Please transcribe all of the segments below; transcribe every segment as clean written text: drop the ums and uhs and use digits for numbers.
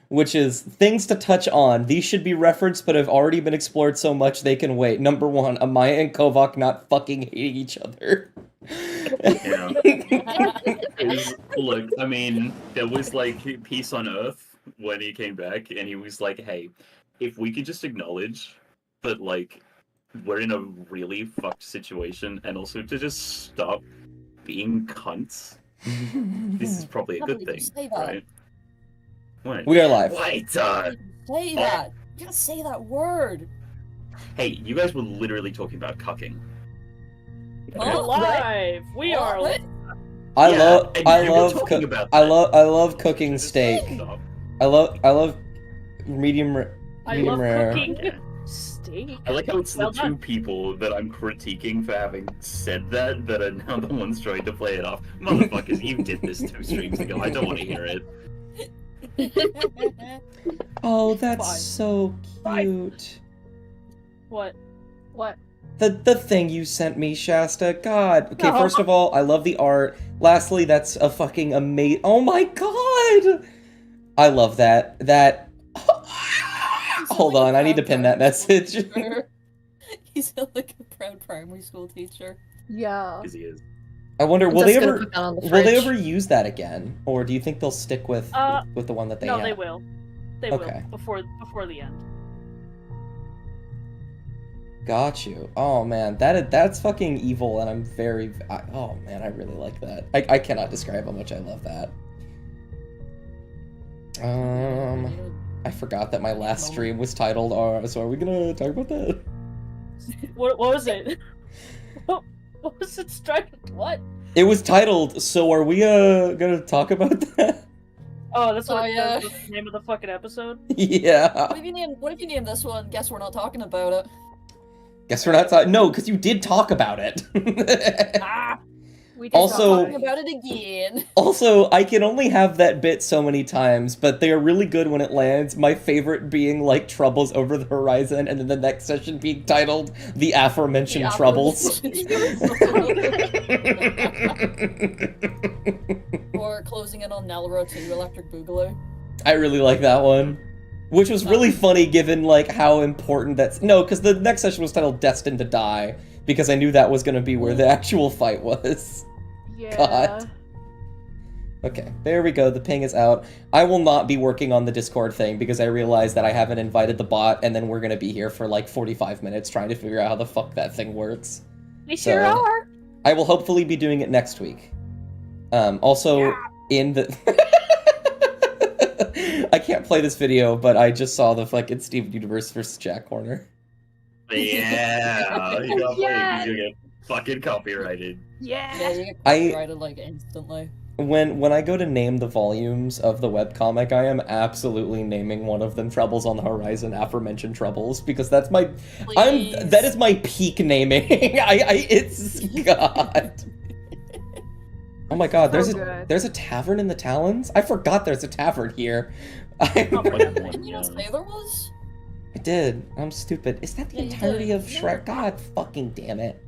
which is things to touch on. These should be referenced, but have already been explored so much they can wait. Number one, Amaya and Kovac not fucking hating each other. Yeah. Look, I mean, there was like peace on Earth when he came back, and he was like, "Hey, if we could just acknowledge that, like, we're in a really fucked situation, and also to just stop being cunts, this is probably a good thing, Say that. right?" What? We are live. Wait, Say that. You gotta say that word. hey, you guys were literally talking about cucking. We're live. We are. What? I Yeah, love and I you were love talking coo- about I that. love cooking Just steak. stop. I love medium I medium love rare. cooking Yeah. steak. I like how it's Well the two done. people that I'm critiquing for having said that are now the ones trying to play it off. Motherfuckers, you did this 2 streams ago. I don't want to hear it. Oh, that's Fine. so cute. What? What? The thing you sent me, Shasta. God. Okay, No. first of all, I love the art. Lastly, that's a fucking amazing. Oh my god! I love that. That. Hold on, I need to pin that message. He's like a proud primary school teacher. Yeah. Because he is. I wonder, will I'm they just gonna ever put that on the will they fridge. ever use that again, or do you think they'll stick with the one that they No, have? they will. They Okay. will before the end. Got you. Oh man, that's fucking evil, and I'm very. Oh man, I really like that. I cannot describe how much I love that. I forgot that my last stream was titled. So are we gonna talk about that? What was it? What was it? What? It was titled. So are we gonna talk about that? Oh, that's Oh, what yeah. that's the name of the fucking episode. Yeah. What if you name this one? Guess we're not talking about it. Guess we're not talking. No, because you did talk about it. Ah, We did Also- talk Talking about it again. Also, I can only have that bit so many times, but they are really good when it lands. My favorite being like Troubles Over the Horizon, and then the next session being titled The Aforementioned Troubles. Or closing in on Nalro 2 Electric Boogaloo. I really like that one. Which was really funny given like how important that's no, because the next session was titled Destined to Die, because I knew that was gonna be where the actual fight was. Yeah. God. Okay, there we go. The ping is out. I will not be working on the Discord thing because I realized that I haven't invited the bot, and then we're gonna be here for like 45 minutes trying to figure out how the fuck that thing works. we So- sure are. I will hopefully be doing it next week. Also, in the... I can't play this video, but I just saw the fucking Steven Universe versus Jack Horner. Yeah, you gotta play it Yeah. 'cause you get fucking copyrighted. Yeah, Yeah. you get I- copyrighted like instantly. When I go to name the volumes of the webcomic, I am absolutely naming one of them Troubles on the Horizon, aforementioned Troubles, because that's my... Please. That is my peak naming. It's... God. Oh my god, So good. there's a tavern in the Talons? I forgot there's a tavern here. Oh, I Didn't you not say there was? did. I'm stupid. Is that the Yeah, you entirety did. of Shrek? God fucking damn it.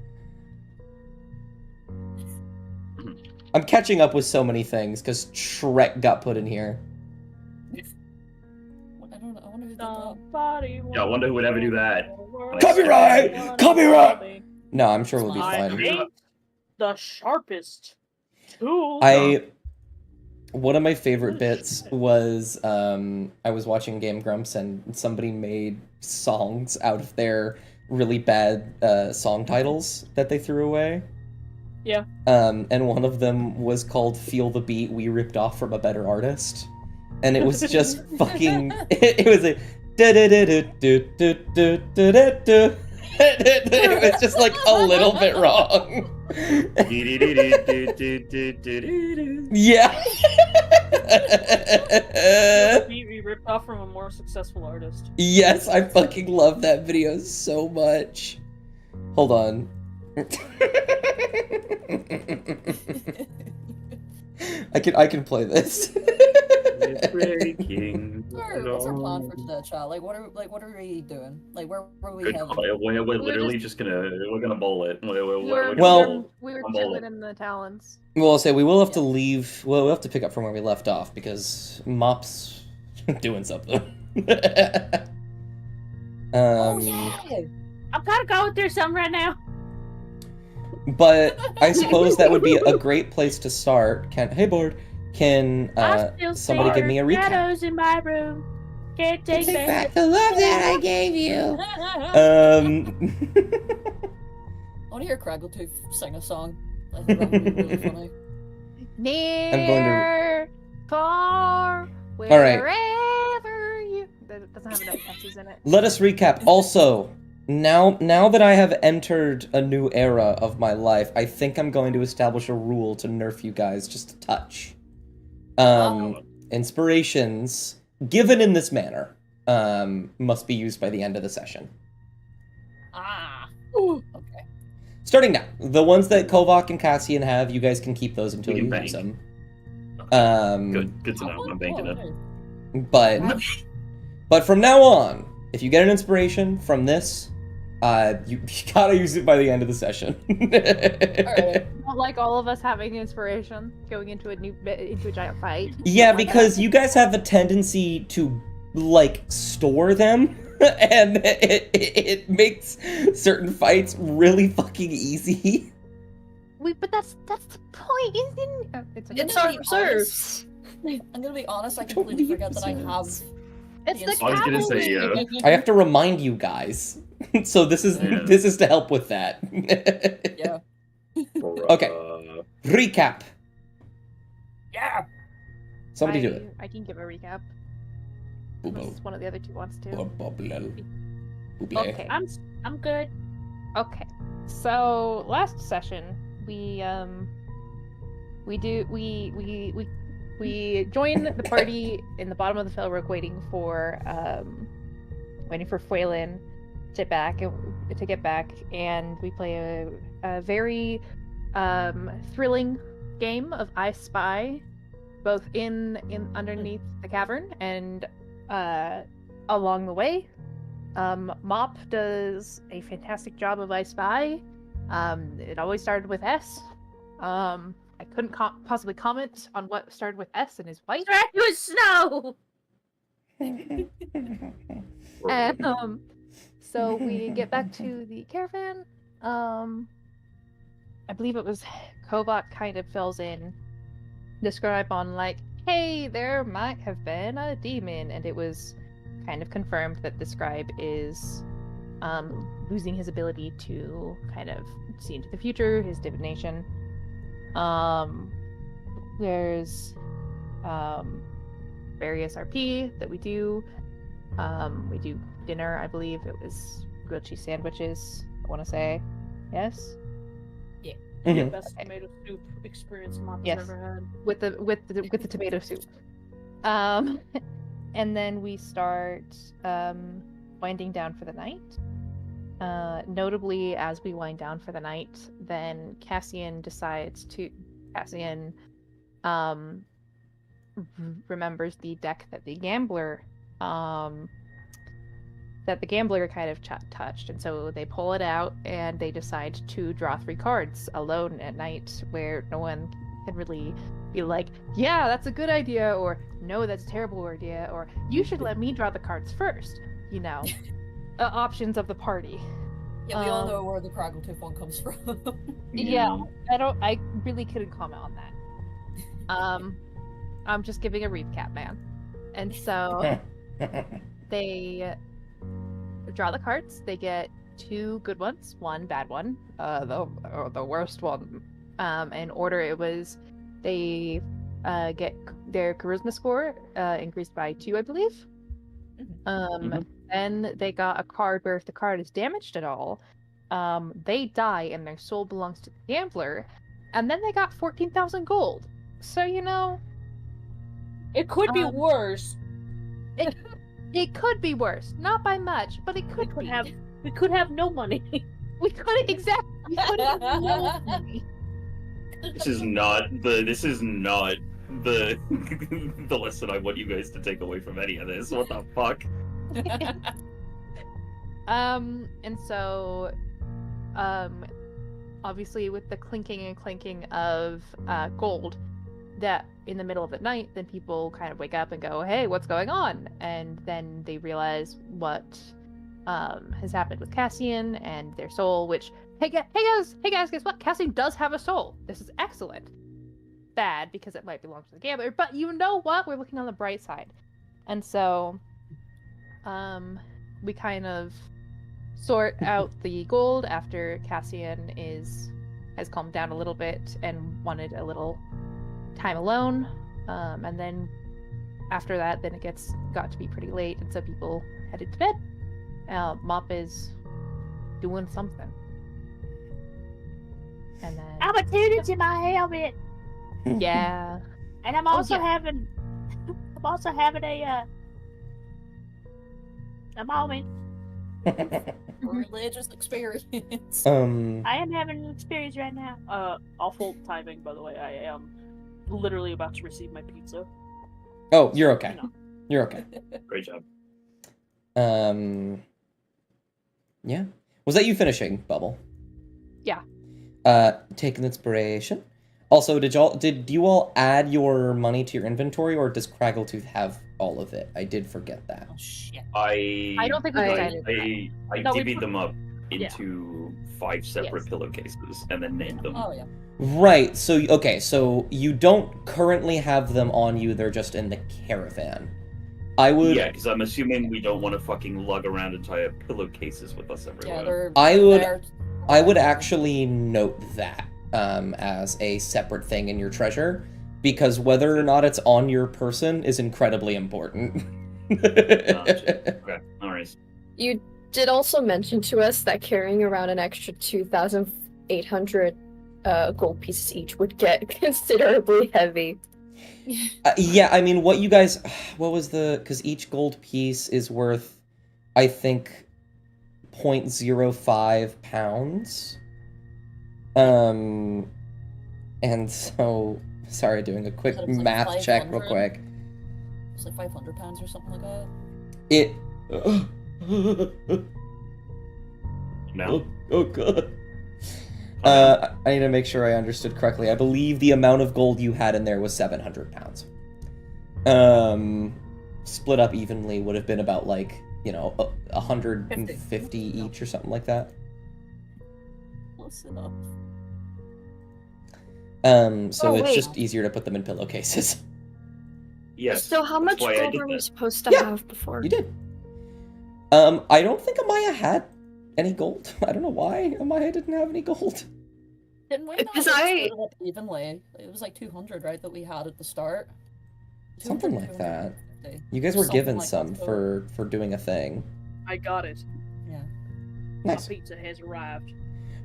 I'm catching up with so many things, because Shrek got put in here. I don't know. I wonder who did that. Somebody Yeah, I wonder who would ever do that. Copyright! Copyright! No, I'm sure we'll be I fine. ain't the sharpest tool. One of my favorite bits was I was watching Game Grumps and somebody made songs out of their really bad song titles that they threw away. Yeah. And one of them was called Feel the Beat We Ripped Off from a Better Artist. And it was just fucking it was a do-do-do-do-do-do-do-do. It was just like a little bit wrong. Yeah. We ripped off from a more successful artist. Yes, I fucking love that video so much. Hold on. I can play this. Breaking. What's our plan for today, chat? Like, what are we doing? Like, where are we Good heading? call. We're literally just gonna bowl it. We're gonna Well- bowl. we were I'm all chilling in. in the Talons. Well, I'll say we will have to leave. Well, we'll have to pick up from where we left off because Mops doing something. Oh yeah. I'm kind of going through something right now. But I suppose that would be a great place to start. Hey, board. Can I still somebody see give me a recap? shadows in my room. Can't take back. the love that I gave you. I Um. want to hear Craggletooth sing a song. I think that would be really funny. Near, far, right. wherever you. That doesn't have enough S's in it. Let us recap. Also, now that I have entered a new era of my life, I think I'm going to establish a rule to nerf you guys just a touch. Inspirations given in this manner must be used by the end of the session. Ah. Okay. Starting now, the ones that Kovac and Cassian have, you guys can keep those until We you can use bank. them. Good to know. I'm banking it. But from now on, if you get an inspiration from this, you gotta use it by the end of the session. Alright. Not like all of us having inspiration going into a giant fight. Yeah, because you guys have a tendency to like store them, and it makes certain fights really fucking easy. Wait, but that's the point, isn't it? Oh, it's okay. I'm It's gonna our be reserves. honest- I'm gonna be honest, I Don't completely need forgot that I have reserves. It's the I was gonna say, cavalry. I have to remind you guys, so this is to help with that. Yeah. Okay. Recap. Yeah. Somebody do it. I can give a recap. Boobo. Unless one of the other two wants to. Booble. Okay. I'm good. Okay. So last session we join the party in the bottom of the Felrook waiting for Phelan to get back, and we play a very thrilling game of I Spy, both in underneath the cavern and along the way. Mop does a fantastic job of I Spy. It always started with S. I couldn't possibly comment on what started with S and is white. Dracula's snow. And, so we get back to the caravan. I believe it was Kovac kind of fills in, describe on like, hey, there might have been a demon, and it was kind of confirmed that the scribe is losing his ability to kind of see into the future, his divination. There's various RP that we do. We do dinner, I believe it was grilled cheese sandwiches, I want to say. Yes? Mhm. Best tomato soup experience Mop Yes. has ever had. With the tomato soup. And then we start winding down for the night. Notably, as we wind down for the night, then Cassian remembers the deck that the gambler kind of touched, and so they pull it out and they decide to draw 3 cards alone at night, where no one can really be like, yeah, that's a good idea, or no, that's a terrible idea, or you should let me draw the cards first, options of the party. Yeah, we all know where the Craggletooth one comes from. Yeah, I really couldn't comment on that. I'm just giving a recap, man. And so they draw the cards. They get 2 good ones, 1 bad one, the worst one. In order, it was they get their charisma score increased by 2, I believe. Then they got a card where if the card is damaged at all, they die and their soul belongs to the gambler. And then they got 14,000 gold. So It could be worse. it could be worse. Not by much, but it We could could be. have. We could have no money. We could exactly. We could have no money. This is not the the lesson I want you guys to take away from any of this. What the fuck? And so, obviously with the clinking and clanking of gold, that in the middle of the night, then people kind of wake up and go, "Hey, what's going on?" And then they realize what has happened with Cassian and their soul. Which, hey guys, guess what? Cassian does have a soul. This is excellent. Bad because it might belong to the gambler, but you know what? We're looking on the bright side, and so, we kind of sort out the gold after Cassian has calmed down a little bit and wanted a little time alone, and then after that, then it got to be pretty late, and so people headed to bed. Mop is doing something, and then I'm a tooted in my helmet, yeah, and I'm Oh, also yeah. having a moment. Religious experience. I am having an experience right now. Awful timing, by the way. I am literally about to receive my pizza. Oh, you're okay. You know. You're okay. Great job. Yeah. Was that you finishing, Bubble? Yeah. Take an inspiration. Also, did you all add your money to your inventory, or does Craggletooth have all of it? I did forget that. Oh shit. I don't think we decided. I No, we divvied put- them up Yeah. into 5 separate Yes. pillowcases and then named them. Oh yeah. Right. So okay. So you don't currently have them on you. They're just in the caravan. I would. Yeah, because I'm assuming we don't want to fucking lug around entire pillowcases with us everywhere. Yeah, they're. I would- they're- I would actually note that as a separate thing in your treasure, because whether or not it's on your person is incredibly important. Okay, no worries. You did also mention to us that carrying around an extra 2,800 gold pieces each would get considerably heavy. Yeah, I mean, what was because each gold piece is worth, I think, 0.05 pounds. And so, sorry, doing a quick That was like math check real 500? quick. It's like 500 pounds or something like that. It. No. Oh god. I need to make sure I understood correctly. I believe the amount of gold you had in there was 700 pounds. Split up evenly would have been about 150 each or something like that. Close enough. So Oh, it's wait. just easier to put them in pillowcases. Yes. So how much that's why I gold did were we that. supposed to Yeah, have before? You did. I don't think Amaya had any gold. I don't know why Amaya didn't have any gold. Didn't we not Because like, I- split it up evenly? It was like 200, right, that we had at the start? Something 200, like that. 250. You guys were Something given like some that, so- for doing a thing. I got it. Yeah. Nice. My pizza has arrived.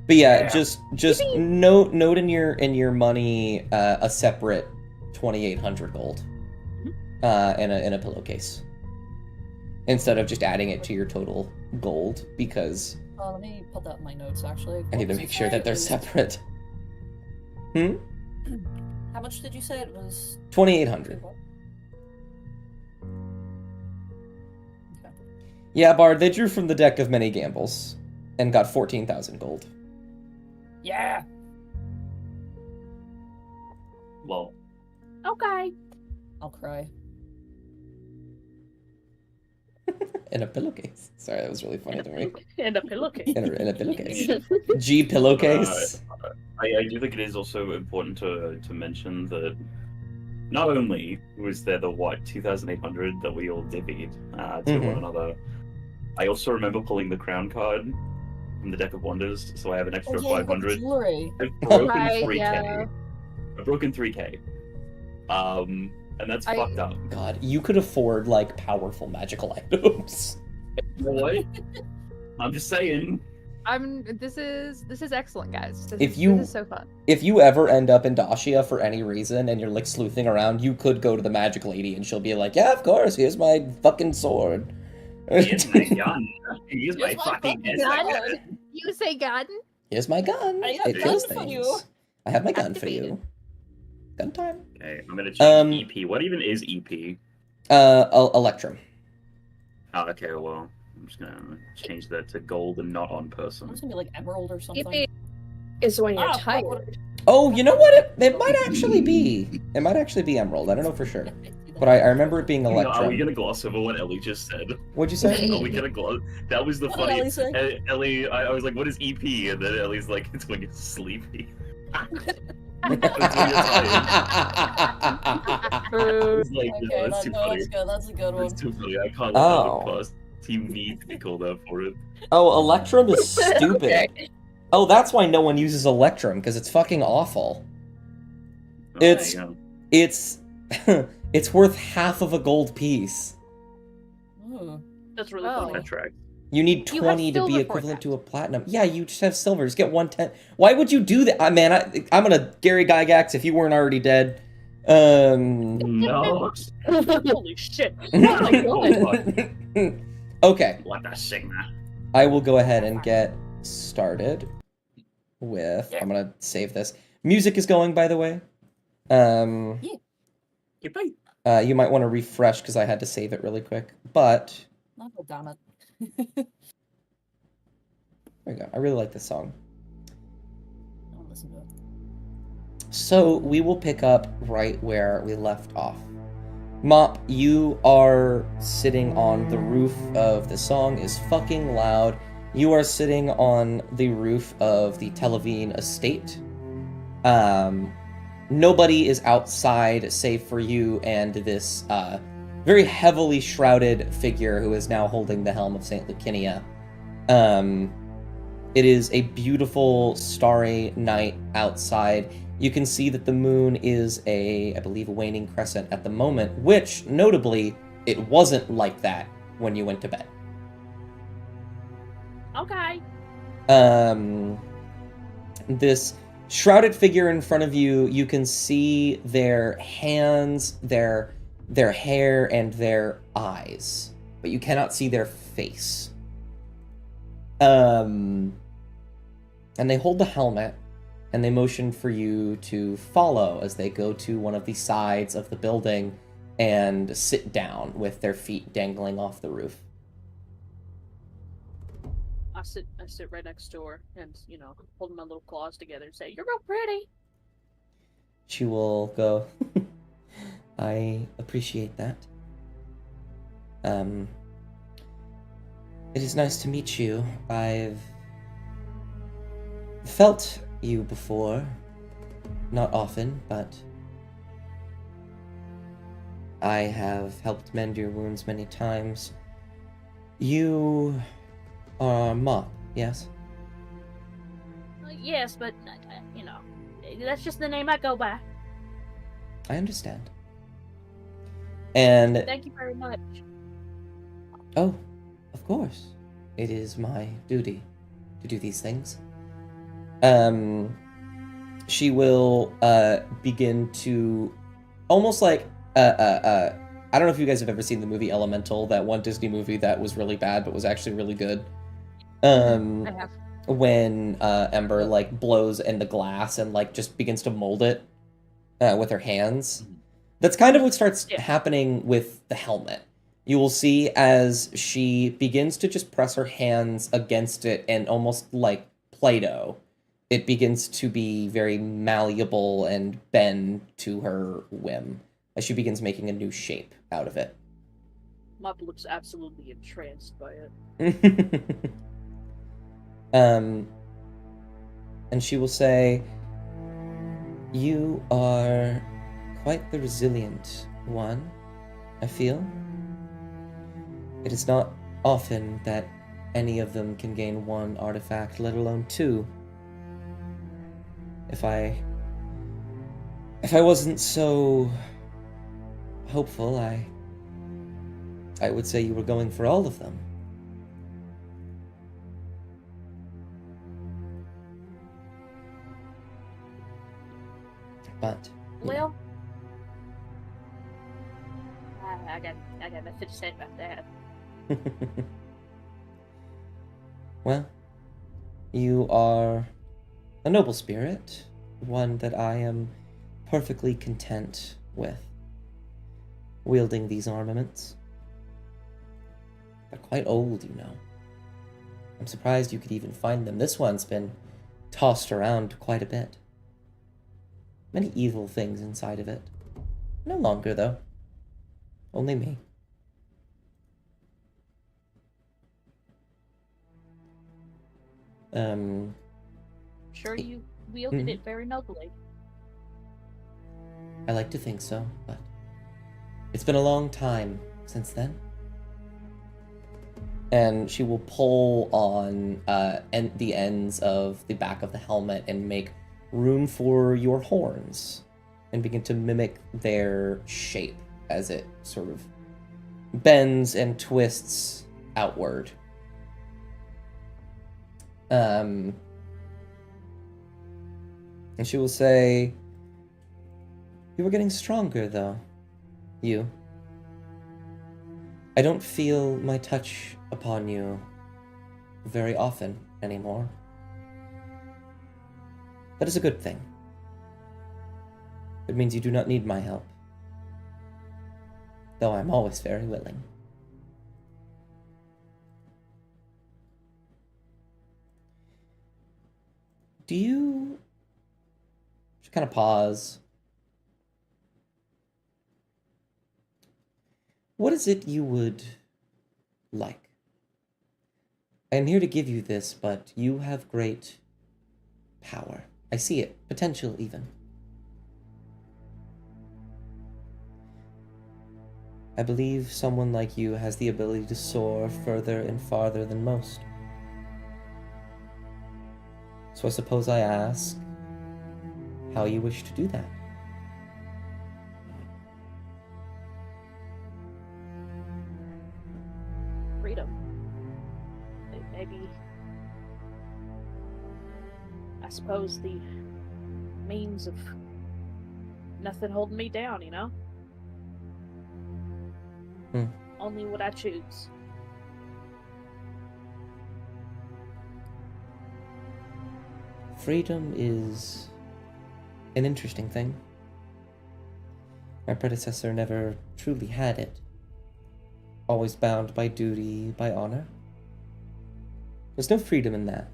But yeah, Yeah. just note in your money a separate 2,800 gold in a pillowcase instead of just adding it to your total gold, because Let me put that in my notes, actually. I need to What was make it sure say? that they're It was- separate. How much did you say it was? 2,800. Okay. Yeah, Bard, they drew from the deck of many gambles and got 14,000 gold. Yeah! Well, Okay. I'll cry. In a pillowcase. Sorry, that was really funny to me. And a pillowcase. In a pillowcase. G pillowcase. I do think it is also important to mention that not only was there the 2,800 that we all divvied to Mhm. one another, I also remember pulling the crown card from the deck of wonders, so I have an extra Oh, yeah, you got the 500. jewelry. I've broken Right, 3k. yeah. I've broken 3k. And that's I- fucked up. God, you could afford powerful magical items. You know what? I'm just saying. This is excellent, guys. If you- this is so fun. If you ever end up in Dashia for any reason and you're sleuthing around, you could go to the magic lady and she'll be like, "Yeah, of course, here's my fucking sword." Here's my gun. Here's my Here's my fucking fucking gun. You say gun? Here's my gun. I have It gun kills for things. you. I have my gun for Activated. you. Gun time. Okay, I'm gonna change Um, EP. What even is EP? Electrum. Oh, okay, well, I'm just gonna change that to gold and not on person. It's gonna be like emerald or something. EP is when you're Ah, fuck, tired. what- Oh, you know what? It might actually be. It might actually be emerald. I don't know for sure. But I remember it being No, are we electrum. gonna gloss over what Ellie just said? What'd you say? Are we gonna gloss? That was the What did funny. Ellie say? Ellie, I was like, "What is EP?" And then Ellie's like, "It's when you're sleepy." I was like, "Yeah, Okay, that's too no, funny. that's good. That's a good one. That's too funny. I can't let Oh. that pass. You need to be called out for it." Oh, electrum is stupid. Okay. Oh, that's why no one uses electrum, because it's fucking awful. Oh, there It's- you go. It's it's worth half of a gold piece. Ooh. That's really Oh. funny. That track. You need You have 20 to be silver for equivalent that. to a platinum. Yeah, you just have silver. Just get 110. Why would you do that? I'm gonna Gary Gygax if you weren't already dead. No. Holy shit. Okay, What a singer. I will go ahead and get started with. I'm gonna save this. Music is going, by the way. Goodbye. You might want to refresh because I had to save it really quick. But Oh, damn it. there we go. I really like this song. I'll listen to it. So we will pick up right where we left off. Mop, you are sitting on the roof of the song is fucking loud. You are sitting on the roof of the Televine estate. Nobody is outside save for you and this very heavily shrouded figure who is now holding the helm of St. Lucinia. It is a beautiful starry night outside. You can see that the moon is I believe, a waning crescent at the moment, which, notably, it wasn't like that when you went to bed. Okay. This shrouded figure in front of you, you can see their hands, their hair, and their eyes, but you cannot see their face. And they hold the helmet, and they motion for you to follow as they go to one of the sides of the building and sit down with their feet dangling off the roof. I sit right next to her and, holding my little claws together and say, "You're real pretty." She will go, I appreciate that. It is nice to meet you. I've felt you before. Not often, but I have helped mend your wounds many times. You are Mop, yes? Yes, but that's just the name I go by. I understand. And Thank you very much. oh, of course. It is my duty to do these things. She will begin to almost like I don't know if you guys have ever seen the movie Elemental, that one Disney movie that was really bad but was actually really good. I have. When Ember like blows in the glass and like just begins to mold it with her hands. That's kind of what starts happening with the helmet. You will see as she begins to just press her hands against it and almost like Play-Doh, it begins to be very malleable and bend to her whim as she begins making a new shape out of it. Mop looks absolutely entranced by it. And she will say, "You are quite the resilient one, I feel. It is not often that any of them can gain one artifact, let alone two. If I wasn't so hopeful, I would say you were going for all of them." But Well, I got nothing to say about that. well, you are a noble spirit, one that I am perfectly content with, wielding these armaments. They're quite old, you know. I'm surprised you could even find them. This one's been tossed around quite a bit. many evil things inside of it. No longer, though. Only me. Sure, you wielded it very nobly. I like to think so, but it's been a long time since then. And she will pull on the ends of the back of the helmet and make room for your horns and begin to mimic their shape as it sort of bends and twists outward. And she will say, "You were getting stronger, though. You. I don't feel my touch upon you very often anymore. That is a good thing. It means you do not need my help, though I'm always very willing." Do you just kind of pause? What is it you would like? I am here to give you this, but you have great power. I see it, potential even. I believe someone like you has the ability to soar further and farther than most. So I suppose I ask how you wish to do that. Freedom. Maybe. I suppose the means of nothing holding me down, you know? Only what I choose. Freedom is an interesting thing. My predecessor never truly had it. Always bound by duty, by honor. There's no freedom in that.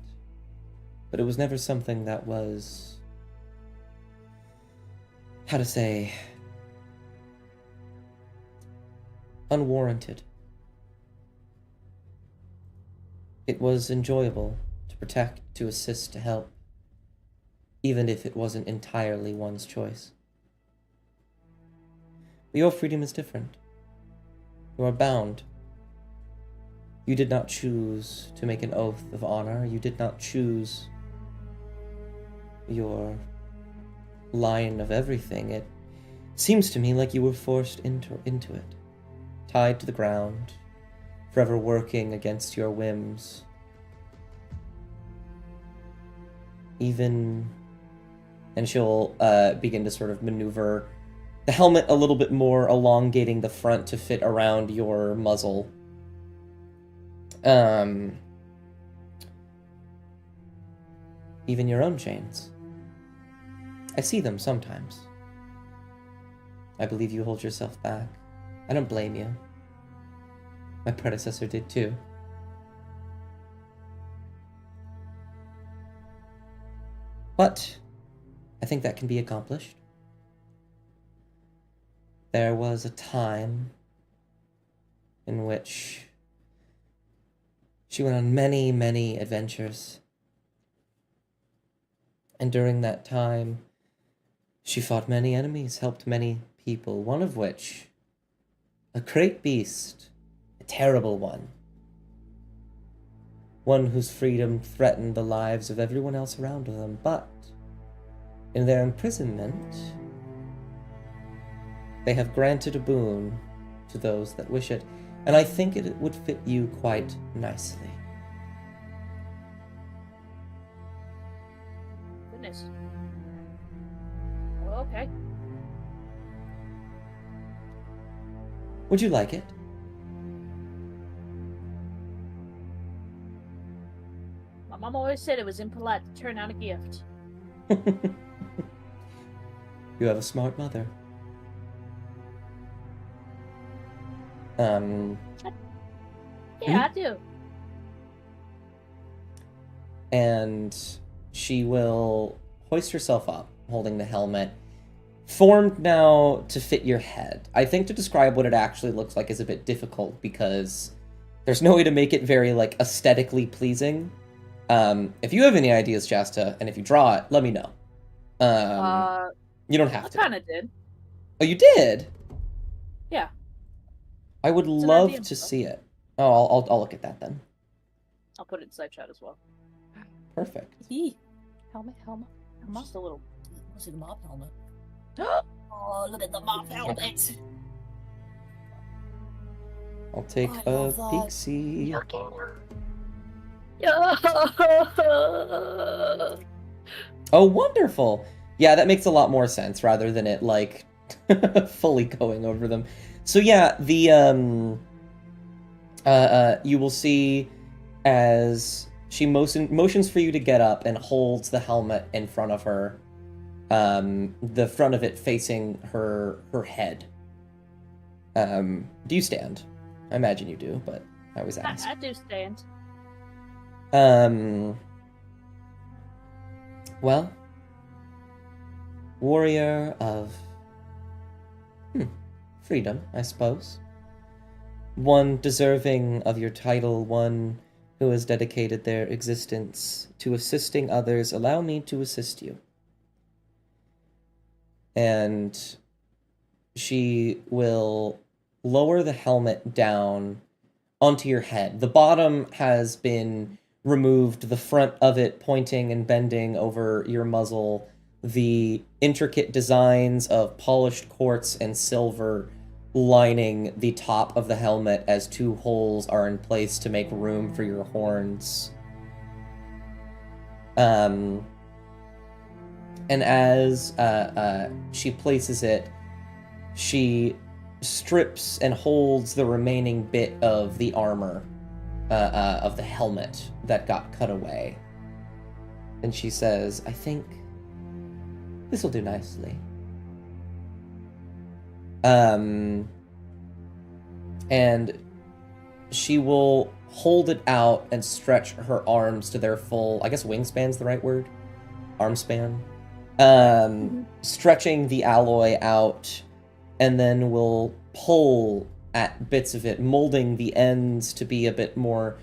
But it was never something that was, how to say, unwarranted. It was enjoyable to protect, to assist, to help, even if it wasn't entirely one's choice. But your freedom is different. You are bound. You did not choose to make an oath of honor. You did not choose your line of everything. It seems to me like you were forced into it, tied to the ground, forever working against your whims. And she'll begin to sort of maneuver the helmet a little bit more, elongating the front to fit around your muzzle. Even your own chains. I see them sometimes. I believe you hold yourself back. I don't blame you. My predecessor did too. But I think that can be accomplished. There was a time in which she went on many, many adventures. And during that time, she fought many enemies, helped many people, one of which, a great beast, a terrible one. One whose freedom threatened the lives of everyone else around them, but in their imprisonment, they have granted a boon to those that wish it, and I think it would fit you quite nicely. Goodness. Well, okay. Would you like it? My mom always said it was impolite to turn down a gift. You have a smart mother. Yeah, I do. And she will hoist herself up, holding the helmet, formed now to fit your head. I think to describe what it actually looks like is a bit difficult because there's no way to make it very, like, aesthetically pleasing. If you have any ideas, Shasta, and if you draw it, let me know. You don't have I to. kind of did. Oh, you did? Yeah. I would an love idea, to though. see it. Oh, I'll look at that then. I'll put it in side chat as well. Perfect. Eee, Helmet. Just a little. let's see the mob helmet. Oh, look at the mob helmet. I'll take I a love that. peek-see. Oh, wonderful. Yeah, that makes a lot more sense rather than it, like, fully going over them. So yeah, the, you will see as she motions for you to get up and holds the helmet in front of her, the front of it facing her head. Do you stand? I imagine you do, but I always ask. I do stand. Well, warrior of freedom, I suppose. One deserving of your title, one who has dedicated their existence to assisting others. Allow me to assist you. And she will lower the helmet down onto your head. The bottom has been removed, the front of it pointing and bending over your muzzle, the intricate designs of polished quartz and silver lining the top of the helmet as two holes are in place to make room for your horns. And as she places it, she strips and holds the remaining bit of the armor of the helmet that got cut away. And she says, I think this will do nicely. And she will hold it out and stretch her arms to their full, I guess wingspan's the right word? Arm span. Stretching the alloy out, and then will pull at bits of it, molding the ends to be a bit more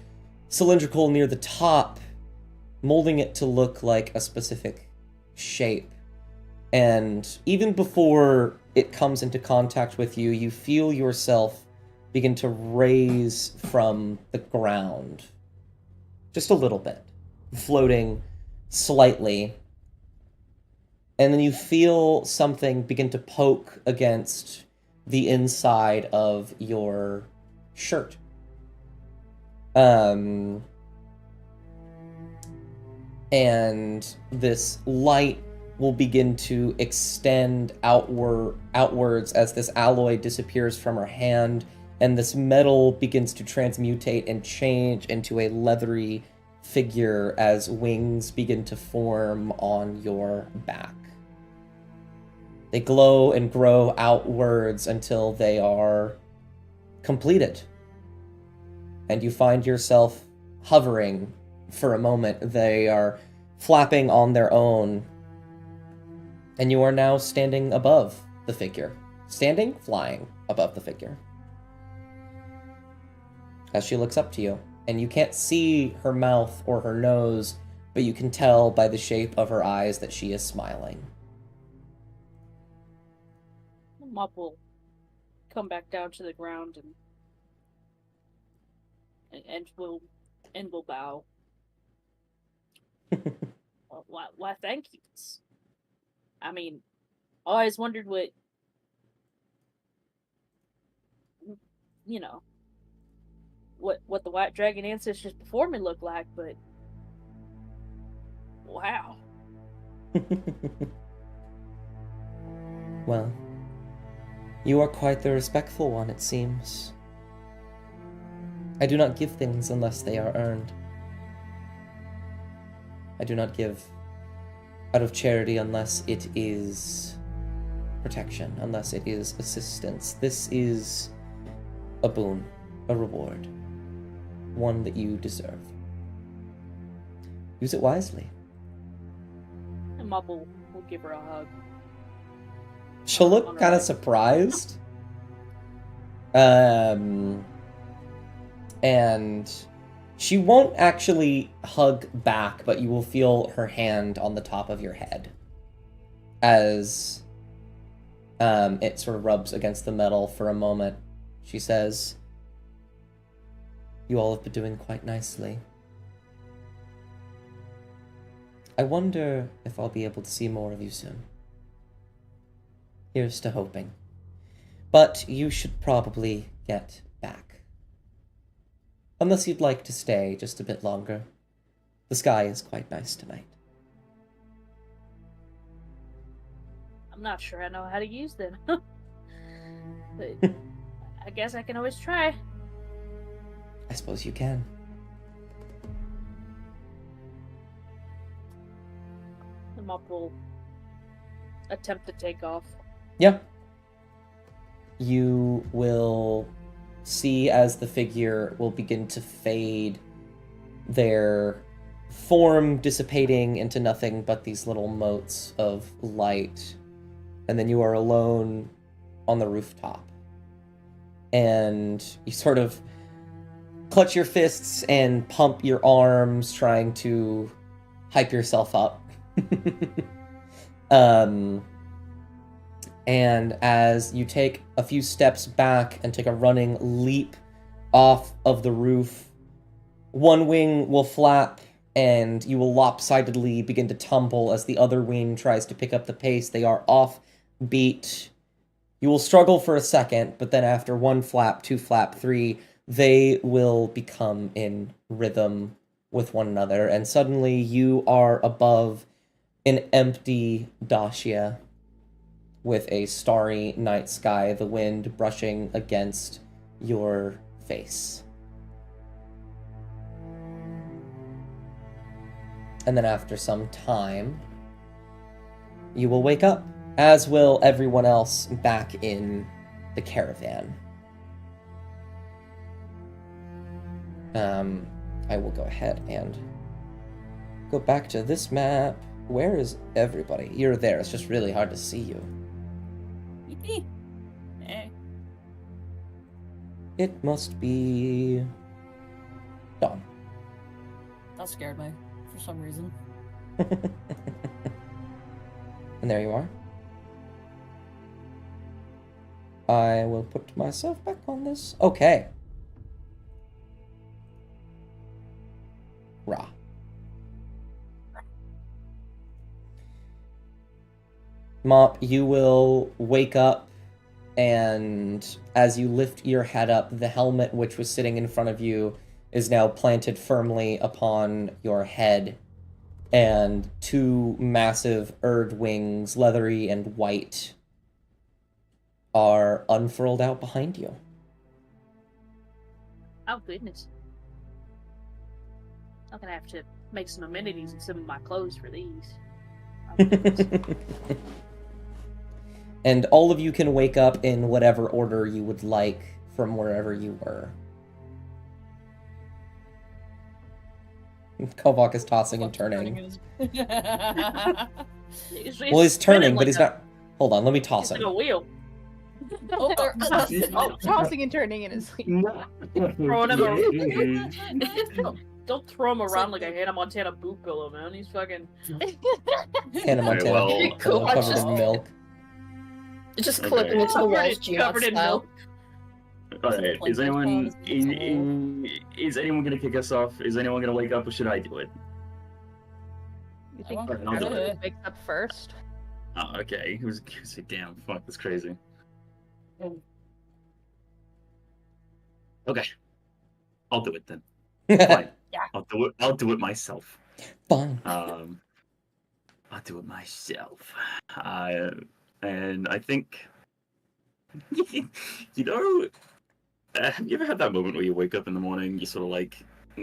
cylindrical near the top, molding it to look like a specific shape. And even before it comes into contact with you, you feel yourself begin to raise from the ground. Just a little bit. Floating slightly. And then you feel something begin to poke against the inside of your shirt. And this light will begin to extend outwards as this alloy disappears from her hand, and this metal begins to transmutate and change into a leathery figure as wings begin to form on your back. They glow and grow outwards until they are completed. And you find yourself hovering for a moment. They are flapping on their own. And you are now standing above the figure. Standing? Flying above the figure. As she looks up to you. And you can't see her mouth or her nose, but you can tell by the shape of her eyes that she is smiling. Mop will come back down to the ground and will bow. Why, thank you. I mean, I always wondered what, you know, what the White Dragon ancestors before me looked like, but wow. Well, you are quite the respectful one, it seems. I do not give things unless they are earned. I do not give out of charity unless it is protection, unless it is assistance. This is a boon, a reward, one that you deserve. Use it wisely. And Mop will give her a hug. She'll look kind of surprised. And she won't actually hug back, but you will feel her hand on the top of your head as it sort of rubs against the metal for a moment. She says, "You all have been doing quite nicely. I wonder if I'll be able to see more of you soon. Here's to hoping. But you should probably get back. Unless you'd like to stay just a bit longer. The sky is quite nice tonight." I'm not sure I know how to use them. But I guess I can always try. I suppose you can. The mop will attempt to take off. Yeah. You will see as the figure will begin to fade, their form dissipating into nothing but these little motes of light. And then you are alone on the rooftop. And you sort of clutch your fists and pump your arms, trying to hype yourself up. And as you take a few steps back and take a running leap off of the roof, one wing will flap and you will lopsidedly begin to tumble as the other wing tries to pick up the pace. They are off beat. You will struggle for a second, but then after one flap, two flap, three, they will become in rhythm with one another, and suddenly you are above an empty Dacia with a starry night sky, the wind brushing against your face. And then after some time, you will wake up, as will everyone else back in the caravan. I will go ahead and go back to this map. Where is everybody? You're there. It's just really hard to see you. Eh. It must be dawn. That scared me for some reason. And there you are. I will put myself back on this. Okay. Rah. Mop, you will wake up, and as you lift your head up, the helmet which was sitting in front of you is now planted firmly upon your head, and two massive Erd wings, leathery and white, are unfurled out behind you. Oh, goodness. I'm gonna have to make some amenities in some of my clothes for these. Oh, goodness. And all of you can wake up in whatever order you would like from wherever you were. Kovak is tossing and turning. Well, he's turning, but he's not... Hold on, let me toss It's him. like a wheel. Tossing and turning in his sleep. Throwing him around. Don't throw him around like a Hannah Montana boot pillow, man. He's fucking... Hannah Montana, well. Cool. covered in milk. Just Okay. clipping it to the walls, Covered in style. milk. Alright, is anyone gonna kick us off? Is anyone gonna wake up, or should I do it? You think Alright, I'll do Carlos it. wakes up first? Oh, okay. Who's damn, fuck, that's crazy. Okay. I'll do it then. Fine. Yeah. I'll do it myself. Fine. I'll do it myself. And I think, you know, have you ever had that moment where you wake up in the morning, you sort of like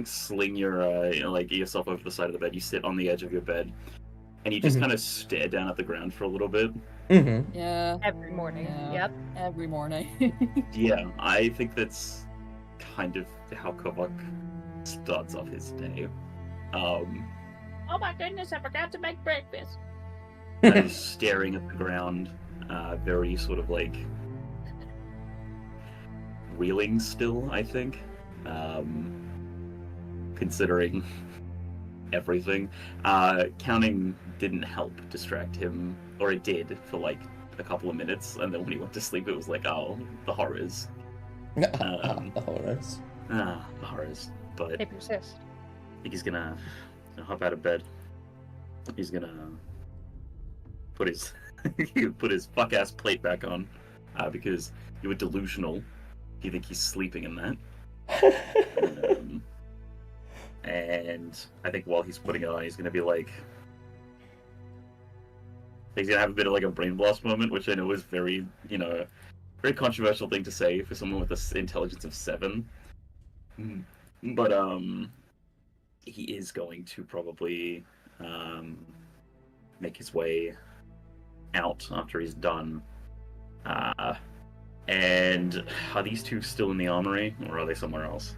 sling your yourself over the side of the bed, you sit on the edge of your bed, and you just Mhm. kind of stare down at the ground for a little bit? Mm-hmm. Yeah. Every morning. Yeah. Yep. Every morning. Yeah, I think that's kind of how Kovak starts off his day. Oh my goodness, I forgot to make breakfast. Kind of staring at the ground, very sort of like reeling still, I think, considering everything. Counting didn't help distract him, or it did for like a couple of minutes, and then when he went to sleep, it was like, oh, the horrors. The horrors. The horrors. But They persist. I think he's gonna hop out of bed. He's gonna put his put his fuck ass plate back on, because you were delusional. You think he's sleeping in that. And I think while he's putting it on, he's gonna be like, he's gonna have a bit of like a brain blast moment, which I know is very, very controversial thing to say for someone with an intelligence of 7. But he is going to probably make his way out after he's done. And are these two still in the armory, or are they somewhere else?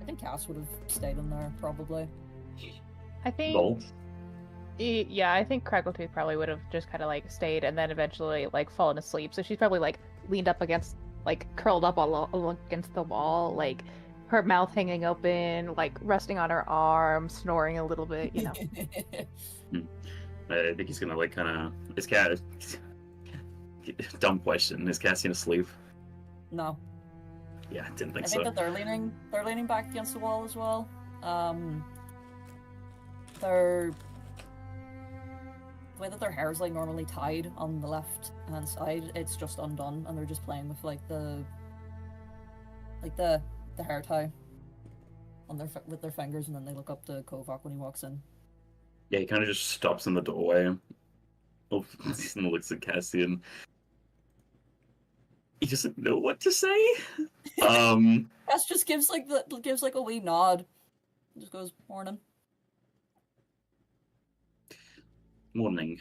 I think Cass would have stayed in there, probably. I think. Bolt? Yeah, I think Crackletooth probably would have just kind of like stayed and then eventually like fallen asleep. So she's probably like leaned up against, like curled up all against the wall, like her mouth hanging open, like resting on her arm, snoring a little bit, you know. I think he's gonna like kind of. Is Cass? Dumb question. Is Cassian asleep? No. Yeah, didn't think I so. think that they're leaning back against the wall as well. They're the way that their hair is like normally tied on the left hand side, it's just undone, and they're just playing with like the hair tie on with their fingers, and then they look up to Kovac when he walks in. Yeah, he kind of just stops in the doorway. And looks at Cassian. He doesn't know what to say. Cass just gives like a wee nod. Just goes, morning. Morning.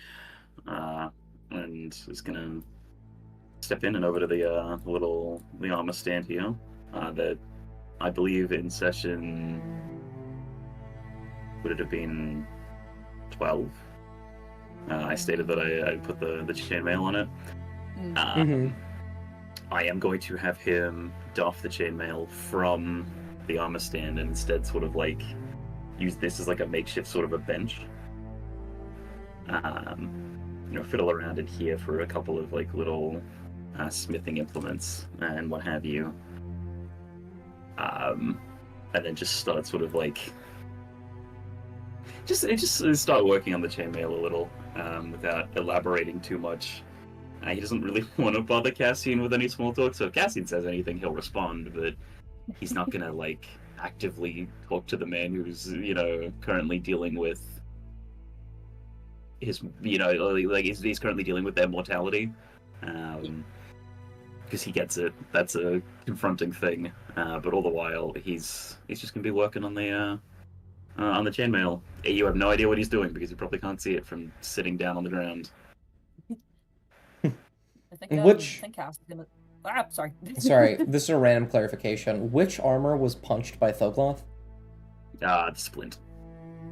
And is gonna step in and over to the armor stand here. That I believe in session, would it have been 12? I stated that I put the chainmail on it. Mhm. I am going to have him doff the chainmail from the armor stand and instead sort of like use this as like a makeshift sort of a bench. Fiddle around in here for a couple of like little smithing implements and what have you. And then just start sort of like just start working on the chainmail a little without elaborating too much. He doesn't really want to bother Cassian with any small talk, so if Cassian says anything, he'll respond, but he's not gonna like actively talk to the man who's currently dealing with his he's currently dealing with their mortality, because he gets it. That's a confronting thing, but all the while he's just gonna be working on the chainmail. You have no idea what he's doing because you probably can't see it from sitting down on the ground. I think Which- I think Cass is gonna. Sorry. Sorry, this is a random clarification. Which armor was punched by Thogloth? The splint.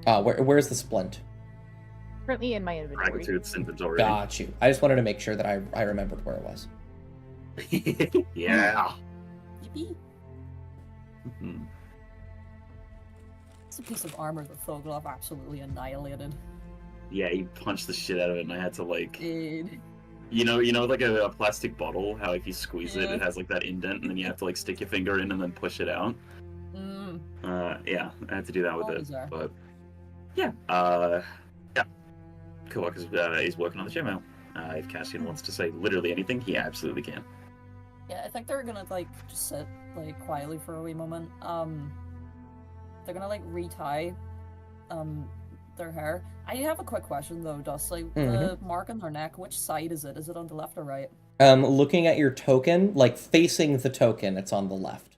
Where's the splint? Currently in my inventory. Raggatooth's inventory. Got you. I just wanted to make sure that I remembered where it was. Yeah. Yippee. Mhm. It's a piece of armor that Thogloth absolutely annihilated. Yeah, he punched the shit out of it, and I had to like, Dude. like a plastic bottle. How if you squeeze it, Yeah. it has like that indent, and then you have to like stick your finger in and then push it out. Mm. Yeah, I had to do that with Oh, it, bizarre. but yeah, Kovac is working on the chainmail. If Cassian wants to say literally anything, he absolutely can. Yeah, I think they're gonna like just sit like quietly for a wee moment. They're gonna like retie their hair. I have a quick question though, Dust. Like the mark on their neck, which side is it? Is it on the left or right? Looking at your token, like facing the token, it's on the left.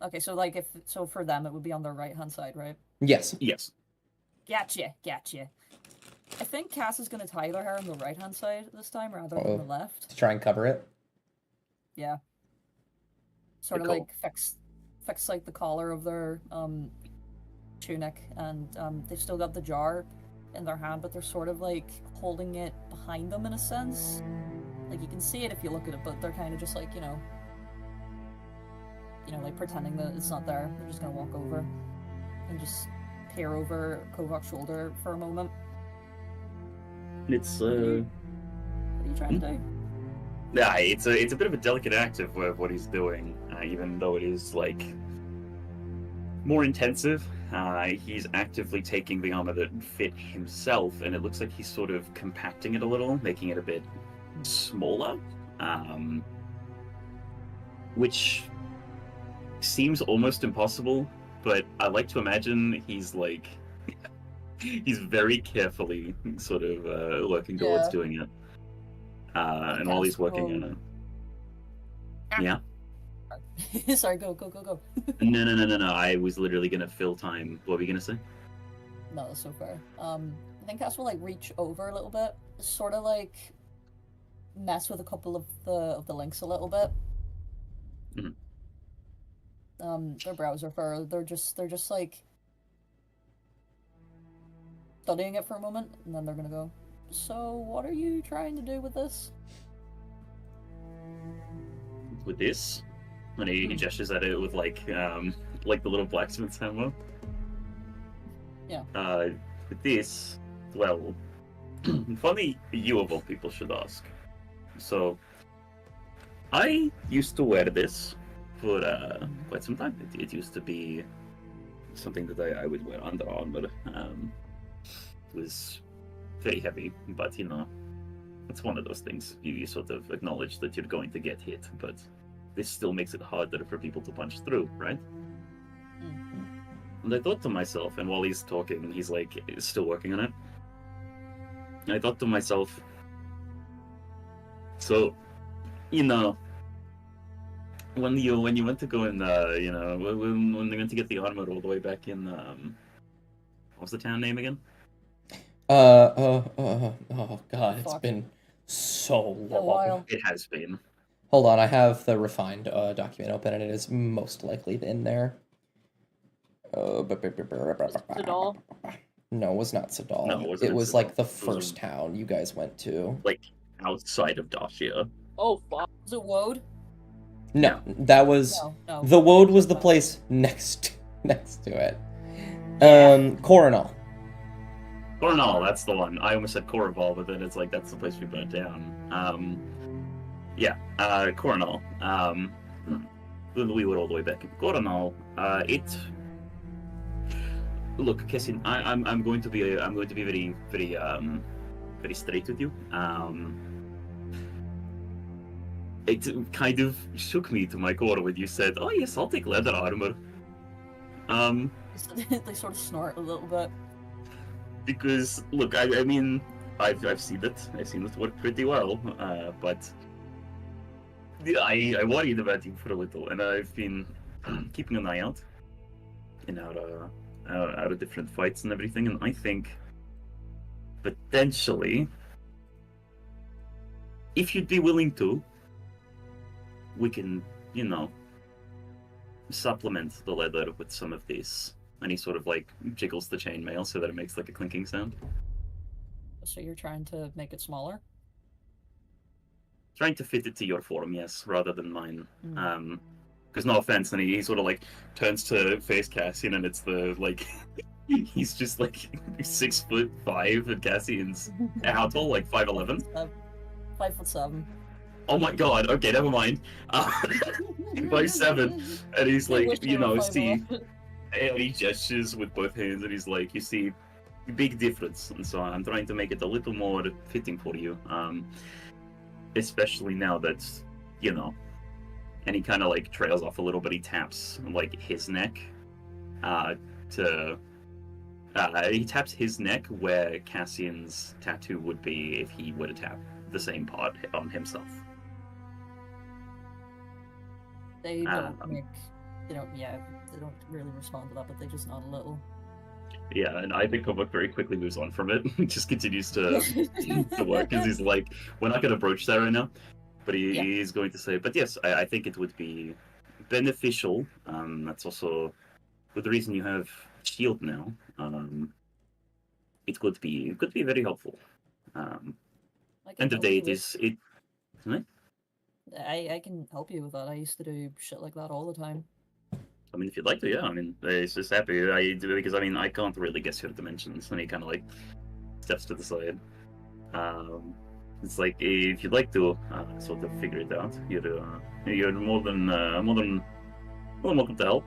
Okay, so like so for them it would be on their right hand side, right? Yes. Yes. Gotcha. I think Cass is gonna tie their hair on the right hand side this time rather than the left. To try and cover it. Yeah. Sort of Cool. like fix like the collar of their tunic, and they've still got the jar in their hand, but they're sort of like holding it behind them in a sense. Like you can see it if you look at it, but they're kind of just like, like pretending that it's not there. They're just gonna walk over and just peer over Kovak's shoulder for a moment. It's What are you trying to do? yeah, it's a bit of a delicate act of what he's doing, even though it is like more intensive. He's actively taking the armor that fit himself, and it looks like he's sort of compacting it a little, making it a bit smaller, which seems almost impossible. But I like to imagine he's like he's very carefully sort of working towards Yeah. doing it, and while he's working on it. Yeah. Sorry, go. No. I was literally gonna fill time. What were you gonna say? No, that's so fair. I think Cass will like reach over a little bit, sort of like mess with a couple of the links a little bit. Mhm. Their brows are furrowed. They're just like studying it for a moment, and then they're gonna go. So, what are you trying to do with this? With this, and he gestures at it with like the little blacksmith's hammer. Yeah. With this, well, funny you of all people should ask. So, I used to wear this for quite some time. It used to be something that I would wear under armor. It was very heavy, but it's one of those things. You sort of acknowledge that you're going to get hit, but this still makes it harder for people to punch through, right? And I thought to myself, and while he's talking, he's like still working on it. I thought to myself, so, when you went to go in, when they went to get the armor all the way back in, what was the town name again? Oh god, it's Fuck. been so A long. while. It has been. Hold on, I have the refined document open, and it is most likely in there. Sadal? No, it was not Sadal. No, it wasn't it in was Sadal. like the It was first town you guys went to. Like outside of Dacia. Oh fuck. Is it Woad? No, that was No. the Woad was the place next to it. Coronal. Coronal, that's the one. I almost said Corval, but then it's like that's the place we burnt down. Coronal. We were all the way back in Coronal. Look, Kessin, I'm going to be very very straight with you. It kind of shook me to my core when you said, "Oh yes, I'll take leather armor." They sort of snort a little bit. Because look, I mean, I've seen it. I've seen it work pretty well. But I worried about you for a little, and I've been keeping an eye out in our different fights and everything. And I think potentially, if you'd be willing to, we can, supplement the leather with some of these. And he sort of like jiggles the chainmail so that it makes like a clinking sound. So you're trying to make it smaller? Trying to fit it to your form, yes, rather than mine. Mm. Because no offense, and he sort of like turns to face Cassian, and it's the like he's just like 6'5", and Cassian's how tall? Like 5'11". 5'7". Oh my god! Okay, never mind. 5'7", and he's I wish like, they were see. And he gestures with both hands, and he's like, you see, big difference. And so I'm trying to make it a little more fitting for you. Especially now that, and he kind of like trails off a little bit. He taps like his neck, he taps his neck where Cassian's tattoo would be if he were to tap the same part on himself. They don't they don't really respond to that, but they just nod a little. Yeah, and I think Kovak very quickly moves on from it. He just continues to work because he's like, we're not going to broach that right now. But he's going to say, but yes, I think it would be beneficial. That's also the reason you have shield now. it could be very helpful. I can End of help day, you it with- is it. Right? I can help you with that. I used to do shit like that all the time. I mean, if you'd like to, yeah. I mean, it's just happy. I do because I mean, I can't really guess your dimensions, and he kind of like steps to the side. It's like if you'd like to sort of figure it out, you're more than welcome to help.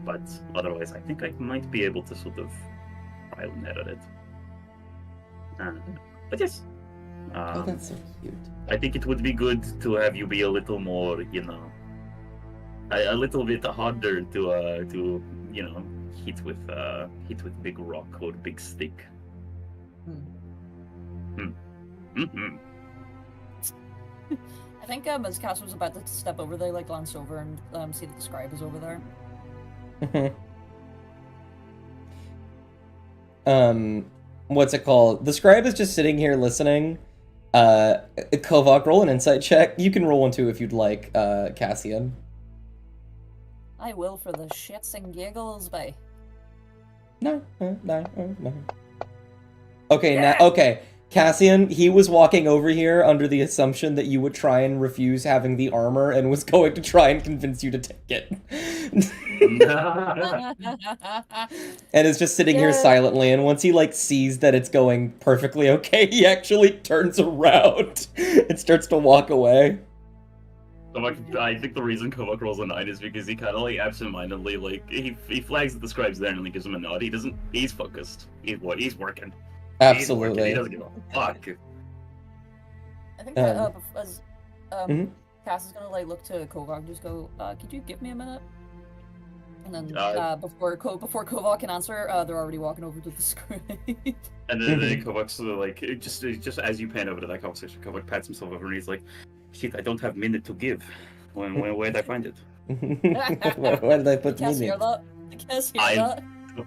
But otherwise, I think I might be able to sort of trial and error it. But yes, Oh, that's so cute. I think it would be good to have you be a little more, a little bit harder to hit with big rock or big stick. Mm-hmm. I think as Cass was about to step over, they like glance over and see that the scribe is over there. What's it called? The scribe is just sitting here listening. Kovak, roll an insight check. You can roll one too if you'd like, Cassian. I will for the shits and giggles, bae. No. Okay, Yeah. now okay. Cassian, he was walking over here under the assumption that you would try and refuse having the armor and was going to try and convince you to take it. And is just sitting here Yeah. silently, and once he like sees that it's going perfectly okay, he actually turns around and starts to walk away. I think the reason Kovak rolls a 9 is because he kind of like absentmindedly like he flags that the scribe's there and he gives him a nod. He's focused. He's working. He's working. Absolutely. He doesn't give a fuck. I think that as Mhm. Cass is gonna like look to Kovak and just go, could you give me a minute? And then before Kovak can answer, they're already walking over to the scribe. And then Kovak's sort of like just as you pan over to that conversation, Kovak pats himself over and he's like, "Shit, I don't have minute to give. Where'd I find it? Where did I put Cass hear meaning? that? Cass hear I- that?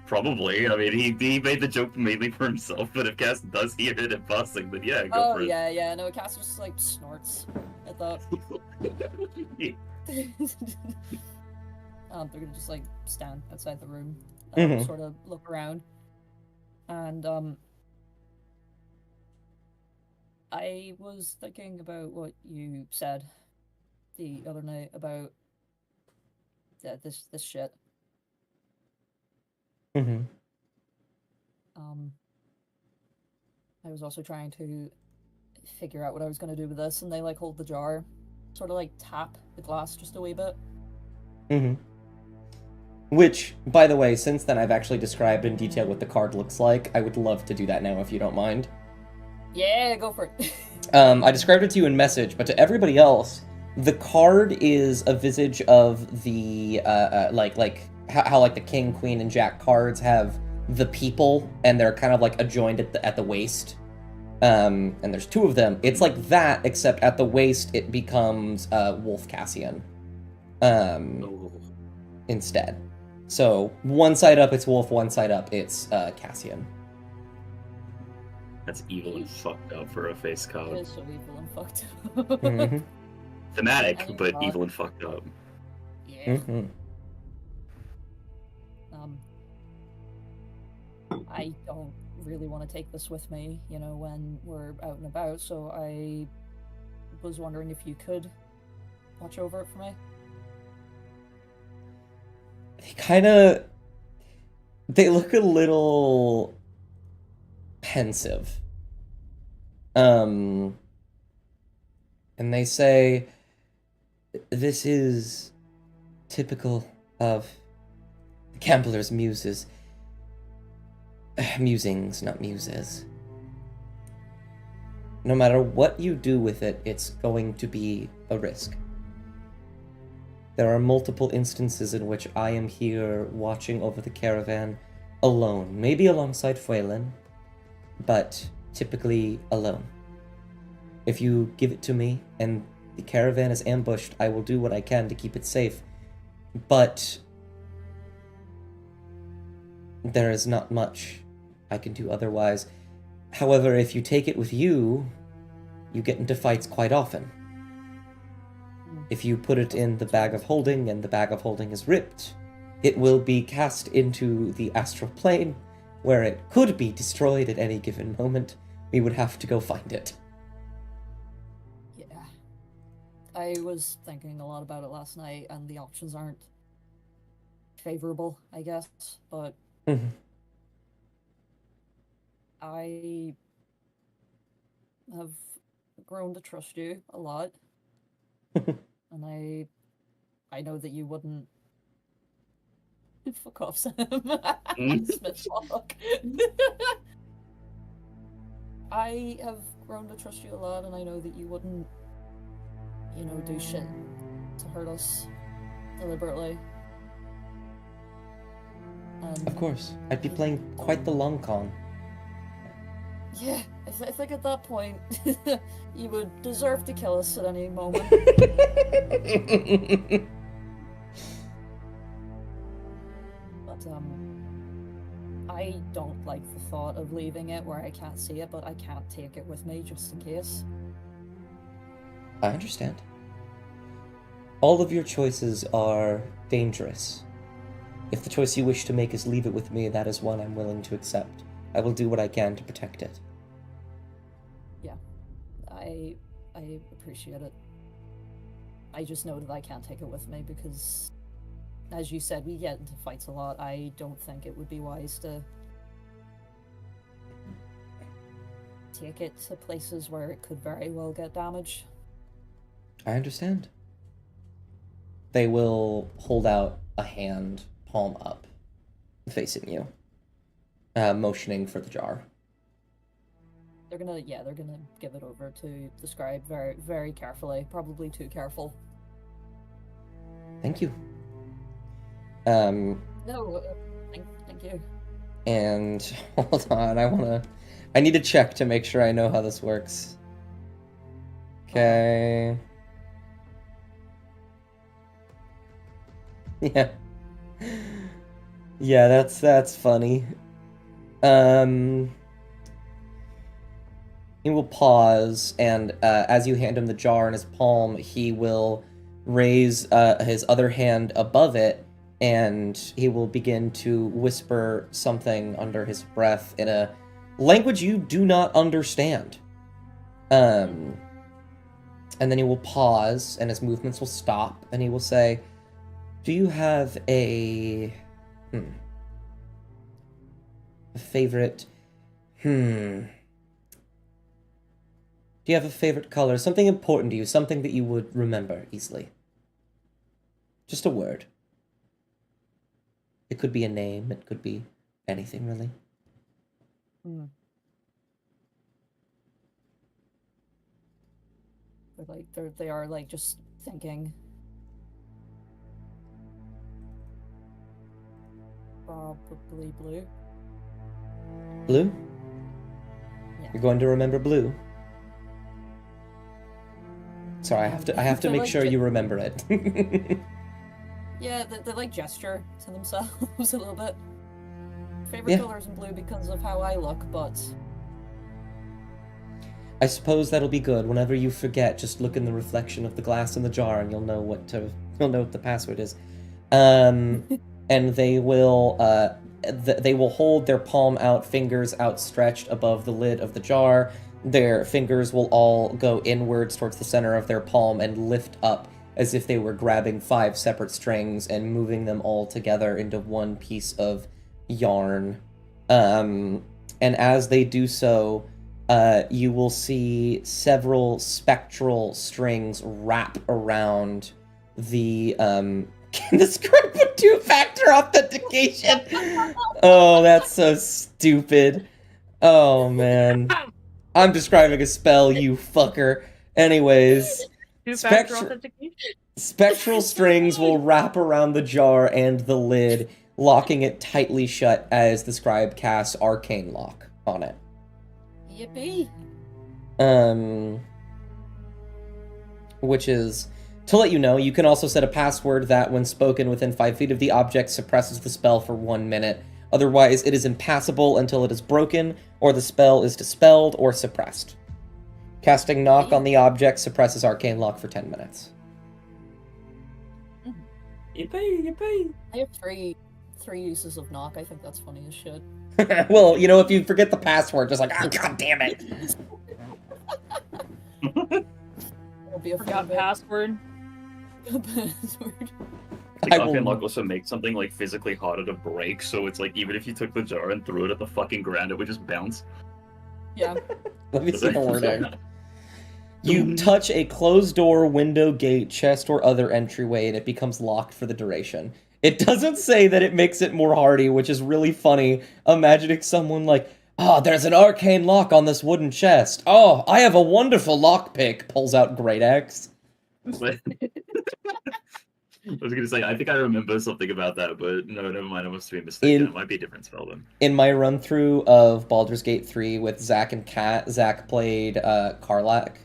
Probably. I mean, he made the joke mainly for himself, but if Cass does hear it in passing, then yeah, go Oh for it. yeah. No, Cass just like snorts at that. They're gonna just like stand outside the room, Mhm. sort of look around, and I was thinking about what you said the other night about this shit. Mhm. I was also trying to figure out what I was gonna do with this, and they like hold the jar, sort of like tap the glass just a wee bit. Mhm. Which, by the way, since then I've actually described in detail what the card looks like. I would love to do that now if you don't mind. Yeah, go for it. I described it to you in message, but to everybody else, the card is a visage of the like how like the king, queen, and jack cards have the people, and they're kind of like adjoined at the waist. And there's two of them. It's like that, except at the waist it becomes Wolf Cassian. Oh, Instead. So one side up it's Wolf, one side up it's Cassian. that's evil and fucked up for a face It card. is so evil and fucked up. Mhm. Thematic, I but thought- evil and fucked up. Yeah. Mhm. I don't really want to take this with me, when we're out and about, so I was wondering if you could watch over it for me. They look a little pensive. And they say, "This is typical of the gambler's muses. Musings, not muses. No matter what you do with it, it's going to be a risk. There are multiple instances in which I am here watching over the caravan alone, maybe alongside Phelan, but typically alone. If you give it to me and the caravan is ambushed, I will do what I can to keep it safe, but there is not much I can do otherwise. However, if you take it with you, you get into fights quite often. If you put it in the bag of holding and the bag of holding is ripped, it will be cast into the astral plane where it could be destroyed at any given moment, we would have to go find it. Yeah. I was thinking a lot about it last night, and the options aren't favorable, I guess, but Mhm. I have grown to trust you a lot, and I know that you wouldn't. Fuck off, Sam. Smith fuck. I have grown to trust you a lot, and I know that you wouldn't, do shit to hurt us deliberately. Of course, I'd be playing quite the long con. Yeah, I think at that point, you would deserve to kill us at any moment. But, I don't like the thought of leaving it where I can't see it, but I can't take it with me just in case. I understand. All of your choices are dangerous. If the choice you wish to make is leave it with me, that is one I'm willing to accept. I will do what I can to protect it. Yeah, I appreciate it. I just know that I can't take it with me because, as you said, we get into fights a lot. I don't think it would be wise to take it to places where it could very well get damaged. I understand. They will hold out a hand, palm up, facing you, motioning for the jar. They're gonna give it over to the scribe very, very carefully. Probably too careful. Thank you. No, thank you. And hold on, I need to check to make sure I know how this works. Okay. Yeah. Yeah, that's funny. He will pause, and as you hand him the jar in his palm, he will raise his other hand above it, and he will begin to whisper something under his breath in a language you do not understand. And then he will pause, and his movements will stop, and he will say, "Do you have a favorite? Do you have a favorite color? Something important to you, something that you would remember easily. Just a word. It could be a name, it could be anything, really." They are like just thinking. Probably blue. Blue? Yeah. You're going to remember blue? Sorry, I have to make sure you remember it. Yeah, they like gesture to themselves a little bit. Favorite colors in blue because of how I look, but I suppose that'll be good. Whenever you forget, just look in the reflection of the glass in the jar, and you'll know what the password is. And they will hold their palm out, fingers outstretched above the lid of the jar. Their fingers will all go inwards towards the center of their palm and lift up as if they were grabbing 5 separate strings and moving them all together into one piece of yarn. And as they do so, you will see several spectral strings wrap around the can the script with 2-factor authentication? Oh, that's so stupid. Oh, man. I'm describing a spell, you fucker. Anyways, Two-factor authentication? spectral strings will wrap around the jar and the lid, locking it tightly shut as the scribe casts Arcane Lock on it. yippee! Which is, to let you know, you can also set a password that, when spoken within 5 feet of the object, suppresses the spell for 1 minute. Otherwise, it is impassable until it is broken, or the spell is dispelled or suppressed. Casting Knock on the object suppresses Arcane Lock for 10 minutes. Yippee, yippee. I have three uses of knock. I think that's funny as shit. Well, you know, if you forget the password, just like, oh, god damn it. It'll be a Forgot fun bit. password. Password. Like, I Arcane will- Lock also makes something like physically harder to break, so it's like even if you took the jar and threw it at the fucking ground, it would just bounce. Yeah. Let me see the wording. You touch a closed door, window, gate, chest, or other entryway, and it becomes locked for the duration. It doesn't say that it makes it more hardy, which is really funny. Imagining someone like, oh, there's an arcane lock on this wooden chest. Oh, I have a wonderful lockpick. Pulls out Great Axe. I was gonna say, I think I remember something about that, but no, never mind. I must be mistaken. It might be a different spell then. In my run through of Baldur's Gate 3 with Zach and Kat, Zach played Karlach,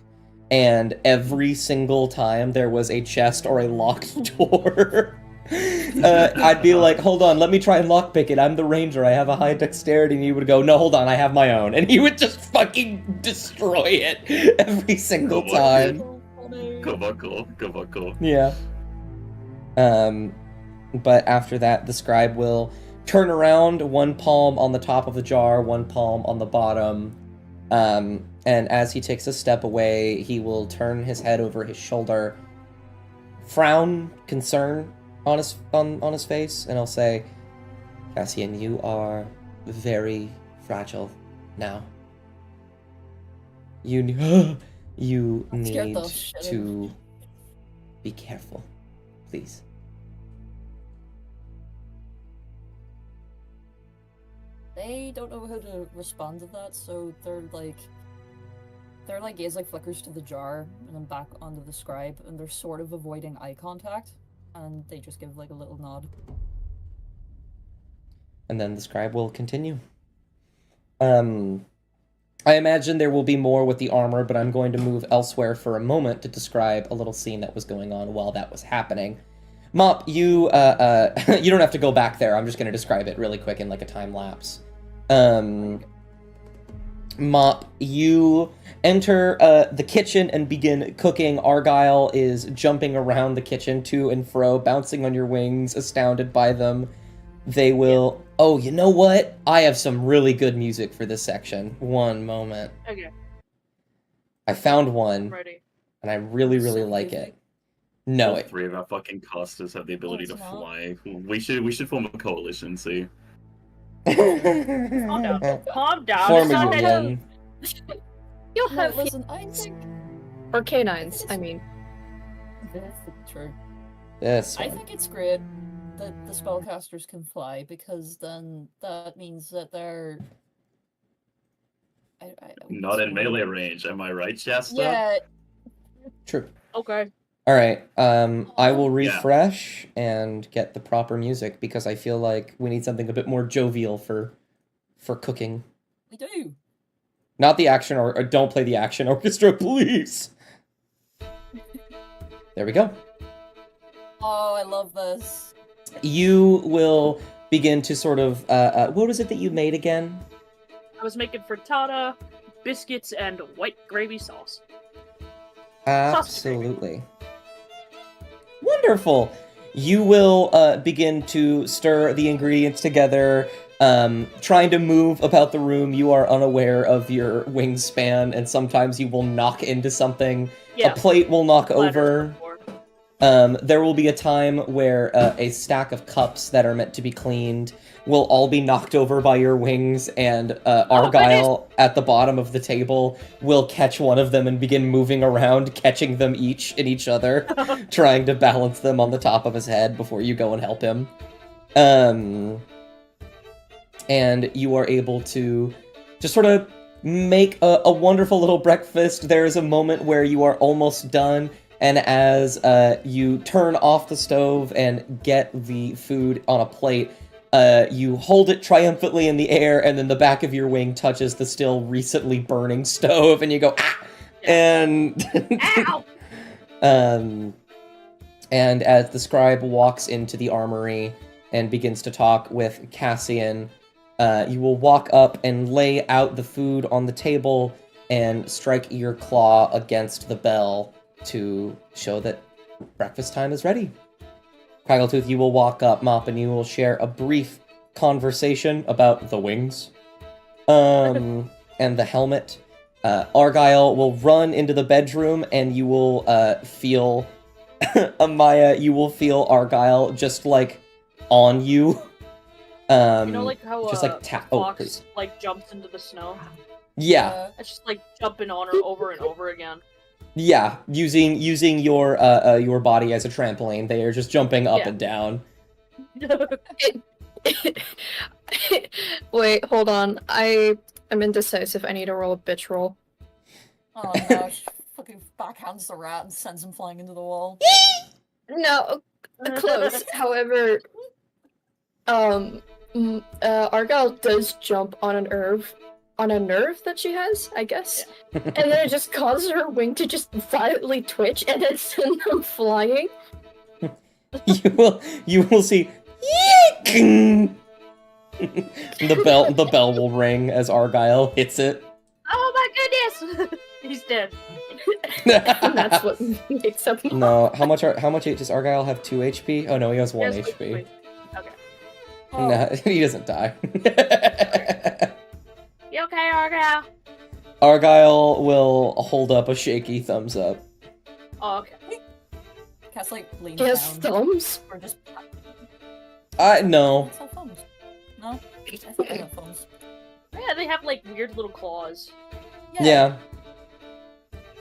and every single time there was a chest or a locked door, I'd be like, hold on, let me try and lockpick it. I'm the ranger, I have a high dexterity, and he would go, no, hold on, I have my own. And he would just fucking destroy it every single Oh my time. So funny. Kabuckle. Yeah. But after that, the scribe will turn around, one palm on the top of the jar, one palm on the bottom. And as he takes a step away, he will turn his head over his shoulder, frown, concern on his face, and he'll say, Cassian, you are very fragile now. You That scared need the shit out of to me. be careful, please. They don't know how to respond to that, so their gaze like flickers to the jar and then back onto the scribe, and they're sort of avoiding eye contact, and they just give like a little nod. And then the scribe will continue. I imagine there will be more with the armor, but I'm going to move elsewhere for a moment to describe a little scene that was going on while that was happening. Mop, you you don't have to go back there. I'm just going to describe it really quick in like a time lapse. Mop, you enter the kitchen and begin cooking. Argyle is jumping around the kitchen to and fro, bouncing on your wings, astounded by them. They will... Oh, you know what? I have some really good music for this section. One moment. Okay, I found I'm one, ready. and I really, really So like music. it. No, All it... three of our fucking casters have the ability it's to not. fly. We should form a coalition. See, Calm down. Calm down. Form It's a not that union. You'll No, have listen, I think or canines. I mean, that's true. This I one. think it's great that the spellcasters can fly, because then that means that they're not in melee range. Am I right, Shasta? Yeah, True. Okay. All right. I will Yeah. refresh and get the proper music because I feel like we need something a bit more jovial for cooking. we do. Not the action or don't play the action orchestra, please. There we go. Oh, I love this. You will begin to sort of what was it that you made again? I was making frittata, biscuits, and white gravy sauce. Absolutely. Wonderful. You will begin to stir the ingredients together, trying to move about the room. You are unaware of your wingspan, and sometimes you will knock into something. Yeah. A plate will knock Ladders over. before. There will be a time where a stack of cups that are meant to be cleaned will all be knocked over by your wings, and Argyle at the bottom of the table will catch one of them and begin moving around, catching them each in each other, trying to balance them on the top of his head before you go and help him. And you are able to just sort of make a wonderful little breakfast. There is a moment where you are almost done, and as you turn off the stove and get the food on a plate, you hold it triumphantly in the air, and then the back of your wing touches the still recently burning stove, and you go, ah! And... Ow! And as the scribe walks into the armory and begins to talk with Cassian, you will walk up and lay out the food on the table and strike your claw against the bell to show that breakfast time is ready. Craggletooth, you will walk up, Mop, and you will share a brief conversation about the wings, and the helmet. Argyle will run into the bedroom, and you will feel Amaya. You will feel Argyle just like on you. You know, like how just like tap. a Oh, fox please. like jumps into the snow. Yeah, It's just like jumping on her over and over again. yeah. Using your body as a trampoline, they are just jumping up Yeah. and down. Wait, hold on. I'm indecisive. I need to roll a bitch roll. Oh no, she fucking backhands the rat and sends him flying into the wall. No, close. However, Argyle does jump on a nerve that she has, I guess, and then it just causes her wing to just violently twitch and then send them flying. You will see. The bell will ring as Argyle hits it. Oh my goodness! He's dead. And that's what makes up. No, how much does Argyle have? 2 HP? Oh no, he has 1 Yes, HP. wait. Okay. Oh, No, he doesn't die. You okay, Argyle? Argyle will hold up a shaky thumbs up. Oh, okay. Cass like leans He has down thumbs. or just. No. Does have thumbs? No, I think they have thumbs. Yeah, they have like weird little claws. Yeah.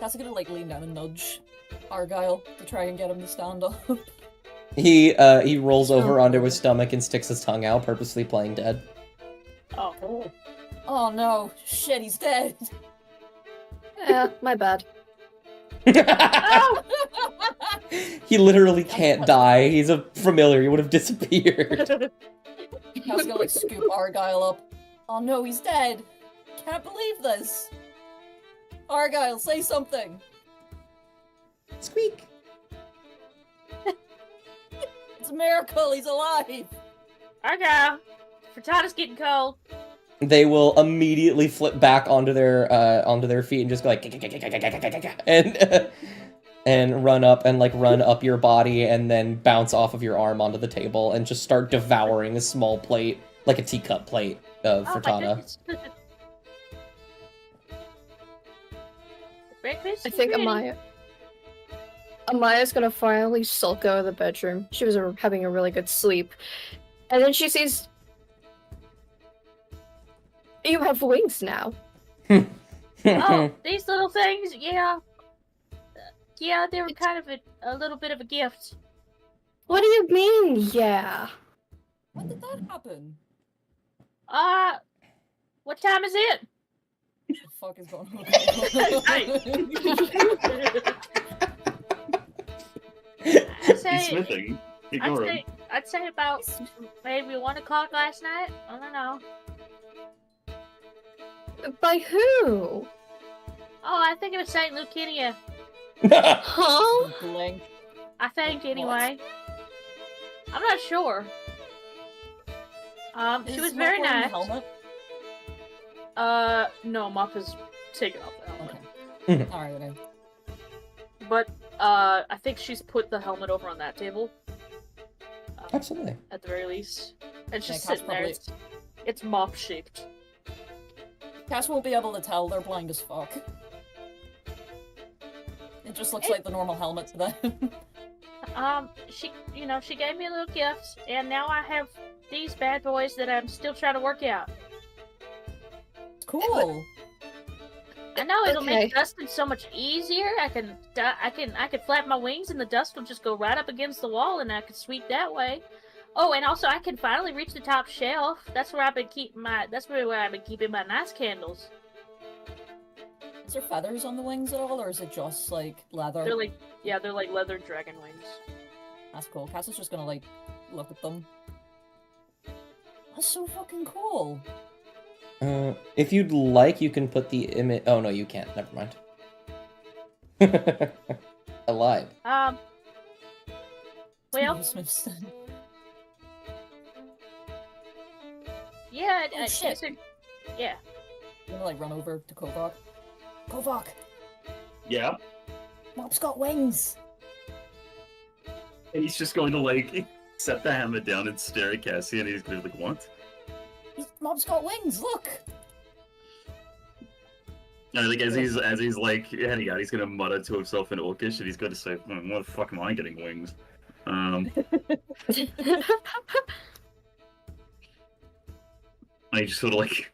Cass is gonna like lean down and nudge Argyle to try and get him to stand up. He rolls over onto his stomach and sticks his tongue out, purposely playing dead. Oh. Oh no, shit, he's dead. Yeah, my bad. Oh! He literally can't die. He's a familiar. He would have disappeared. Cass is gonna like scoop Argyle up. Oh no, he's dead. Can't believe this. Argyle, say something. Squeak. It's a miracle, he's alive. Argyle! Frittata's getting cold. They will immediately flip back onto their feet and just go like and run up your body and then bounce off of your arm onto the table and just start devouring a small plate, like a teacup plate of Oh my frittata. goodness. Breakfast I is think ready. Amaya's gonna finally sulk out of the bedroom. She was having a really good sleep. And then she sees... You have wings now. Oh, these little things, yeah. Yeah, they were kind of a little bit of a gift. What do you mean, yeah? When did that happen? What time is it? What the fuck is going He's say, smithing. Ignore him. I'd say about maybe 1 o'clock last night. I don't know. By who? Oh, I think it was Saint Lucinia. Huh? Blank. I think anyway. I'm not sure. She Is was Mop very wearing the nice. helmet? No, Mop has taken off the helmet. Okay. Alright, okay. But I think she's put the helmet over on that table. Absolutely. At the very least. It's just Yeah, Cass sitting there. probably- It's Mop shaped. Cass won't be able to tell, they're blind as fuck. It just looks like the normal helmet to them. She gave me a little gift, and now I have these bad boys that I'm still trying to work out. Cool. I know it'll Okay. make dusting so much easier. I can flap my wings, and the dust will just go right up against the wall, and I can sweep that way. Oh, and also I can finally reach the top shelf. That's where I've been keeping my nice candles. Is there feathers on the wings at all, or is it just like leather? They're like leather dragon wings. That's cool. Cass is just gonna like look at them. That's so fucking cool. If you'd like, you can put the image. Oh no, you can't. Never mind. I lied. Well, Smithson. yeah, Oh, shit. Yeah. I'm gonna like run over to Kovok. Kovok! Yeah. Mop's got wings! And he's just going to like set the hammer down and stare at Cassie, and he's going to be like, "What?" Mob's got wings. Look. I think as he's like heading out, he's gonna mutter to himself in Orcish, and he's gonna say, "What the fuck am I getting wings?" And he just sort of like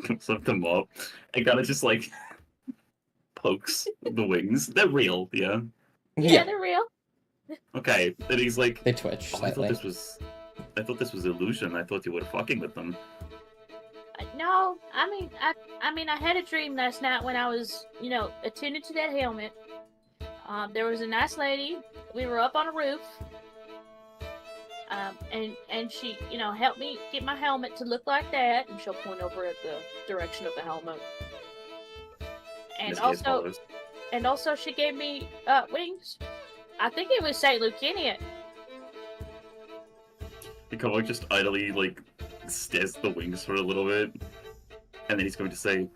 comes up to Mop and kind of just like pokes the wings. They're real, yeah. Yeah, they're real. Okay, and he's like, They twitch "Oh, I slightly. thought this was illusion. I thought you were fucking with them." No, I mean, I had a dream last night when I was, attuned to that helmet. There was a nice lady. We were up on a roof. And she, helped me get my helmet to look like that, and she'll point over at the direction of the helmet. In And this case, also, follows. she gave me wings. I think it was Saint Lucania. The Kovac just idly like stares at the wings for a little bit, and then he's going to say,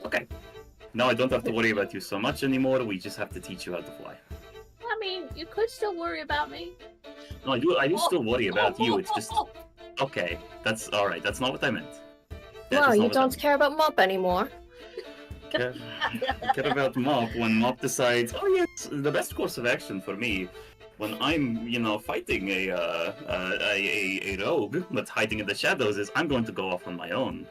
"Okay, now I don't have to worry about you so much anymore. We just have to teach you how to fly." I mean, you could still worry about me. No, I do still worry about you. It's just okay. That's all right. That's not what I meant. That Wow, is not you what I don't meant. care about Mop anymore. Care about Mop when Mop decides, oh yes, the best course of action for me when I'm, fighting a rogue that's hiding in the shadows is I'm going to go off on my own.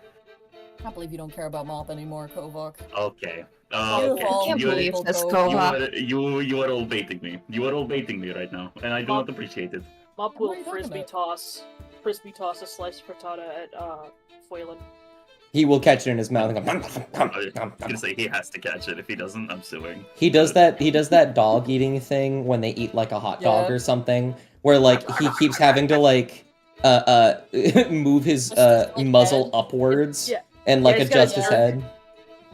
I can't believe you don't care about Mop anymore, Kovac. Okay. Beautiful, I can't you- believe this, you- Kovac. You are all baiting me. You are all baiting me right now, and I do not appreciate it. Mop What will are you talking frisbee toss a sliced frittata at Foylan. He will catch it in his mouth and go. I'm gonna say he has to catch it. If he doesn't, I'm suing. He does that dog eating thing when they eat like a hot dog Yeah. or something, where like he keeps having to like move his Like muzzle head. upwards Yeah. and like Yeah, he's gotta adjust his jerk. head.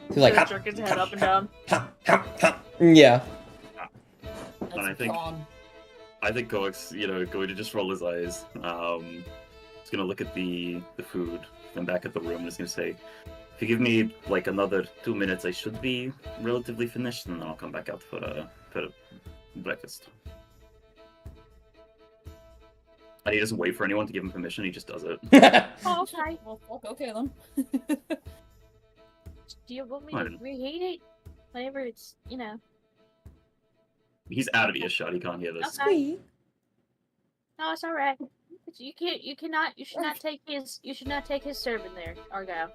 He's like Gonna jerk his head up and down. Yeah. That's I think- gone. I think Kovac's, going to just roll his eyes. He's gonna look at the food, then back at the room, and he's gonna say, "If you give me like another 2 minutes, I should be relatively finished, and then I'll come back out for breakfast." And he doesn't wait for anyone to give him permission; he just does it. Oh, okay. Well, okay then. Do you want me I to don't- reheat it? Whenever it's, He's out of earshot; he can't hear this. Okay. No, it's all right. You should not take his serving there, Argyle.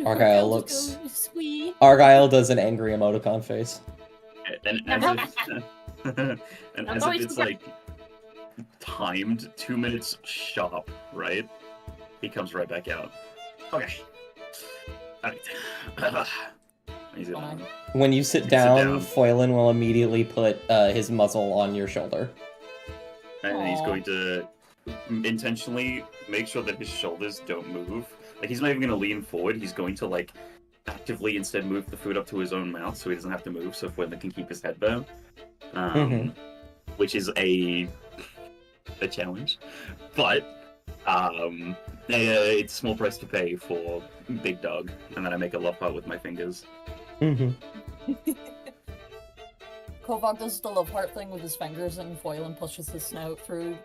Argyle Just looks- go, Squee. Argyle does an angry emoticon face. And as if, and I'm as always if it's like timed 2 minutes sharp, right? He comes right back out. Okay. Alright. He's gonna, When you sit Sit down, down. Foylan will immediately put his muzzle on your shoulder. and he's Aw. going to intentionally make sure that his shoulders don't move. Like, he's not even going to lean forward. He's going to, like, actively instead move the food up to his own mouth so he doesn't have to move, so Foylan can keep his head down. Which is a challenge. But, it's a small price to pay for Big Dog, and then I make a love heart with my fingers. Kovac does the love heart thing with his fingers, and Foylan pushes his snout through.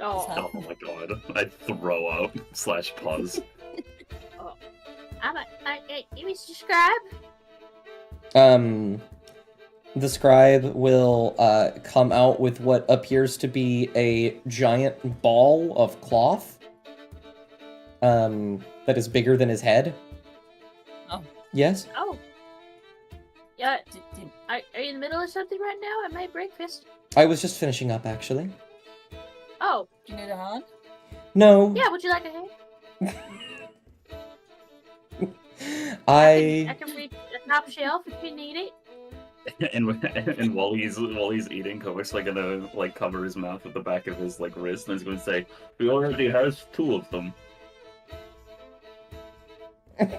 Oh, His Oh my god. I throw up / pause. You describe? The scribe will come out with what appears to be a giant ball of cloth that is bigger than his head. Oh. Yes? Oh. Yeah, Did- are you in the middle of something right now? I made breakfast. I was just finishing up, actually. Oh, do you need a hand? No. yeah, would you like a hand? I I can reach the top shelf if you need it. and while he's eating, Kovac's like gonna like cover his mouth with the back of his like wrist, and he's gonna say, "He already has 2 of them." Well,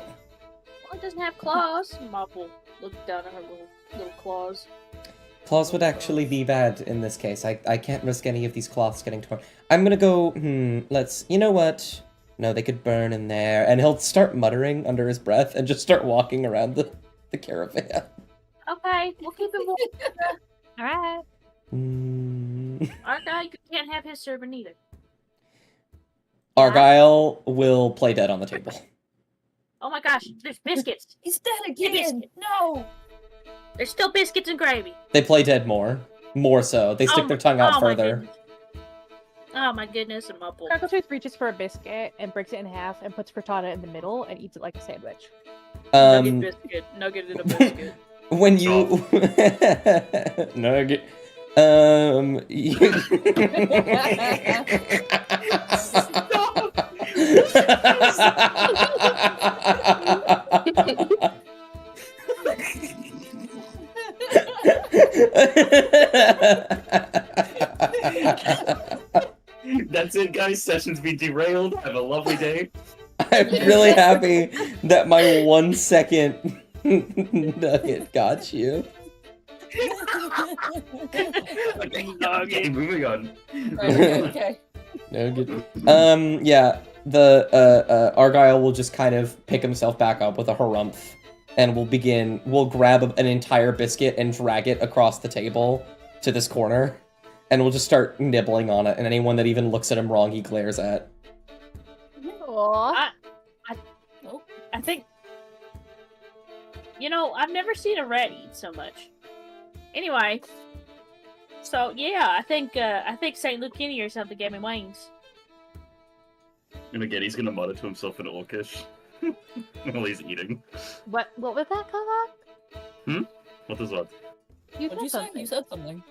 it doesn't have claws. Mop will look down at her little claws. claws would actually be bad in this case. I can't risk any of these cloths getting torn. I'm gonna go, you know what? No, they could burn in there. And he'll start muttering under his breath and just start walking around the caravan. Okay, we'll keep it warm. All right. Mm. Our guy can't have his serving either. Argyle will play dead on the table. Oh my gosh, there's biscuits. He's dead again. biscuit. No. There's still biscuits and gravy. They play dead more so. They stick their tongue out further. Oh my goodness, I'm up. Crackletooth reaches for a biscuit and breaks it in half and puts frittata in the middle and eats it like a sandwich. Nugget in a biscuit. When you nugget, That's it, guys. Session's been derailed. Have a lovely day. I'm really happy that my 1 second nugget got you. Okay, moving on. Okay. Nugget. Yeah, the Argyle will just kind of pick himself back up with a harumph, and we'll grab an entire biscuit and drag it across the table to this corner, and we'll just start nibbling on it, and anyone that even looks at him wrong, he glares at. Aww. I think, I've never seen a rat eat so much. Anyway, so yeah, I think St. Lucini or something gave me wings. And again, he's gonna mutter to himself in Orcish while he's eating. What was that, Kovak? What is that? You What'd you said say? something. You said something.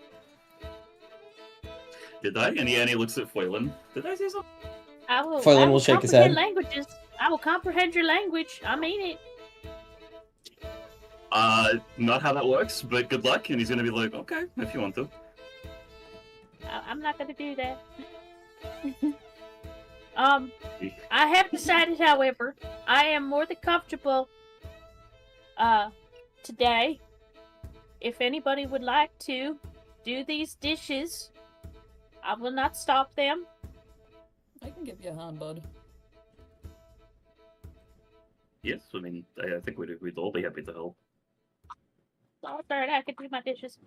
Did I? And he looks at Foylan. Did I say something? Foylan will shake his head. Languages. I will comprehend your language. I mean it. Not how that works, but good luck. And he's gonna be like, okay, if you want to. I'm not gonna do that. I have decided, however, I am more than comfortable, today. If anybody would like to do these dishes, I will not stop them. I can give you a hand, bud. Yes, I mean, I think we'd all be happy to help. Oh, darn, I can do my dishes.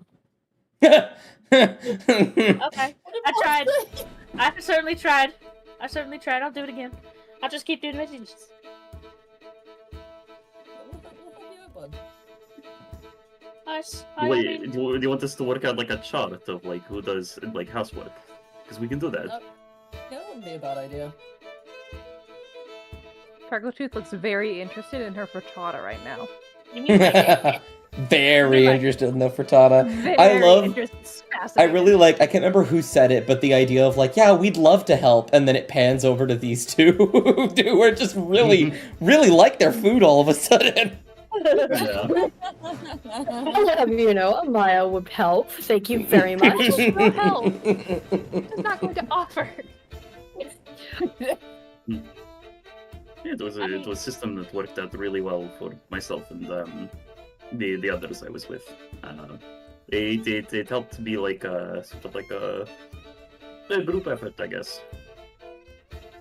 Okay. Okay, I tried. I certainly tried. I'll do it again. I'll just keep doing my dishes. Yeah, bud. Wait, do you want us to work out like a chart of like who does like housework? Because we can do that. Yeah, that wouldn't be a bad idea. Crackletooth looks very interested in her frittata right now. You mean like, Very Like- interested in the frittata. Very I love. interested, I fascinated. really like. I can't remember who said it, but the idea of like, yeah, we'd love to help, and then it pans over to these two who are just really, really like their food all of a sudden. Yeah. I'll have you know, Amaya would help. Thank you very much. No help. It's not going to offer. It was a system that worked out really well for myself and the others I was with. It helped be like a sort of like a group effort, I guess.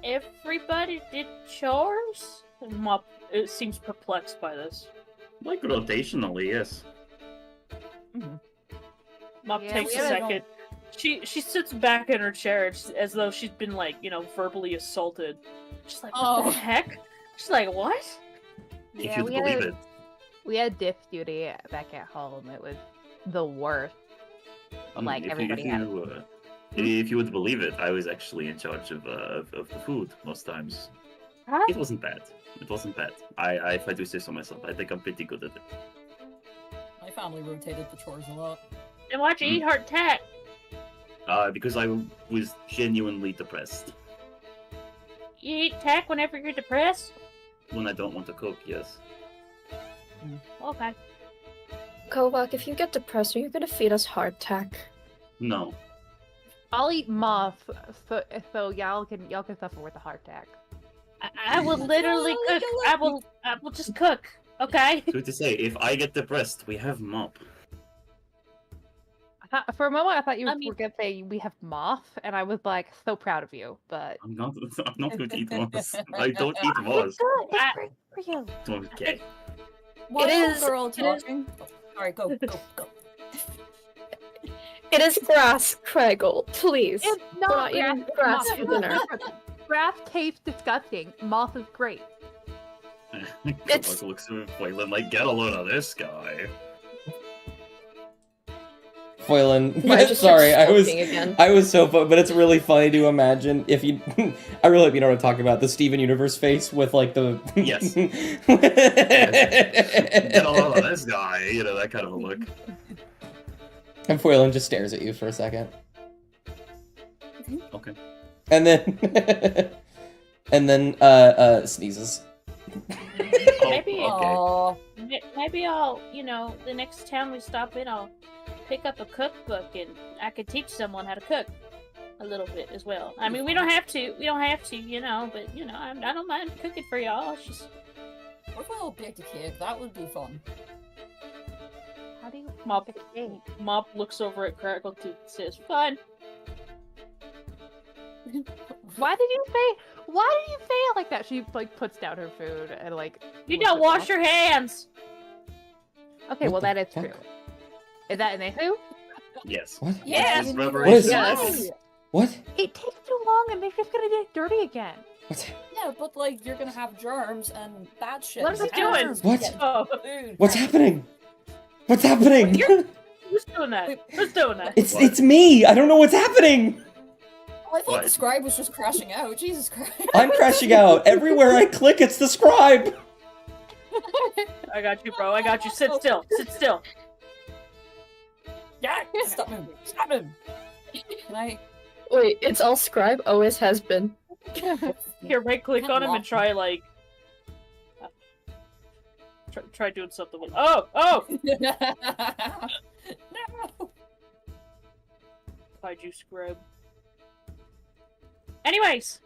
everybody did chores? Mop it seems perplexed by this. Like rotationally, yes. Mop Yeah, takes we a had a- second. She sits back in her chair as though she's been like, verbally assaulted. She's like, what Oh. the heck? She's like, what? If you'd believe it. We had diff duty back at home. It was the worst. Like, everybody had it. If you would believe it, I was actually in charge of the food most times. Huh? It wasn't bad. It wasn't bad. If I do say so myself, I think I'm pretty good at it. My family rotated the chores a lot. And why'd you eat hard tack? Because I was genuinely depressed. You eat tack whenever you're depressed? When I don't want to cook, yes. Okay. Kovac, if you get depressed, are you gonna feed us hardtack? No. I'll eat moth, so y'all can suffer with the heart attack. I will literally cook. I will just cook. Okay. So to say, if I get depressed, we have mop. For a moment, I thought you I mean- were gonna say we have moth, and I was like so proud of you. But I'm not going to eat moss. I don't eat moss. good. It's I- great for you. Okay. While is- they're all it is- talking. Alright, go. It is grass, Craigle. Please. It's not not eating grass. grass Moth. for dinner. grass tastes disgusting. Moss is great. Kovak looks at Waylon like, get a load of this guy. Foylan, Mine just sorry, starts I was smoking again. so but it's really funny to imagine if you I really hope you know what I'm talking about, the Steven Universe face with like the Yes. Get a load of this guy, you know, that kind of a look. And Foylan just stares at you for a second. Okay. And then sneezes. Maybe- okay. Aw. Maybe I'll, the next town we stop in, I'll pick up a cookbook and I could teach someone how to cook a little bit as well. I mean, we don't have to, but I don't mind cooking for y'all. It's just What if we all baked a cake? That would be fun. How do you Mop, pick a cake? Mop looks over at Crackle and says, "Fine." Why did you say it like that? She like puts down her food and like. you looks don't at wash Moss. your hands. Okay, What well the that is fuck? true. Is that an issue? Yes. What? Yes. His What memory is- Yes. What? It takes too long and they're just gonna get dirty again. What's Yeah, but like you're gonna have germs and bad shit. What are we and doing? germs What? get Oh, food. what's happening? What's happening? who's doing that? Who's doing that? It's me. I don't know what's happening. Oh, I thought What? the scribe was just crashing out. Jesus Christ. I'm crashing out. Everywhere I click, it's the scribe. I got you, bro. I got you. Sit still. Sit still. Yeah, stop him. Stop him. Can I? Wait, it's all scribe. Always has been. Here, right click on him and try like. Try doing something with. Oh! No. Hide you, scrub. Anyways,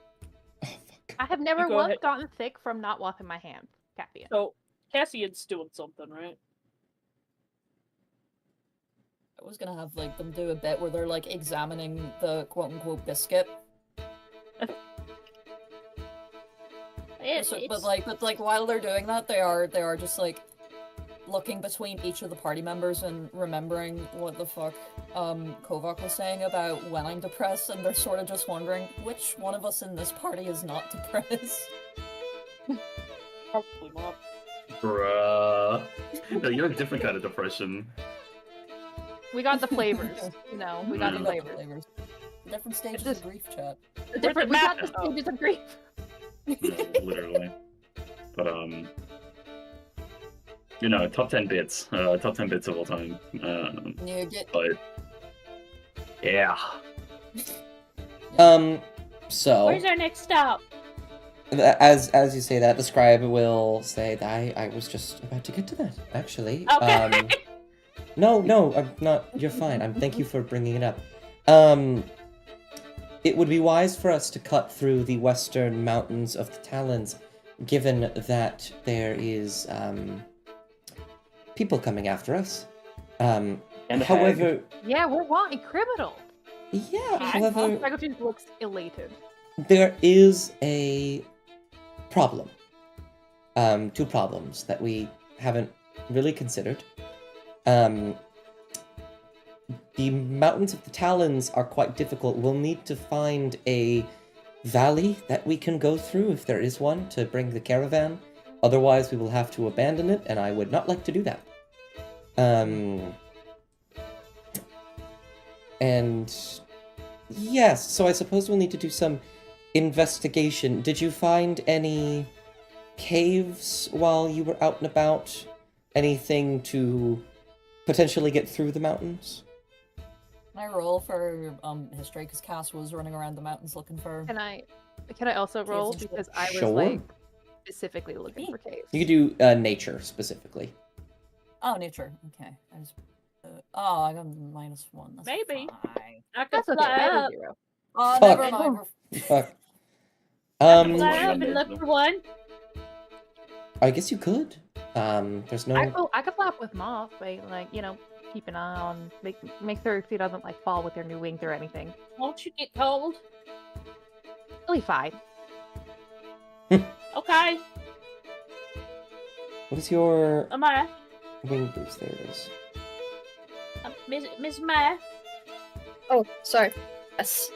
Oh, fuck. I have never You go once ahead. gotten sick from not washing my hands, Cassian. So, Cassian's doing something, right? I was gonna have like them do a bit where they're like examining the quote unquote biscuit. But like while they're doing that, they are just like looking between each of the party members and remembering what the fuck Kovak was saying about when I'm depressed, and they're sort of just wondering which one of us in this party is not depressed. Probably Mop. Bruh. No, you have a different kind of depression. We got the flavors, we got the Mm. flavors. Different stages of grief, chat. Different, we got the Oh. stages of grief. No, literally. But top 10 bits. Top 10 bits of all time. You get But yeah. So where's our next stop? as you say that, the scribe will say that I was just about to get to that, actually. Okay. No, I'm not. You're fine. Thank you for bringing it up. It would be wise for us to cut through the western mountains of the Talons, given that there is people coming after us. And However, Yeah, we're wanting criminals. yeah. However, Dragotunes looks elated. there is a problem. Two problems that we haven't really considered. The mountains of the Talons are quite difficult. We'll need to find a valley that we can go through, if there is one, to bring the caravan. Otherwise, we will have to abandon it, and I would not like to do that. And yes, so I suppose we'll need to do some investigation. Did you find any caves while you were out and about? Anything to potentially get through the mountains? Can I roll for history? Because Cass was running around the mountains looking for. Can I also roll and shit. because I was Sure. like specifically looking for caves. You could do nature specifically. Oh, nature. Okay. I just. Oh, I got -1. That's Maybe. fine. I could That's okay. fly I have up. a 0. Oh, Fuck. never mind. Fuck. Fly up and look for one. I guess you could. There's no. I could flap with Moth, but like keep an eye on make sure she doesn't like fall with her new wings or anything. Won't you get cold? Really fine. Okay. What is your Am I? wing boost? There it is. Miss Maya. Oh, sorry. Yes.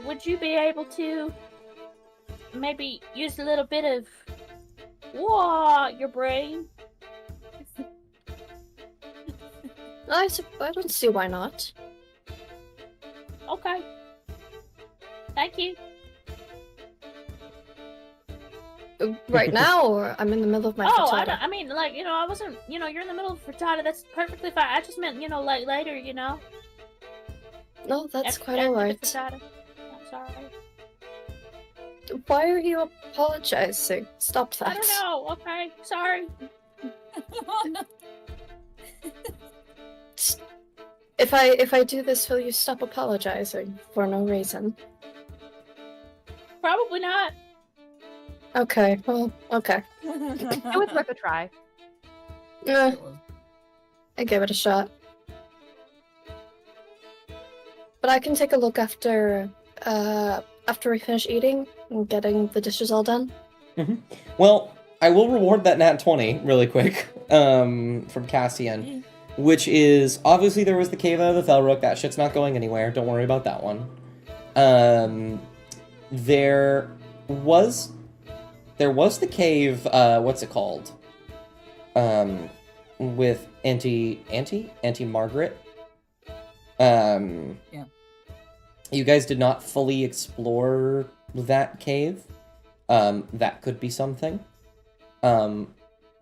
would you be able to maybe use a little bit of your brain? I don't see why not. Okay. Thank you. Right now, or I'm in the middle of my Oh, frittata. I mean, like, I wasn't, you're in the middle of frittata. That's perfectly fine. I just meant, like later, No, that's after- quite after the alright. frittata. I'm sorry. Why are you apologizing? Stop that. I don't know. Okay, sorry. If I do this, will you stop apologizing for no reason? Probably not. Okay, well, okay. It was worth a try. I give it a shot. But I can take a look after we finish eating and getting the dishes all done. Well, I will reward that nat 20 really quick from Cassian, which is obviously there was the cave out of the Felrook. That shit's not going anywhere. Don't worry about that one. There was the cave. What's it called? With Auntie Margaret. Yeah. You guys did not fully explore that cave. That could be something.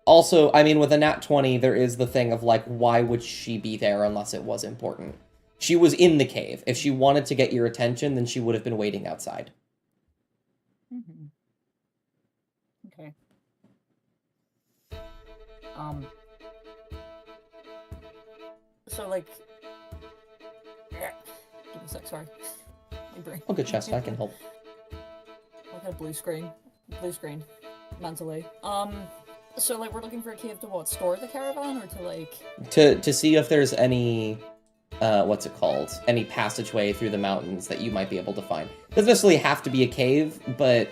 Also, I mean, with a nat 20, there is the thing of, like, why would she be there unless it was important? She was in the cave. If she wanted to get your attention, then she would have been waiting outside. Mm-hmm. Okay. So, like... Give me a sec, sorry. My brain. Oh, good chest, I can help. I had blue screen. Mentally. So, like, we're looking for a cave to what? Store the caravan, or to, like... To see if there's any, what's it called? Any passageway through the mountains that you might be able to find. Doesn't necessarily have to be a cave, but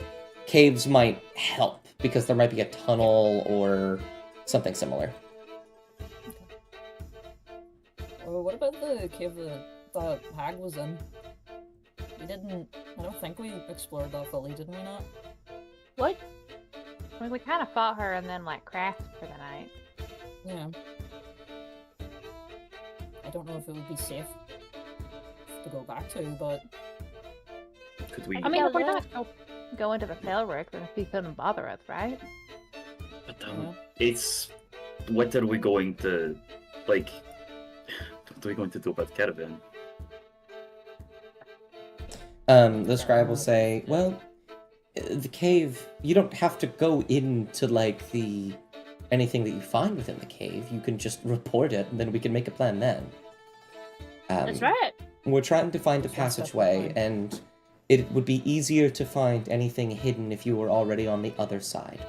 caves might help, because there might be a tunnel or something similar. What about the cave that the hag was in? I don't think we explored that fully, didn't we not? What? Well, we kind of fought her and then like crashed for the night. Yeah. I don't know if it would be safe to go back to, but... Could we? I mean, Yeah, if we're yeah. not go into the Felric, then he couldn't bother us, right? But, Yeah. it's what are we going to like? What are we going to do about caravan? The scribe will say, well, the cave, you don't have to go into, like, anything that you find within the cave. You can just report it, and then we can make a plan then. That's right. We're trying to find a Sounds passageway, definitely. and it would be easier to find anything hidden if you were already on the other side.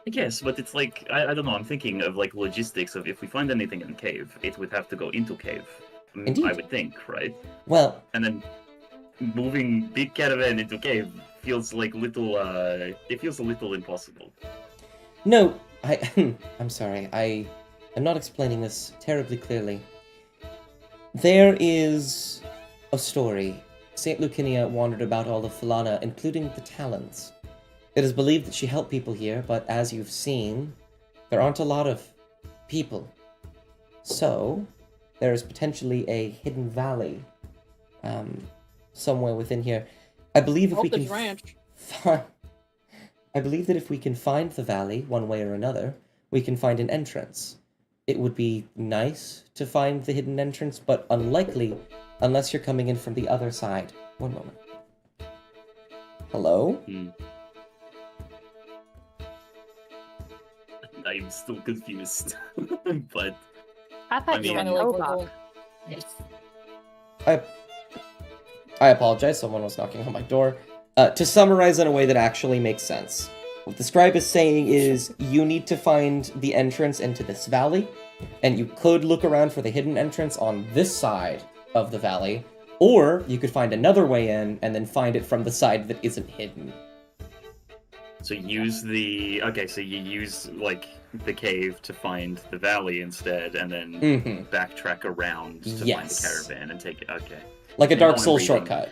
I guess, but it's like I don't know. I'm thinking of like logistics of if we find anything in cave, it would have to go into cave. Indeed. I would think, right? Well, And then moving big caravan into cave feels like little. It feels a little impossible. no, I'm sorry, I am not explaining this terribly clearly. There is a story. Saint Lucinia wandered about all of Falana, including the Talons. It is believed that she helped people here, but as you've seen, there aren't a lot of people. So, there is potentially a hidden valley somewhere within here. I believe if we can ranch. I believe that if we can find the valley one way or another, we can find an entrance. It would be nice to find the hidden entrance, but unlikely unless you're coming in from the other side. One moment. Hello? I'm still confused, but I thought I you mean- were Kinda like robot. I apologize, someone was knocking on my door. To summarize in a way that actually makes sense, what the scribe is saying is you need to find the entrance into this valley, and you could look around for the hidden entrance on this side of the valley, or you could find another way in and then find it from the side that isn't hidden. so use the so you use like the cave to find the valley instead, and then Mm-hmm. backtrack around to find Yes. the caravan and take it. Okay. Like a Now Dark I'm Souls reading. shortcut.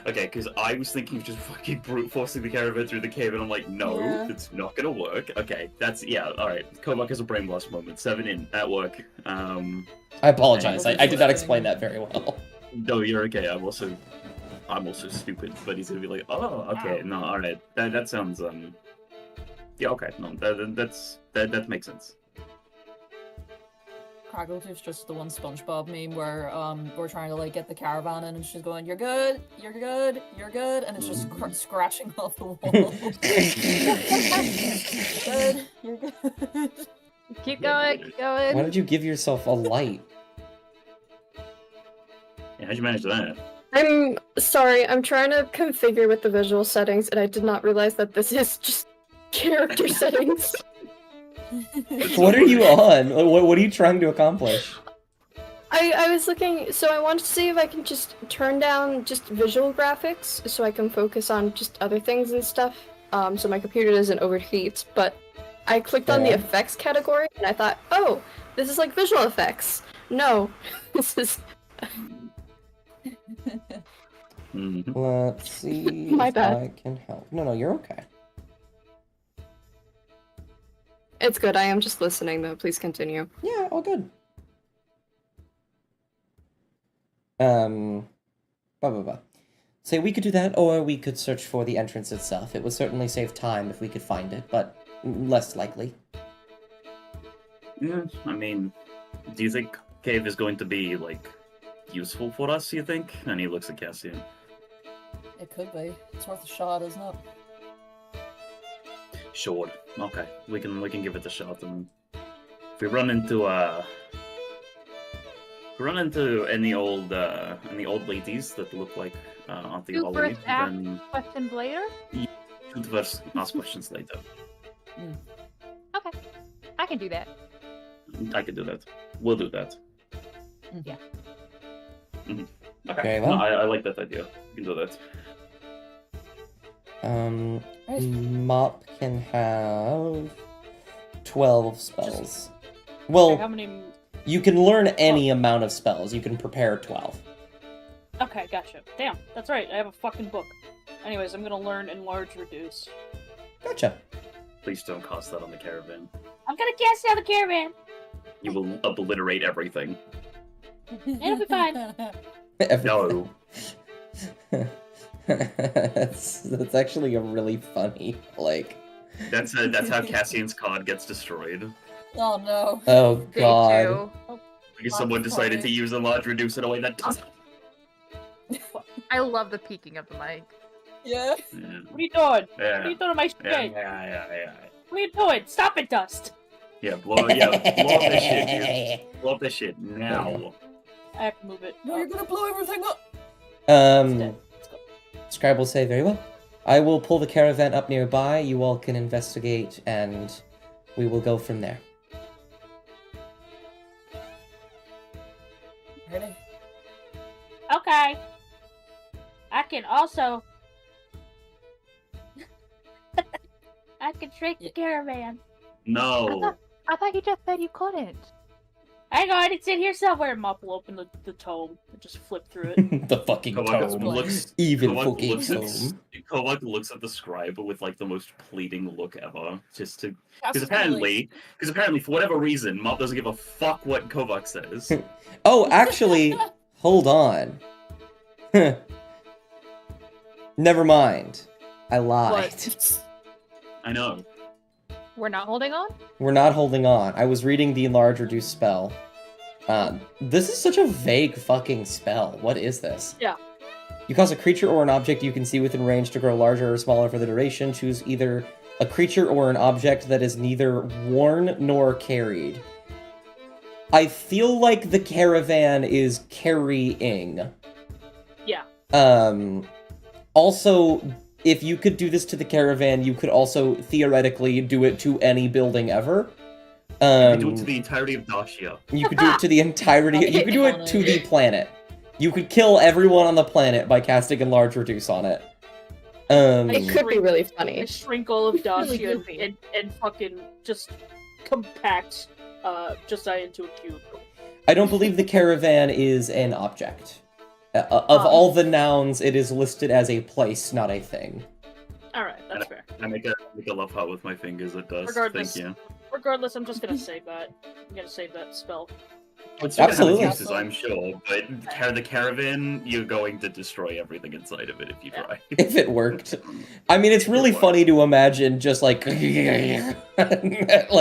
Okay, because I was thinking of just fucking brute forcing the caravan through the cave, and I'm like, no, Yeah. it's not gonna work. Okay, that's yeah, alright. Kovac has a brain blast moment. 7 in at work. I apologize. I did not explain that very well. No, you're okay. I'm also stupid, but he's gonna be like, oh, okay, no, alright. That sounds yeah, okay, no, that makes sense. Crackletooth's just the one SpongeBob meme where we're trying to like get the caravan in and she's going, "You're good, you're good, you're good," and it's just scratching off the wall. Good, you're good. Keep going, keep going. Why did you give yourself a light? Yeah, how'd you manage that? I'm sorry, I'm trying to configure with the visual settings, and I did not realize that this is just character settings. What are you on? What are you trying to accomplish? I was looking, so I wanted to see if I can just turn down just visual graphics so I can focus on just other things and stuff, so my computer doesn't overheat, but I clicked on the Yeah. effects category, and I thought, oh, this is like visual effects. No, this is... Mhm. Let's see My if bad. I can help. No, you're okay. It's good, I am just listening though, please continue. Yeah, all good. Blah, blah, blah. So we could do that, or we could search for the entrance itself. It would certainly save time if we could find it, but less likely. Yeah, I mean, do you think cave is going to be like useful for us? You think? And he looks at Cassian. It could be. It's worth a shot, isn't it? Sure. Okay, we can give it a shot. And if we run into any old ladies that look like Auntie You Holly, first ask then questions later? shoot first, ask questions later. Okay. I can do that. I can do that. We'll do that. Yeah. Mhm. Very Okay. well. No, I like that idea. We can do that. Mop can have 12 spells. Okay, Well, how many? you can learn any amount of spells. You can prepare 12. Okay, gotcha. Damn, that's right. I have a fucking book. Anyways, I'm gonna learn enlarge, reduce. Gotcha. Please don't cast that on the caravan. I'm gonna cast it on the caravan. You will obliterate everything. It'll be fine. No. that's actually a really funny, like... That's how Cassian's cod gets destroyed. Oh no. Oh Day god. Because someone decided to use a large reduce in a way that doesn't. 2. I love the peeking of the mic. Yeah. Yeah. What are you doing? What are Yeah. you doing to my shit? Yeah. What are you doing? Stop it, Dust. Blow up this shit, dude. Blow up this shit now. I have to move it. No, you're gonna blow everything up. It's dead. Let's go. Scribe will say, very well. I will pull the caravan up nearby, you all can investigate, and we will go from there. Ready? Okay. I can also. I can shrink the caravan. No. I thought you just said you couldn't. Hang on, it's in here somewhere. Mop will open the tome and just flip through it. The fucking Kovak tome. looks. Evil Kovak fucking looks at tome. Kovak looks at the scribe with like the most pleading look ever, just to Cass because is gonna, like- apparently for whatever reason Mop doesn't give a fuck what Kovak says. Oh, actually, hold on. Never mind. I lied. I know. We're not holding on? We're not holding on. I was reading the enlarge reduce spell. This is such a vague fucking spell. What is this? Yeah. You cause a creature or an object you can see within range to grow larger or smaller for the duration. Choose either a creature or an object that is neither worn nor carried. I feel like the caravan is carrying. Yeah. Also, if you could do this to the caravan, you could also theoretically do it to any building ever. You can do it to the entirety of Dacia. You could do it to the entirety. You could do it to the planet. You could kill everyone on the planet by casting enlarge reduce on it. It could be really funny. I shrink all of Really Dacia goofy. and fucking just compact Josiah into a cube. I don't believe the caravan is an object. Of all the nouns, it is listed as a place, not a thing. Alright, that's fair. I make a love heart with my fingers at dust. Regardless. Thank you. Regardless, I'm just gonna save that. I'm gonna save that spell. It's gonna have Absolutely. its uses, I'm sure, but the caravan, you're going to destroy everything inside of it if you try. If it worked. I mean, it's really funny to imagine just like like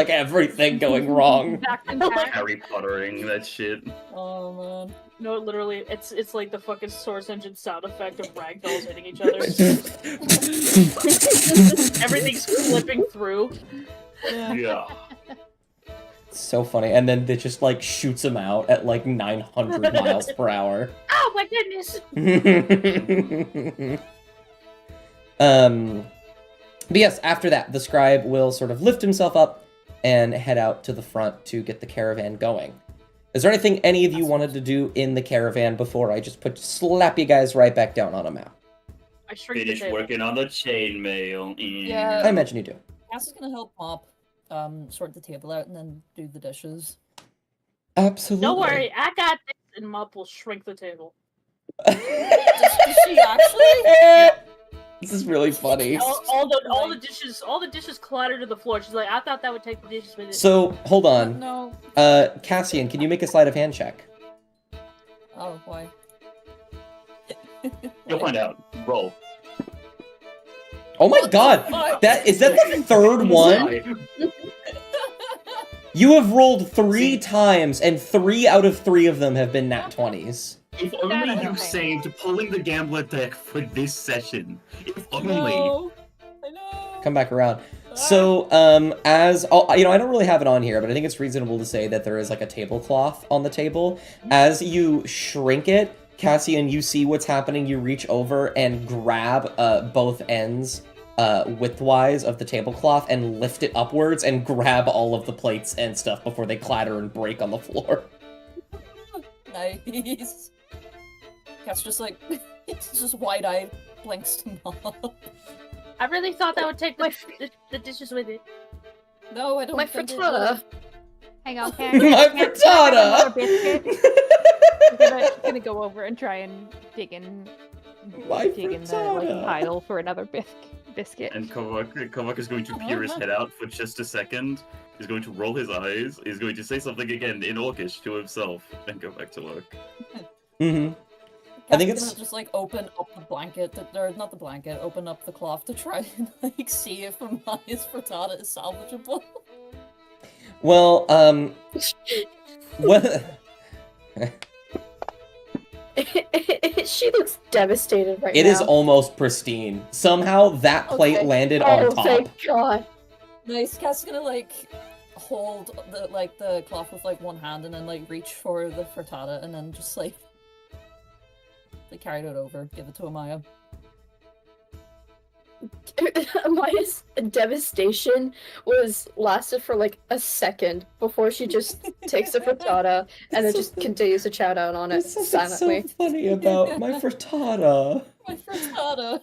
everything going wrong. Back in back. Harry Pottering that shit. Oh man. No, literally, it's like the fucking Source Engine sound effect of ragdolls hitting each other. Everything's flipping through. Yeah. So funny. And then it just like shoots him out at like 900 miles per hour. Oh my goodness! But yes, after that, the scribe will sort of lift himself up and head out to the front to get the caravan going. Is there anything any of you wanted to do in the caravan before I just slap you guys right back down on a map? I shrink the Finish table. working on the chainmail. Yeah. I imagine you do. Cass is gonna help Mop sort the table out and then do the dishes. Absolutely. Don't worry, I got this, and Mop will shrink the table. Does she actually? This is really funny. All the dishes clatter to the floor. She's like, I thought that would take the dishes with it. So, hold on. No. Cassian, can you make a sleight of hand check? Oh, why? You'll find out. Roll. Oh my god! Fuck. Is that the third one? You have rolled 3 times, and 3 out of 3 of them have been nat 20s. If only you Okay. saved pulling the gambler deck for this session. If only. No. I know. Come back around. So, I don't really have it on here, but I think it's reasonable to say that there is like a tablecloth on the table. As you shrink it, Cassian, you see what's happening. You reach over and grab both ends widthwise of the tablecloth and lift it upwards and grab all of the plates and stuff before they clatter and break on the floor. Nice. Cass just like, it's just wide-eyed, blinks to Mop. I really thought that would take the dishes with it. No, I don't My think it frittata. Hang on, can My can I frittata! have another biscuit? I'm gonna go over and try and dig in the frittata. pile for another biscuit. And Kovac is going to peer his head out for just a second. He's going to roll his eyes. He's going to say something again in Orcish to himself and go back to work. Mm-hmm. Cass I think is it's- gonna just like open up the blanket, or not the blanket, open up the cloth to try and like see if Maya's frittata is salvageable. Well, what? She looks devastated right It now. is almost pristine. Somehow that plate Okay. landed Oh, on top. thank God. Nice. Cass is gonna like hold the cloth with like one hand and then like reach for the frittata and then just like carry it over, give it to Amaya. Amaya's devastation lasted for like a second before she just takes the frittata and then just continues to chow down on it There's something silently. so funny about my frittata. My frittata.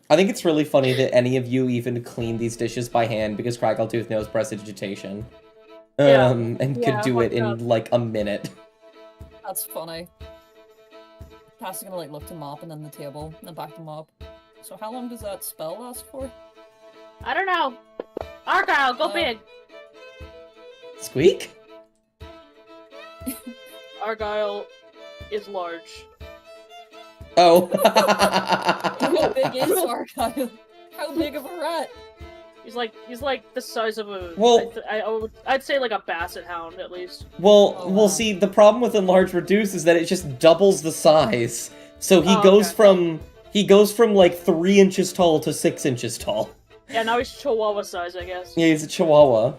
I think it's really funny that any of you even clean these dishes by hand because Craggletooth knows prestidigitation. Yeah. And Yeah, could do it fucked up. in like a minute. That's funny. Cass is gonna like look to Mop and then the table, and then back to Mop. So how long does that spell last for? I don't know. Argyle, go Uh, big. Squeak? Argyle is large. Oh. How big is Argyle? How big of a rat? He's like the size of a. Well- I'd say like a basset hound at least. Well, Oh, we'll wow. see, the problem with enlarge reduce is that it just doubles the size. So he Oh, goes okay. from like 3 inches tall to 6 inches tall. Yeah, now he's Chihuahua size, I guess. Yeah, he's a chihuahua.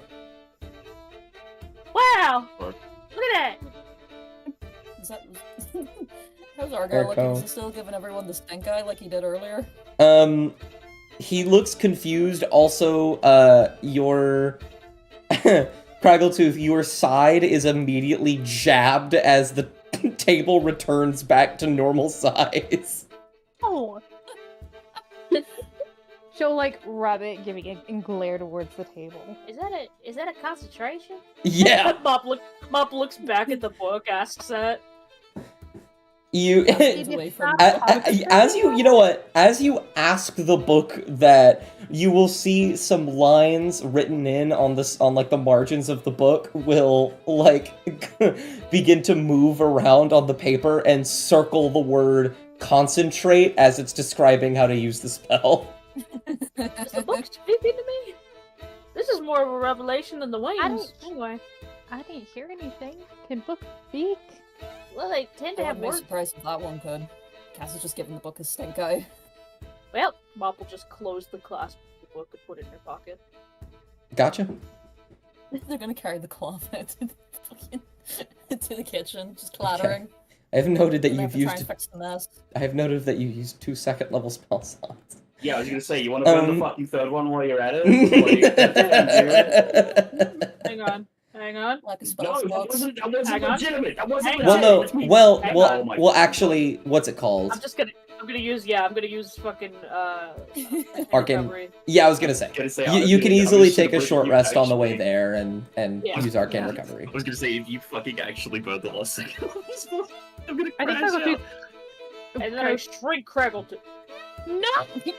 Wow! What? Look at that! Is that? How's Argyle looking? Erko. Is he still giving everyone the stink eye like he did earlier? He looks confused. Also, your Craggletooth, your side is immediately jabbed as the table returns back to normal size. Oh, She'll like rub it, giving it, and glare towards the table. is that a concentration? Yeah. Mop looks back at the book, asks that. You It's away from as you know what, as you ask the book that, you will see some lines written in on this, on like the margins of the book will like begin to move around on the paper and circle the word concentrate as it's describing how to use the spell. Is the book speaking to me? This is more of a revelation than the wings. Anyway, I didn't hear anything. Can books speak? well, they tend to I have wouldn't be words. surprised if that one could. Cass is just giving the book a stink eye. Well, Mop will just close the clasp of the book and put it in her pocket. Gotcha. They're gonna carry the cloth out to the fucking to the kitchen, just clattering. I have noted that And they have you've to try and used. fix the mess. I have noted that you used 2 second-level spell slots. Yeah, I was gonna say, you want to burn Um, the fucking third one while you're at it? Like, Hang on. Hang on. Like a spell no, that slot. wasn't Hang on. legitimate. That wasn't Hang on. Well, legitimate. no. That's me. Well, Hang well, on. well. Actually, what's it called? I'm gonna use fucking Arcane- recovery. Yeah, I was gonna say. I was gonna say, You honestly, can I'm easily just take a gonna short you rest on the way actually- there and Yeah. use Arcane Yeah. Recovery. I was gonna say, if you fucking actually burn the last second, I'm gonna I think crash that's a out. And then I shrink Craggle to. No! Can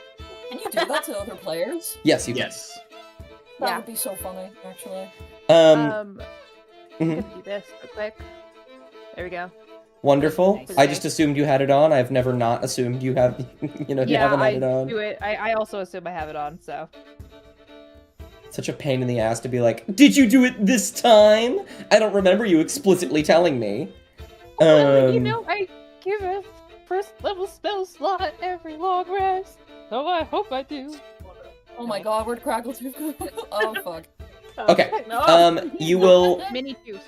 you do that to other players? Yes, you Yes. That Yeah. would be so funny, actually. can. I Mhm. can do this real quick. There we go. Wonderful. Nice. I just assumed you had it on. I've never not assumed you have. You know, you Yeah, haven't I had it on. do it. I also assume I have it on, so. Such a pain in the ass to be like, did you do it this time? I don't remember you explicitly telling me. Well, you know, I give a first level spell slot every long rest. So I hope I do. Oh my god, where'd Crackle to go? Oh fuck. Okay. No. You will. Mini juice.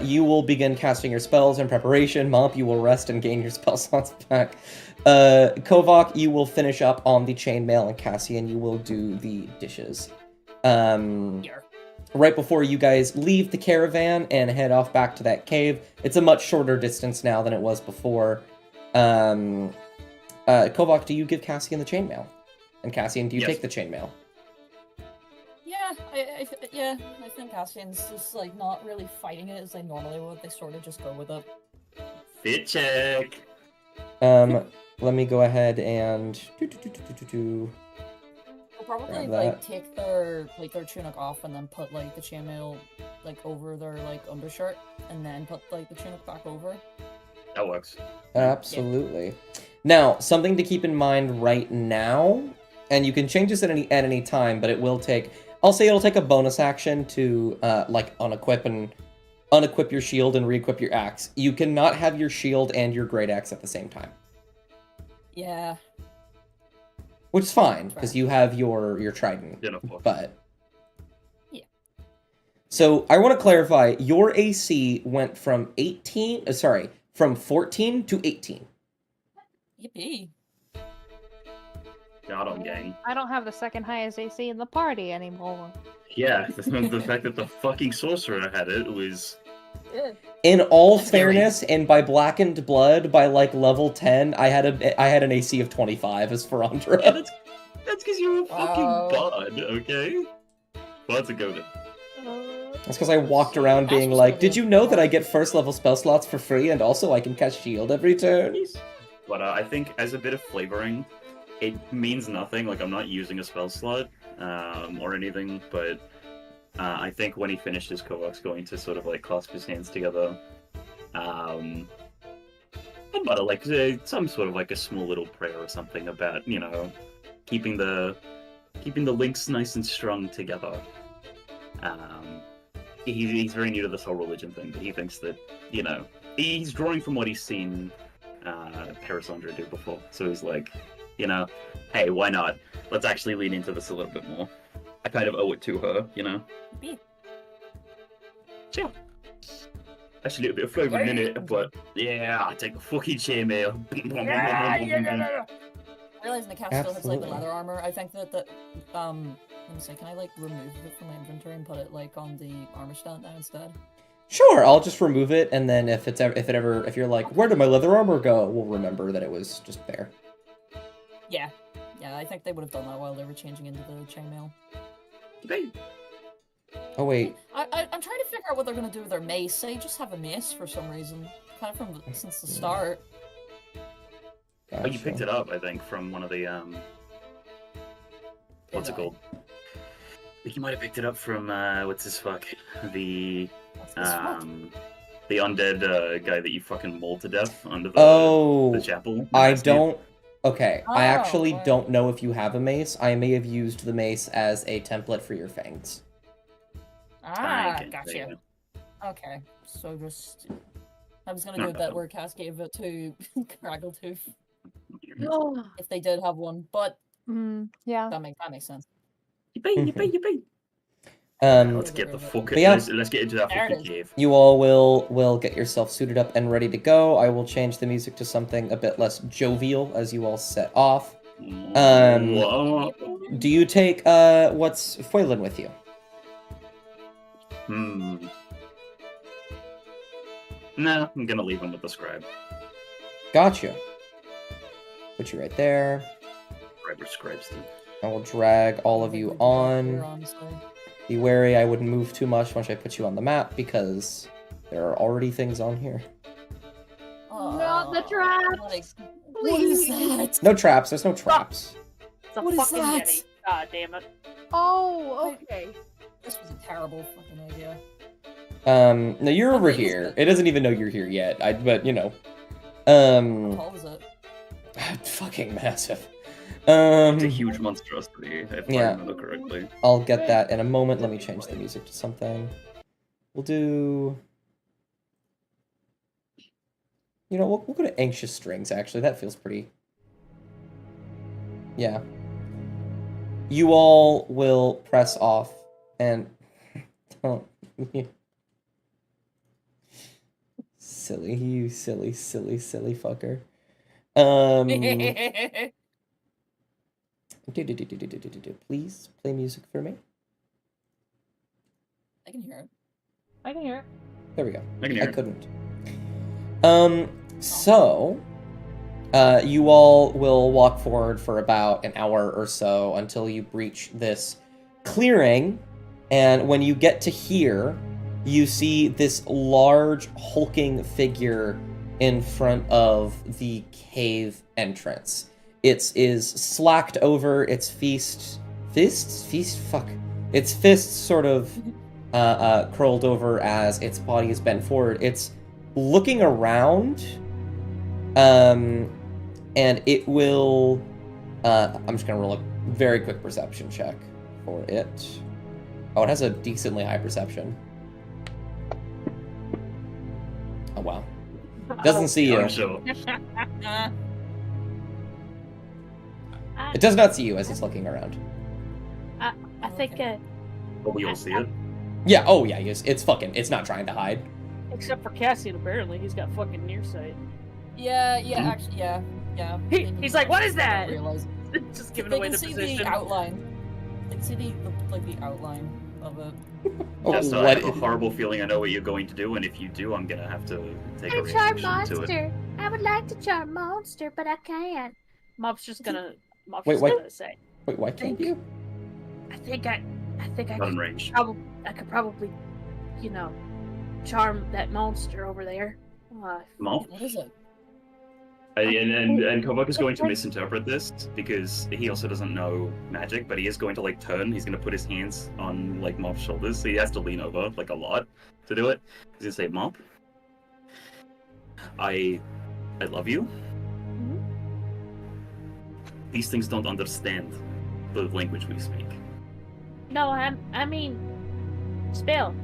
You will begin casting your spells in preparation. Mop, you will rest and gain your spell slots back. Kovak, you will finish up on the chainmail, and Cassian, you will do the dishes. Here. Right before you guys leave the caravan and head off back to that cave, it's a much shorter distance now than it was before. Kovak, do you give Cassian the chainmail? And Cassian, do you Yes. take the chainmail? Yeah, I think Cassian's just like not really fighting it as they normally would. They sort of just go with it. Fit check. Let me go ahead and They'll probably Grab like that. take their tunic off and then put like the chainmail like over their like undershirt and then put like the tunic back over. That works. Absolutely. Now, something to keep in mind right now, and you can change this at any time, but it will take. I'll say it'll take a bonus action to like unequip your shield and re-equip your axe. You cannot have your shield and your great axe at the same time, Yeah. which is fine because you have your trident. Yeah, no, fuck. But Yeah. So I want to clarify. Your AC went from 14 to 18. Yippee. Got on, gang. I don't have the second highest AC in the party anymore. Yeah, the fact that the fucking sorcerer had it was. In all That's scary. fairness, and by Blackened Blood, by like level 10, I had an AC of 25 as Ferandra. Yeah, that's because you're a fucking Wow. bud, okay? Well, that's a golden. That's because I walked around That's being what's like, gonna did be you know that I fun. get first level spell slots for free, and also I can cast shield every turn? But I think as a bit of flavoring, it means nothing. Like, I'm not using a spell slot or anything, but I think when he finishes, Kovak's going to sort of like clasp his hands together. And mutter like some sort of like a small little prayer or something about, you know, keeping the links nice and strong together. He's very new to this whole religion thing, but he thinks that, you know, he's drawing from what he's seen Perisandra do before. So he's like, you know, hey, why not? Let's actually lean into this a little bit more. I kind of owe it to her, you know? Yippee. Chill. Actually, a bit of flavor in it, but yeah, I take the fucking chainmail. Realizing the cat still has like the Absolutely. leather armor, I think that let me see, can I like remove it from my inventory and put it like on the armor stand now instead? Sure, I'll just remove it, and then if you're like, where did my leather armor go? We'll remember that it was just there. Yeah. Yeah, I think they would have done that while they were changing into the chainmail. Oh wait, I'm trying to figure out what they're gonna do with their mace. They just have a mace for some reason. kind of from since the start. Oh, you picked it up, I think, from one of the what's it Did I? called? I think you might have picked it up from what's this fuck? The What's this fuck? the undead guy that you fucking mauled to death under the Oh, chapel. I Last year. don't. Okay, I Oh, actually right. don't know if you have a mace. I may have used the mace as a template for your fangs. Ah, Okay, there you gotcha. go. Okay, so just I was gonna Not do bad. that where Cass gave it to Craggletooth Oh, if they did have one, but yeah. that makes sense. Yippee. Um, Let's get the fuck. But yeah. Let's get into that There it fucking is. cave. you all will get yourself suited up and ready to go. I will change the music to something a bit less jovial as you all set off. Whoa. Do you take what's Foilin with you? No, I'm gonna leave him with the scribe. Gotcha. Put you right there. Scribes. I will drag all of you on. Honestly. Be wary, I wouldn't move too much once I put you on the map because there are already things on here. Not the Oh, traps, like, what is please. that? No traps, there's no traps. It's a What is fucking that? Yeti. God damn it. Oh, okay. This was a terrible fucking idea. No, you're over Okay, here. is it- It doesn't even know you're here yet. But you know. How tall is it? Fucking massive. It's a huge monstrosity, if Yeah. I remember correctly. I'll get that in a moment. Let me change the music to something. We'll do... You know, we'll go to Anxious Strings, actually. That feels pretty... Yeah. You all will press off and... Don't... Silly, you silly fucker. Please play music for me. I can hear it. I can hear it. There we go. I can I hear it. couldn't. So, you all will walk forward for about an hour or so until you reach this clearing, and when you get to here, you see this large, hulking figure in front of the cave entrance. It is slacked over, its fists sort of curled over as its body is bent forward. It's looking around, and it will... I'm just gonna roll a very quick perception check for it. Oh, it has a decently high perception. Oh, wow. Doesn't see you. I'm sure. It does not see you as it's looking around. I think, But we all see it. Yeah, oh yeah, it's not trying to hide. except for Cassian, apparently, he's got fucking nearsight. Yeah, Mhm. actually, yeah. He's like, "What is that?" I realize. Just giving They away can the see position. the outline. They can see the outline of it. Oh, Just, I what have a is- horrible feeling I know what you're going to do, and if you do, I'm gonna have to take a I charm reaction to it. monster. I would like to charm monster, but I can't. Mob's just gonna. Mob's Wait, just wait. gonna say. Wait, why can't you? I think I Not in range. I could probably, you know, charm that monster over there. Mop? What is it? And Kovak is going to misinterpret this because he also doesn't know magic, but he is going to like turn. He's going to put his hands on like Mop's shoulders, so he has to lean over like a lot to do it. He's going to say, "Mop, I love you. These things don't understand the language we speak." No, I mean, spell.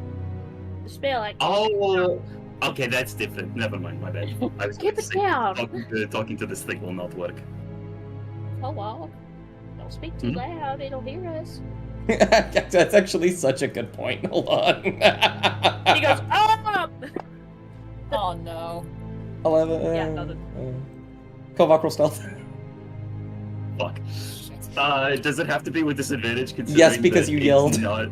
The spell. Oh, okay, that's different. Never mind, my bad. I was Keep going to it say, down. talking to this thing will not work. Oh well. Don't speak too Mhm. loud. It'll hear us. That's actually such a good point. Hold on. He goes, "Oh!" Oh no. 11. Yeah, nothing. Kovak roll stealth. Fuck. Shit. Does it have to be with disadvantage? Considering Yes, because that you it's yelled. Not...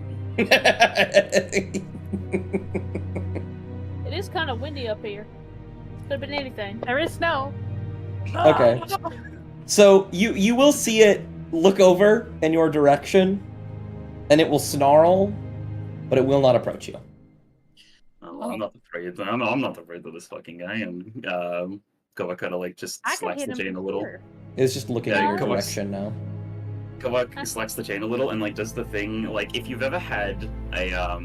It is kind of windy up here. Could have been anything. There is snow. Okay. So you will see it look over in your direction, and it will snarl, but it will not approach you. I'm not afraid. I'm not afraid of this fucking guy. And Kova kind of like just I could slacks hit the him chain a from little. here. It's just looking Yeah, in your come on. direction now. Kavak slacks the chain a little and like does the thing like if you've ever had a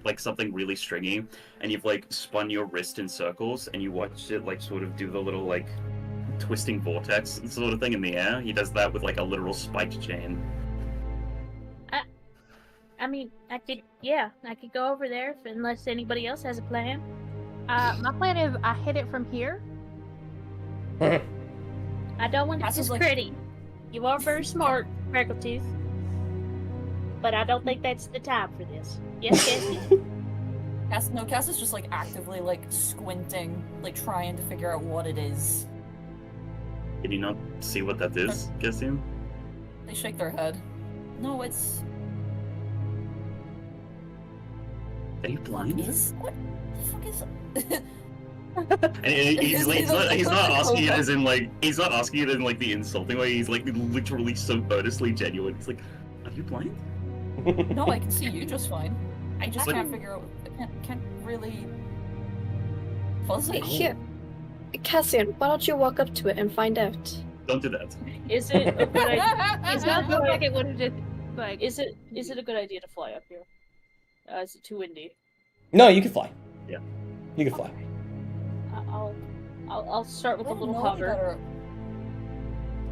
like something really stringy and you've like spun your wrist in circles and you watch it like sort of do the little like twisting vortex sort of thing in the air. He does that with like a literal spiked chain. I mean, I could go over there unless anybody else has a plan. My plan is I hit it from here. I don't want to Cass is like- discredit. You are very smart, Crackletooth. But I don't think that's the time for this. Yes, Cassie? Cass is just like actively like squinting, like trying to figure out what it is. Did you not see what that is, Cassim? They shake their head. No, it's Are you blind? what the fuck is And he's not asking it as in like he's not asking it in like the insulting way. He's like literally so earnestly genuine. He's like, "Are you blind?" No, I can see you just fine. I just But- can't figure out. I can't really. Fuzz it. Here, Cassian, why don't you walk up to it and find out? Don't do that. Is it a good idea? It does look like it would have just like. Is it a good idea to fly up here? Is it too windy? No, you can fly. Yeah. You can fly. I'll start with I a don't little know any hover. better.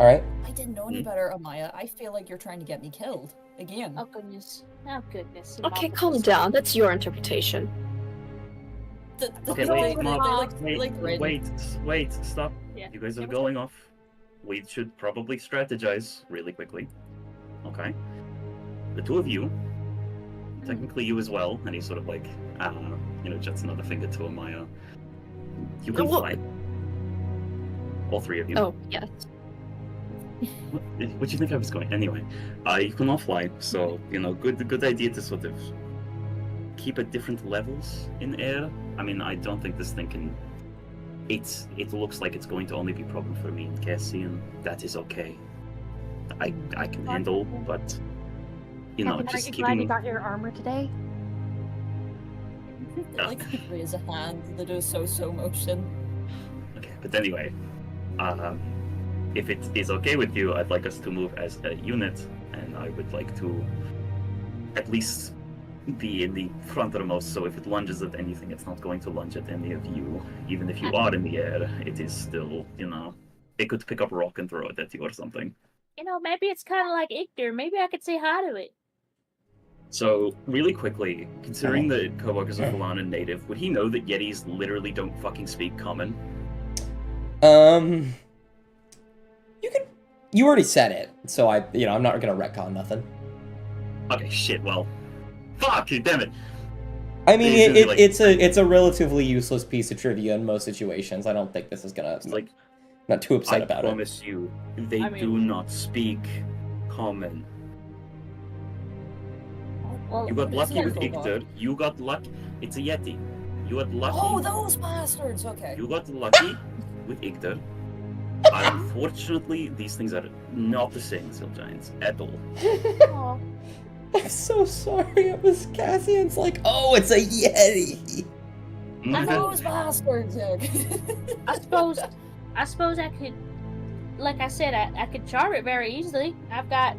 All right. I didn't know any better, Amaya. I feel like you're trying to get me killed again. Oh goodness. Oh goodness. Okay, calm down. That's your interpretation. Okay, they, wait, they, Mark, they, like, wait, stop. Yeah. You guys are Yeah, we're going off. We should probably strategize really quickly. Okay? The two of you, technically you as well, and he sort of like, jets another finger to Amaya. You can Well, fly. All three of you. Oh, yes. What do you think I was going? Anyway, you can all fly, so, good idea to sort of keep at different levels in air. I mean, I don't think this thing can... It looks like it's going to only be a problem for me and Cassie, and that is okay. I can handle, but, just Aren't you glad you keeping... got your armor today? They, like raise a hand. They do a so motion. Okay, but anyway, if it is okay with you, I'd like us to move as a unit, and I would like to at least be in the frontermost, so if it lunges at anything, it's not going to lunge at any of you. Even if you are in the air, it is still, it could pick up a rock and throw it at you or something. Maybe it's kind of like Ictor. Maybe I could say hi to it. So, really quickly, considering that Kobok is a Falanan native, would he know that Yetis literally don't fucking speak common? You already said it, so I'm not gonna retcon nothing. Okay, shit, well. Fuck, damn it! I mean, It's gonna be it's a relatively useless piece of trivia in most situations. I don't think this is gonna It's like, not too upset I about it. promise you, they I mean- do not speak common. Well, You got It's lucky not with a bulldog. Igdur. You got lucky. It's a Yeti. You got lucky. Oh, those bastards! Okay. You got lucky with Igdur. Unfortunately, these things are not the same as hill giants at all. aw. I'm so sorry. It was Cassian's like, oh, it's a Yeti. Those bastards! I suppose I could, like I said, I could chart it very easily. I've got,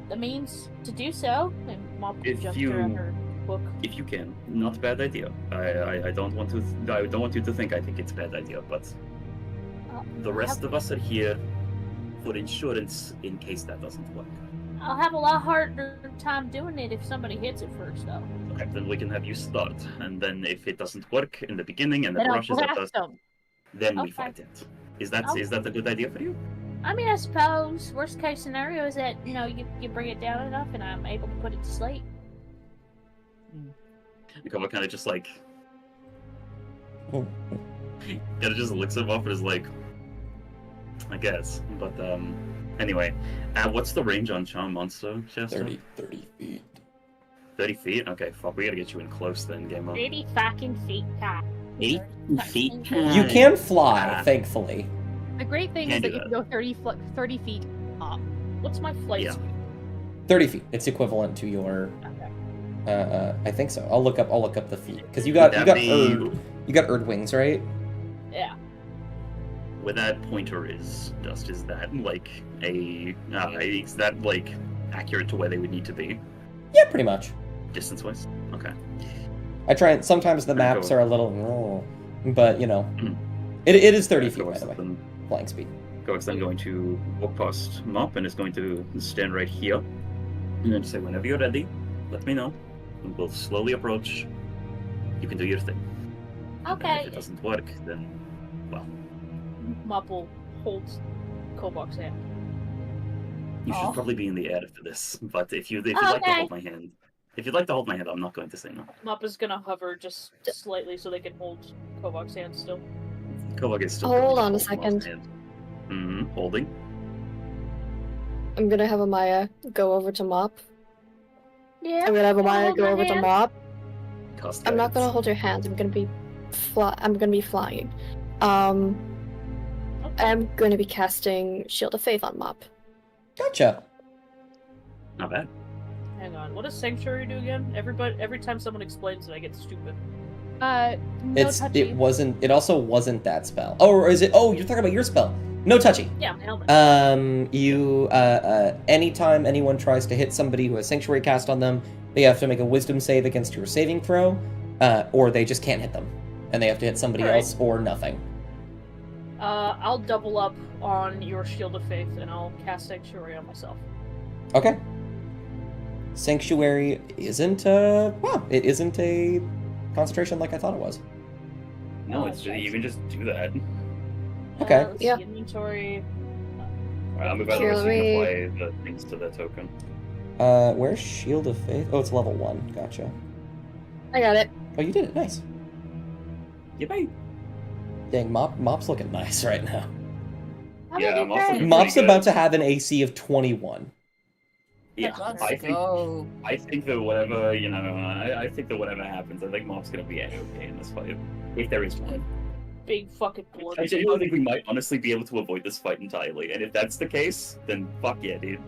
the means to do so. And Mom If jumped you- around her book. If you can, not a bad idea. I don't want to. I don't want you to think I think it's a bad idea, but the rest of us are here for insurance in case that doesn't work. I'll have a lot harder time doing it if somebody hits it first, though. Okay, then we can have you start, and then if it doesn't work in the beginning and it Then I'll rushes at us, blast them. then we Okay. fight it. Is that Okay. is that a good idea for you? I mean, I suppose worst case scenario is that you bring it down enough and I'm able to put it to sleep. Nikoma kind of just like Oh. kind of just looks him up and is like, I guess. But anyway, what's the range on Charm Monster, Chester? 30 feet. 30 feet? Okay, fuck, we gotta get you in close then, game on. 80 fucking feet high. 8 feet? You can fly, thankfully. The great thing Can't is do that you can go 30 feet up. What's my flight Yeah. speed? 30 feet. It's equivalent to your Okay. I think so. I'll look up the feat because you Would got that you got Erd wings, right? Yeah. Where that pointer is, Dust, is that like is that like accurate to where they would need to be Yeah, pretty much. distance-wise? Okay. I try and sometimes the Very maps cool. are a little, but you know, Mhm. it is 30 feet by Kovacs the way, then- flying speed. Kovacs then going to walk past Mop and is going to stand right here. And then say, whenever you're ready, let me know. And we'll slowly approach. You can do your thing. And then if Okay. it doesn't work, then, well, Mop will hold Kovok's hand. you should Aw. probably be in the air for this. But if you'd like to Okay. hold my hand, if you'd like to hold my hand, I'm not going to say no. Mop is gonna hover just slightly so they can hold Kovok's hand still. Kovac is still Hold going to on a hold Mop's second. hand. Holding. I'm gonna have Amaya go over to Mop. Yeah. I'm gonna have Wanna Amaya hold go my over to hand? Mop. Cast I'm not gonna guidance. hold your hands. I'm gonna be flying. Okay. I'm gonna be casting Shield of Faith on Mop. Gotcha. Not bad. Hang on. What does Sanctuary do again? Every time someone explains it, I get stupid. No touchy. It also wasn't that spell. Oh, or is it? Oh, you're talking about your spell. No touchy. Yeah, my helmet. Anytime anyone tries to hit somebody who has Sanctuary cast on them, they have to make a Wisdom save against your saving throw, or they just can't hit them, and they have to hit somebody Alright. else or nothing. I'll double up on your Shield of Faith and I'll cast Sanctuary on myself. Okay. Sanctuary isn't it isn't a concentration like I thought it was. No, Oh, it's okay. you can just do that. Okay. Let's Yeah. see, inventory. Alright, I'll move out of Here, the way so you let can apply the things to the token. Where's Shield of Faith? Oh, it's level 1. Gotcha. I got it. Oh, you did it. Nice. Yippee! Dang, Mop's looking nice right now. I'm Yeah, gonna I'm do also- great. Mop's good. about to have an AC of 21. Yeah, Let's I think go. I think that whatever I think that whatever happens, I think Mop's gonna be okay in this fight, if there is one. Big fucking blood. I genuinely think we might honestly be able to avoid this fight entirely, and if that's the case, then fuck yeah, dude.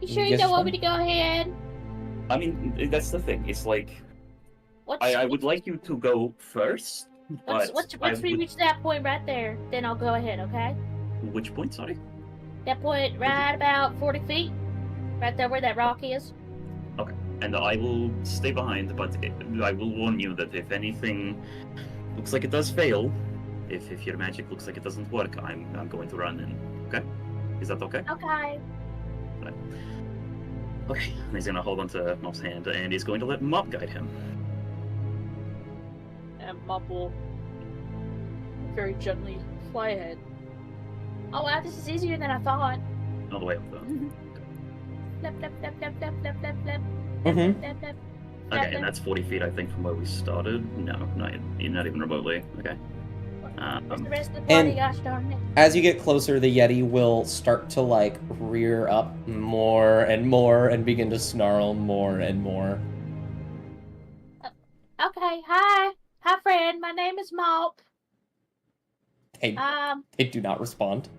You sure you Yes, don't want fine. me to go ahead? I mean, that's the thing. It's like What's, I would like you to go first, but once I we would- reach that point right there, then I'll go ahead, okay? which point? Sorry. That point right about 40 feet. Right there where that rock is. And I will stay behind, but I will warn you that if anything looks like it does fail, if your magic looks like it doesn't work, I'm going to run in. Okay? Is that okay? Okay. Okay. And he's gonna hold onto Mop's hand, and he's going to let Mop guide him. And Mop will very gently fly ahead. Oh wow, this is easier than I thought. All the way up though. Flip, flip, flip, flip, flip, flip, flip, flip. Mm-hmm. Flip, flip. Okay, and that's 40 feet, I think, from where we started. No, not even remotely. Okay. Where's the rest of the party? and- Gosh darn it. As you get closer, the Yeti will start to like rear up more and more and begin to snarl more and more. Okay, hi. Hi friend, my name is Mop. They, they do not respond.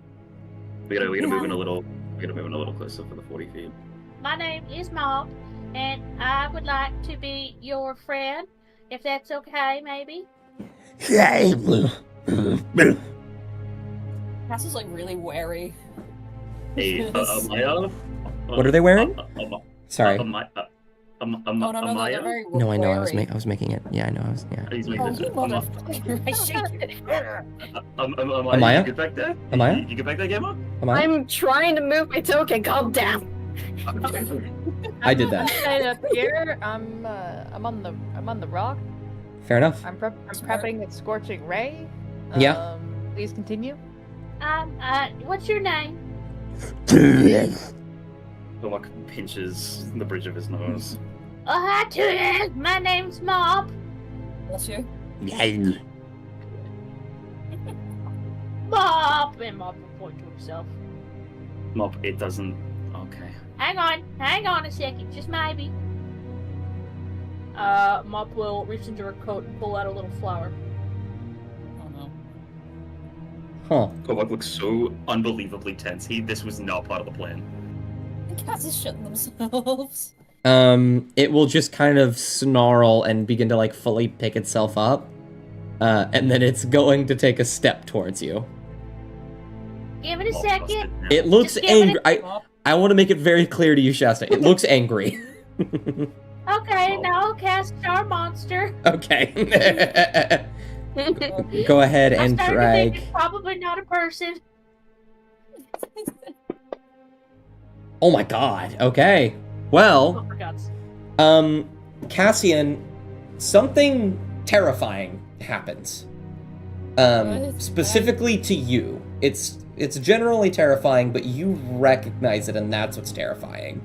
we gotta move in a little. We gotta move in a little closer for the 40 feet. My name is Mop, and I would like to be your friend, if that's okay, maybe. Cass is like really wary. Hey, Maya. What are they wearing? Sorry. Oh no, no, Maya. they're very No, I know. I was wary. making it. Yeah, I know. He's making Oh, this. you motherfucker! I shake it. Amaya? You get back there? Amaya? You get back there, Gamma? Am I? I'm trying to move my token. Calm down. I did that. Right up here. I'm on the rock. Fair enough. I'm prepping the scorching ray. Yeah. Please continue. What's your name? Bullock pinches the bridge of his nose. Oh, hi, Tootie. My name's Mop. Bless you. Mop. And Mop will point to himself. Mop, it doesn't. Okay. Hang on a second, just maybe. Mop will reach into her coat and pull out a little flower. Oh no. Huh. Kovak looks so unbelievably tense. This was not part of the plan. The Cass is shitting themselves. it will just kind of snarl and begin to like fully pick itself up. And then it's going to take a step towards you. Give it a Mop second. busted now. It looks Just give it angry. I want to make it very clear to you, Shasta. It looks angry. Okay, now I'll cast Star Monster. Okay. Go ahead I'm and starting to think drag. it's probably not a person. Oh my god. Okay. Oh, Well, for God's Cassian, something terrifying happens. What? Specifically to you. It's generally terrifying, but you recognize it, and that's what's terrifying.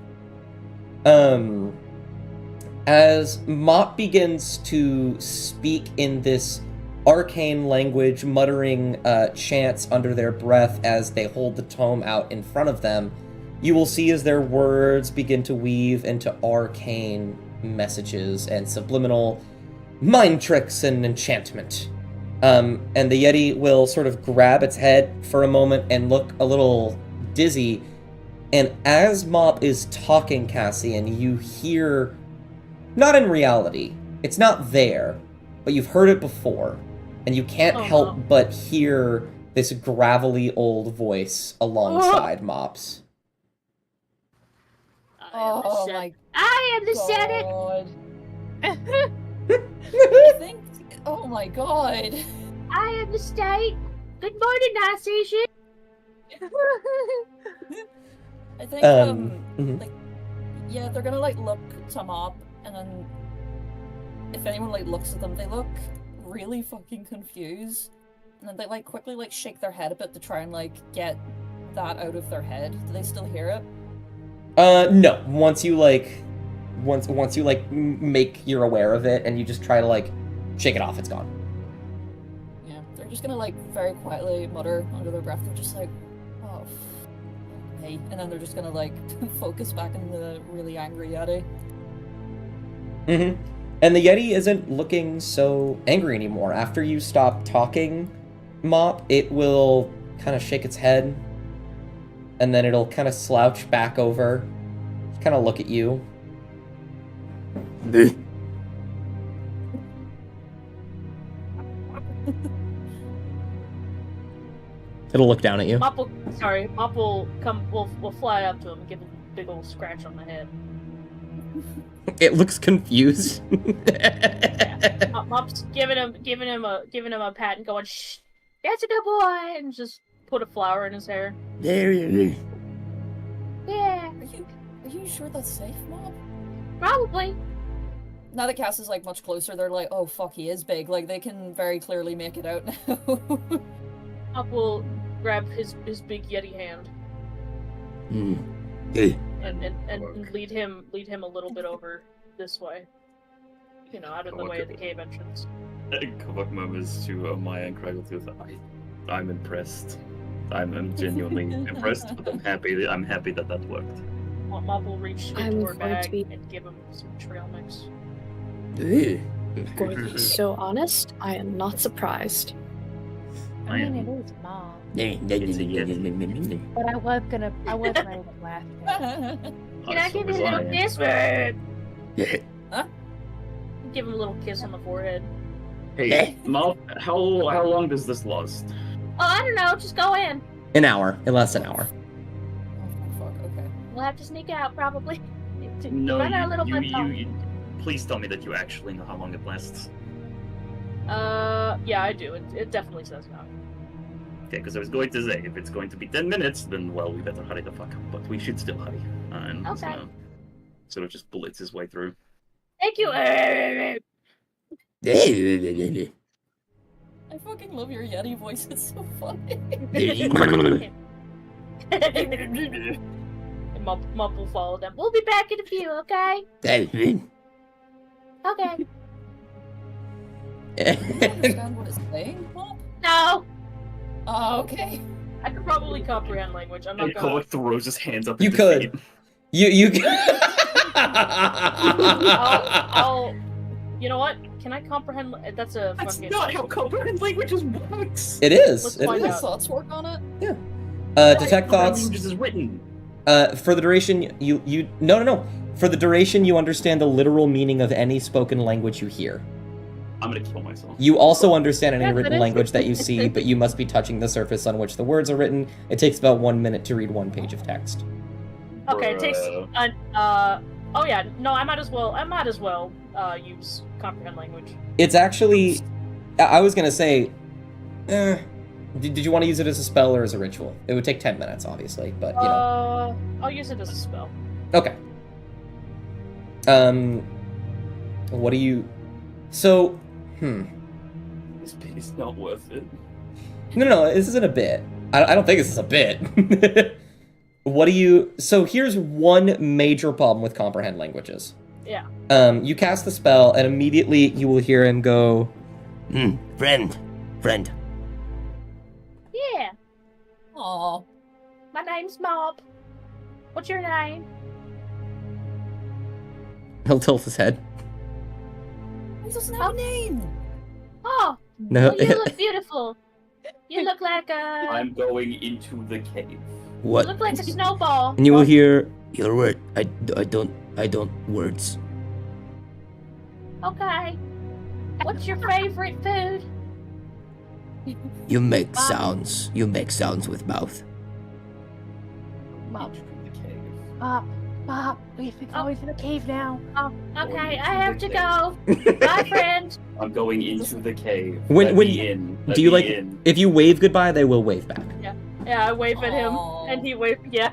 As Mott begins to speak in this arcane language, muttering chants under their breath as they hold the tome out in front of them, you will see as their words begin to weave into arcane messages and subliminal mind tricks and enchantment. And the Yeti will sort of grab its head for a moment and look a little dizzy. And as Mop is talking, Cassian, you hear, not in reality, it's not there, but you've heard it before. And you can't help but hear this gravelly old voice alongside Mop's. Oh my I am the Senate. god. I think. Oh my god. I am the state. Good morning, Nice Asian. I think Mhm. like yeah, they're gonna like look to Mop, and then if anyone like looks at them, they look really fucking confused, and then they like quickly like shake their head a bit to try and like get that out of their head. Do they still hear it? No. Once you make you're aware of it, and you just try to like shake it off, it's gone. Yeah, they're just gonna like very quietly mutter under their breath. They're just like, oh, hey, and then they're just gonna like focus back on the really angry Yeti. Mm-hmm. And the Yeti isn't looking so angry anymore. After you stop talking, Mop, it will kind of shake its head, and then it'll kind of slouch back over, kind of look at you. It'll look down at you. Mop will come. We'll fly up to him and give him a big old scratch on the head. It looks confused. Mop's giving him a pat and going, "Shh, that's a good boy," and just put a flower in his hair. Yeah, Are you sure that's safe, Mop? probably. Now that Cass is like much closer, they're like, oh fuck, he is big. Like they can very clearly make it out now. Mop will grab his big Yeti hand and lead him a little bit over this way. You know, out of the way of the cave entrance. Kovak murmurs to Maya and Kraggletooth, I'm impressed. I'm genuinely impressed, but I'm happy that worked. Mop will reach I'm into her going to bag be- and give him some trail mix. Going to be so honest, I am not surprised. I mean, it is Mom. It's a Yeti. But I was ready to laugh. Can I give you a little kiss? Give him a little kiss on the forehead. Hey, Mal, how long does this last? Oh, I don't know. Just go in. An hour. It lasts an hour. Oh fuck, okay. We'll have to sneak out probably. No, Run out a little bit. you please tell me that you actually know how long it lasts. Yeah, I do. It definitely says no. Okay, because I was going to say, if it's going to be 10 minutes, then, well, we better hurry the fuck up. But we should still hurry. And Okay. sort of just bullets his way through. Thank you. I fucking love your Yeti voice. It's so funny. And Mop will follow them. We'll be back in a few, okay? Okay. Do you understand what it's saying, Mop? No, Oh, okay. I could probably comprehend language. I'm not And gonna. Kovak throws his hands up. You in could. defeat. You I'll. You know what? Can I comprehend? That's a That's fucking. not how comprehend languages works. It is. Let's It find Does is. out. thoughts work on it? Detect thoughts. Languages is written. For the duration, you no. For the duration, you understand the literal meaning of any spoken language you hear. I'm gonna kill myself. You also understand any Yes, it written is. language that you see, but you must be touching the surface on which the words are written. It takes about 1 minute to read 1 page of text. Okay, it takes Bruh. oh yeah, no, I might as well use comprehend language. It's actually, I was gonna say, did you want to use it as a spell or as a ritual? It would take 10 minutes, obviously, but you know. I'll use it as a spell. Okay. What do you? So, This bit is not worth it. No, this isn't a bit. I don't think this is a bit. What do you? So here's one major problem with comprehend languages. Yeah. You cast the spell, and immediately you will hear him go, friend. Yeah, Aw. my name's Mob. What's your name? He'll tilt his head. He doesn't have a name. Oh, No. well, you look beautiful. You look like a I'm going into the cave. you What? look like a snowball. And you will hear your word. I don't words. Okay. What's your favorite food? You make sounds. You make sounds with mouth. Mom, Into the cave. Bob, we're always in the cave now. Oh, okay. into I have the to go. Bye, friend. I'm going into the cave. When- Let when- me in. Let do you me like- in. If you wave goodbye, they will wave back. Yeah, I wave at him, Aw. and he waved. Yeah.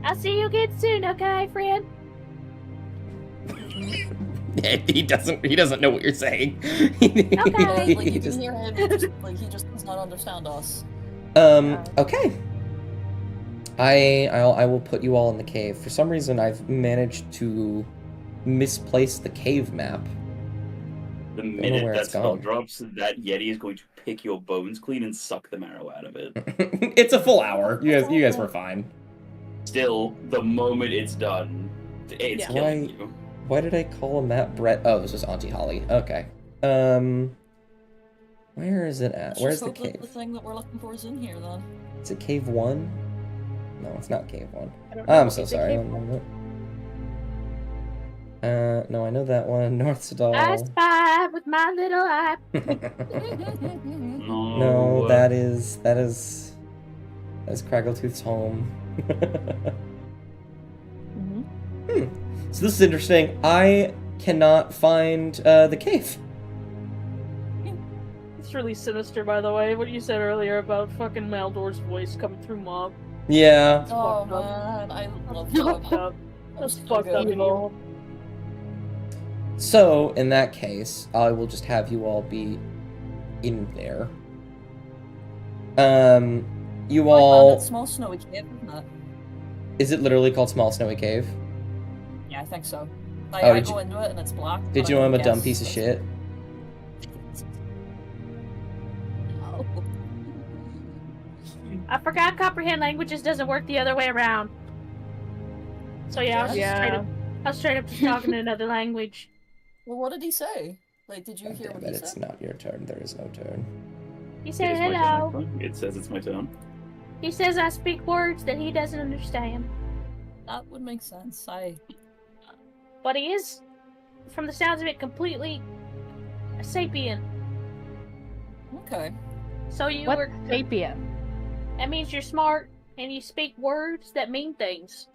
I'll see you again soon, okay, friend? He doesn't know what you're saying. Okay. Like He you just- can hear him, like he just does not understand us. Okay. I will put you all in the cave. For some reason, I've managed to misplace the cave map. The know minute where that it's spell gone. drops, that Yeti is going to pick your bones clean and suck the marrow out of it. It's a full hour. You guys were fine. Still, the moment it's done, it's Yeah. killing Why- you. Why did I call him Matt Brett? Oh, this was Auntie Holly. Okay. Where is it at? Let's Where's just the hope that cave? the thing that we're looking for is in here then. Is it cave 1? No, it's not cave 1. I don't know. I'm so Is it sorry. cave- No, I know that one. North I Sedal. spy with my little eye. No, that is Craggletooth's home. So this is interesting. I cannot find the cave. It's really sinister, by the way. What you said earlier about fucking Maldor's voice coming through Mob. Yeah. Oh fucked up. man, I love Fucked that. up. That's So fucked up good. and evil. So in that case, I will just have you all be in there. You I found all. that small snowy cave, isn't it? Is it literally called Small Snowy Cave? Yeah, I think so. Oh, I did go you- into it and it's black. Did but you I know I'm a guess dumb piece of that's- shit? No. I forgot comprehend languages doesn't work the other way around. So yeah, I was, Yeah. straight up just talking in another language. Well, what did he say? Like, did you God hear damn what it, he it's said? not your turn. There is no turn. He It said is my turn, hello. actually. It says it's my turn. He says I speak words that he doesn't understand. That would make sense. But he is, from the sounds of it, completely sapient. Okay. So you What's were. sapient? That means you're smart and you speak words that mean things.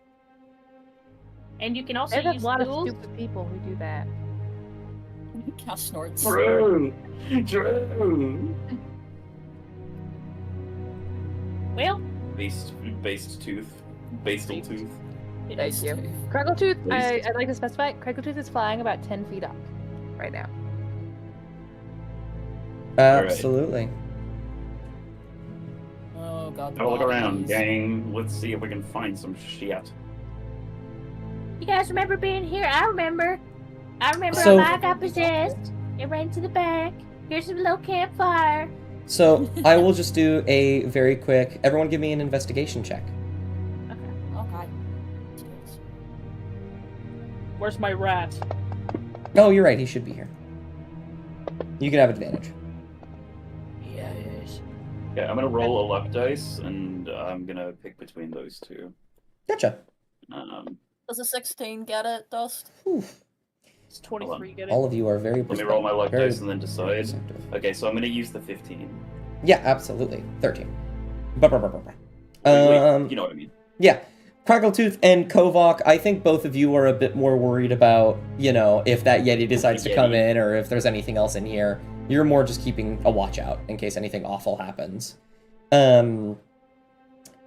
And you can also There's use a lot of tools. stupid people who do that. Cash snorts. Drew! Drew! Well, Based tooth. Bastal tooth. Thank you. Craggletooth, Please. I'd like to specify, Craggletooth is flying about 10 feet up right now. Absolutely. Oh god. the Have a look around, bodies. gang. Let's see if we can find some shit. you guys remember being here? I remember. So- I got possessed. It ran to the back. Here's a little campfire. So I will just do a very quick. Everyone, give me an investigation check. Okay. Where's my rat? Oh, you're right. He should be here. You can have advantage. Yes. Okay, I'm gonna roll a luck dice, and I'm gonna pick between those two. Gotcha. Does a 16 get it, Dust? Whew. It's 23 getting. All of you are very. Let me roll my luck very dice and then decide. perceptive. Okay, so I'm gonna use the 15. Yeah, absolutely. 13. Bah, bah, bah, bah, bah. Wait, you know what I mean. Yeah. Crackletooth and Kovok, I think both of you are a bit more worried about, you know, if that Yeti decides to come in or if there's anything else in here. You're more just keeping a watch out in case anything awful happens. Cassian,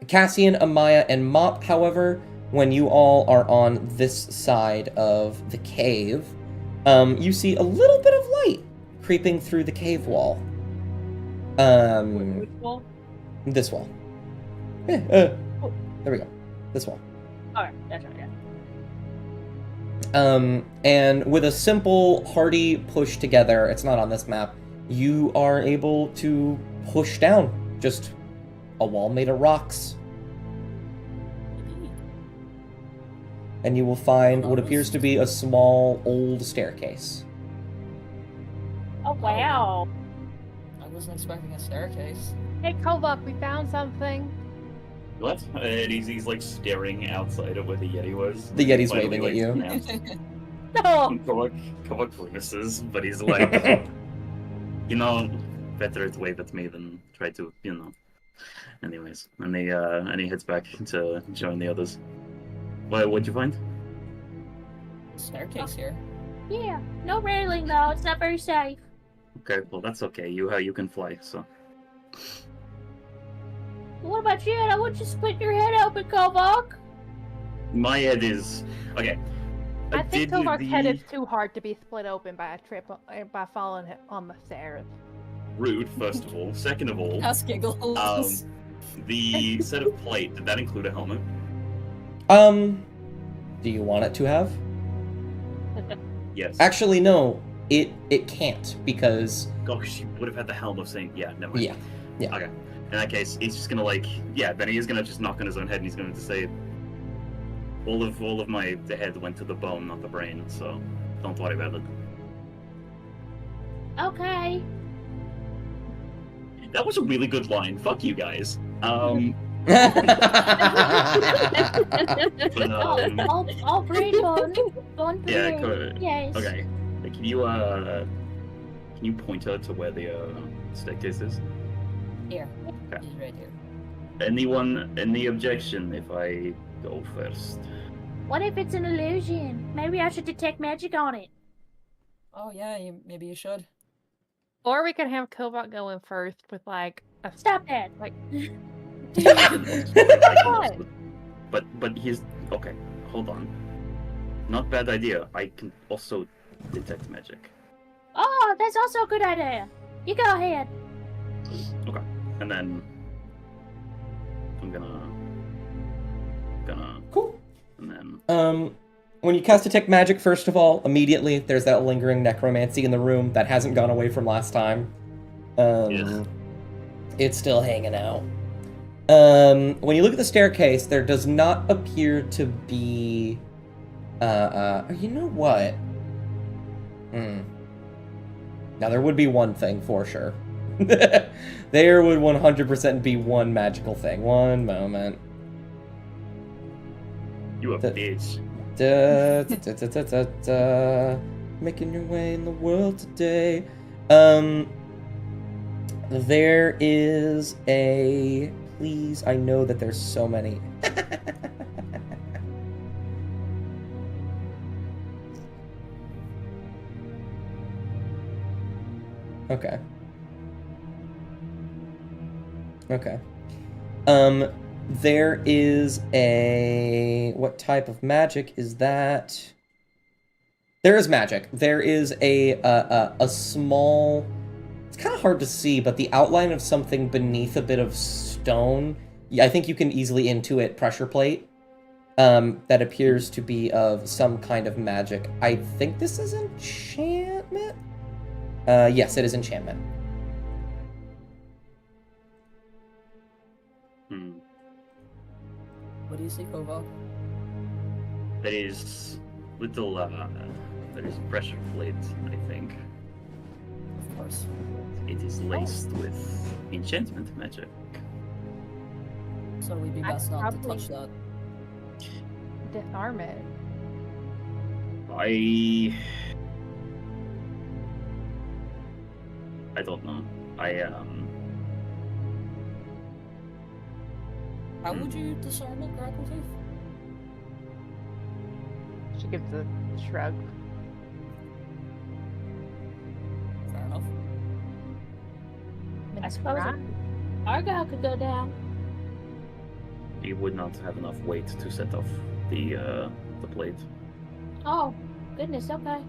Amaya, and Mop, however, when you all are on this side of the cave, you see a little bit of light creeping through the cave wall. Which wall? This wall. There we go. This wall. Alright, that's right, yeah. And with a simple, hearty push together, it's not on this map, you are able to push down just a wall made of rocks. And you will find what appears to be a small, old staircase. Oh, wow. I wasn't expecting a staircase. Hey, Kovok, we found something. What? And he's like staring outside of where the Yeti was. The Yeti's Finally, waving at you. announced. No! Kovak grimaces, but he's like, you know, better to wave at me than try to, you know. Anyways, and he heads back to join the others. What'd you find? Staircase here. Yeah, no railing though. It's not very safe. Okay, well that's okay. You can fly, so. What about you? I want you to split your head open, Kovok. My head is okay. I think did Kovok's head the- is too hard to be split open by a trip by falling on the stairs. Rude, first of all. Second of all, Ask giggles. the set of plate, did that include a helmet? Do you want it to have? Yes. Actually, no. It can't, because... Gosh, you would have had the helm of saying, yeah, never mind. Yeah. Okay. In that case, he's just gonna then he is gonna just knock on his own head and he's going to say, all of the head went to the bone, not the brain, so don't worry about it. Okay. That was a really good line. Fuck you guys. But, All brain bone. Bone yeah, brain. cool. Yes. Okay. Can you point her to where the staircase is? Here. Okay. He's right here. Any objection if I go first? What if it's an illusion? Maybe I should detect magic on it. Oh yeah, maybe you should. Or we could have Kovok go in first with like a Stop that. like But he's okay. Hold on. Not bad idea. I can also detect magic. Oh, that's also a good idea. You go ahead. Okay, and then I'm gonna Cool. and then When you cast Detect Magic, first of all, immediately there's that lingering necromancy in the room that hasn't gone away from last time. Yeah. It's still hanging out. When you look at the staircase, there does not appear to be... you know what? Now, there would be one thing, for sure. There would 100% be one magical thing. One moment. you a bitch. Da, da, da, da, da, da. Making your way in the world today. There is a... Please, I know that there's so many. Okay. Okay. There is a... What type of magic is that? There is magic. There is a small... It's kind of hard to see, but the outline of something beneath a bit of stone. I think you can easily intuit pressure plate. That appears to be of some kind of magic. I think this is enchantment? Yes, it is enchantment. What do you see, Kovok? There is little there is pressure plate, I think. Of course. It is laced with enchantment magic. So we'd be I'd best not to probably- touch that. Disarm it. I don't know. How would you disarm it, Grapple-Tooth? She gives a shrug. Fair enough. I suppose Argyle could go down. You would not have enough weight to set off the plate. Oh, goodness, okay.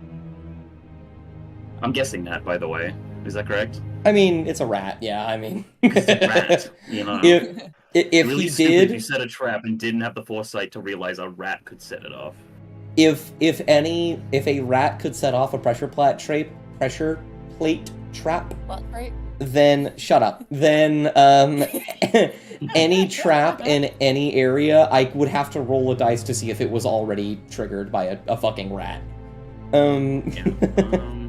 I'm guessing that, by the way. Is that correct? I mean, it's a rat. Yeah, I mean, It's a rat, you know. if really he stupid if you did, set a trap and didn't have the foresight to realize a rat could set it off. if a rat could set off a pressure plate trap, What, right? then shut up. Then any trap in any area, I would have to roll a dice to see if it was already triggered by a fucking rat. Yeah.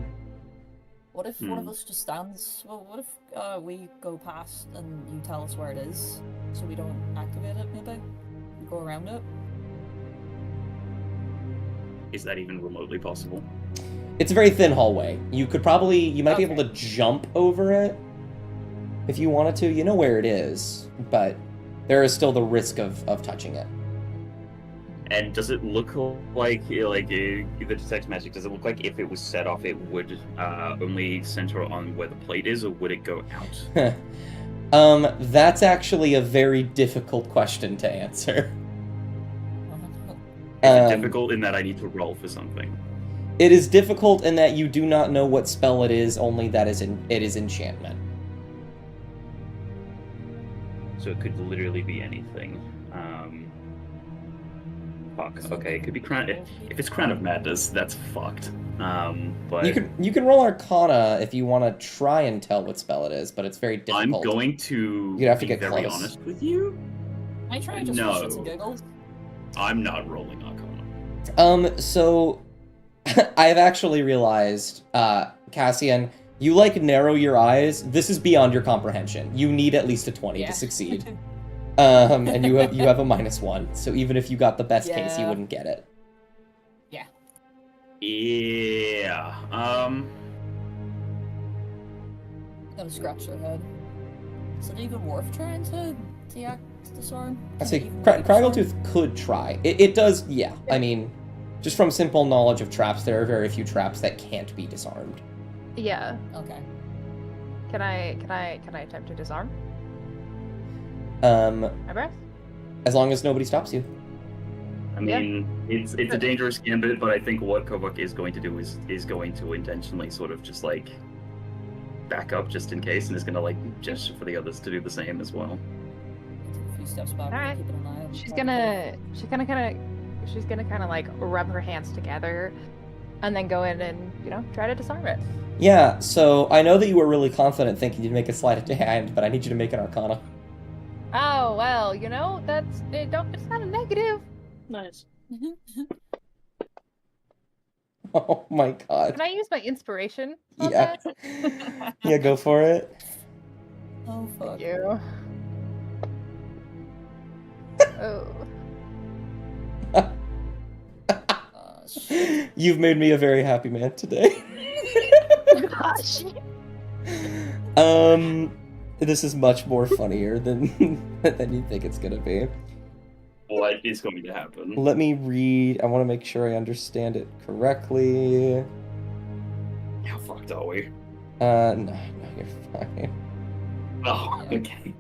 What if one of us just stands? Well, what if we go past and you tell us where it is, so we don't activate it? Maybe we go around it. Is that even remotely possible? It's a very thin hallway. You might be Okay. able to jump over it if you wanted to. You know where it is, but there is still the risk of touching it. And does it look like the detect magic? Does it look like if it was set off, it would only center on where the plate is, or would it go out? That's actually a very difficult question to answer. Is it Um, difficult in that I need to roll for something? It is difficult in that you do not know what spell it is, only that it is enchantment. So it could literally be anything. Fuck. Okay, it could be crown. If it's Crown of Madness, that's fucked. But You can roll Arcana if you want to try and tell what spell it is, but it's very difficult. I'm going to You'd have to be get very close. honest with you. I try just for No. shits and giggles. I'm not rolling Arcana. So I've actually realized, Cassian, you narrow your eyes. This is beyond your comprehension. You need at least a 20 Yeah. to succeed. And you have a -1. So even if you got the best case, you Yeah. wouldn't get it. Yeah. Gonna scratch their head. Is it even worth trying to deactivate the sword? I say Craggletooth could try. It does, yeah. I mean, just from simple knowledge of traps, there are very few traps that can't be disarmed. Yeah. Okay. Can I attempt to disarm? Um, My breath? as long as nobody stops you. I mean, it's a dangerous gambit, but I think what Kovak is going to do is going to intentionally sort of just back up just in case, and is going to gesture for the others to do the same as well. Take a few steps back. Alright. Keeping an eye on She's Craggletooth. gonna kind of rub her hands together, and then go in and try to disarm it. Yeah, so I know that you were really confident thinking you'd make a sleight of hand, but I need you to make an Arcana. Oh well, it's not a negative. Nice. Oh my god. Can I use my inspiration? On Yeah. that? Yeah, go for it. Oh fuck. Thank you. Oh. Shit. You've made me a very happy man today. Gosh. This is much more funnier than you think it's gonna be. What is going to happen? Let me read. I want to make sure I understand it correctly. How fucked are we? No, you're fine. Oh, Yeah. okay.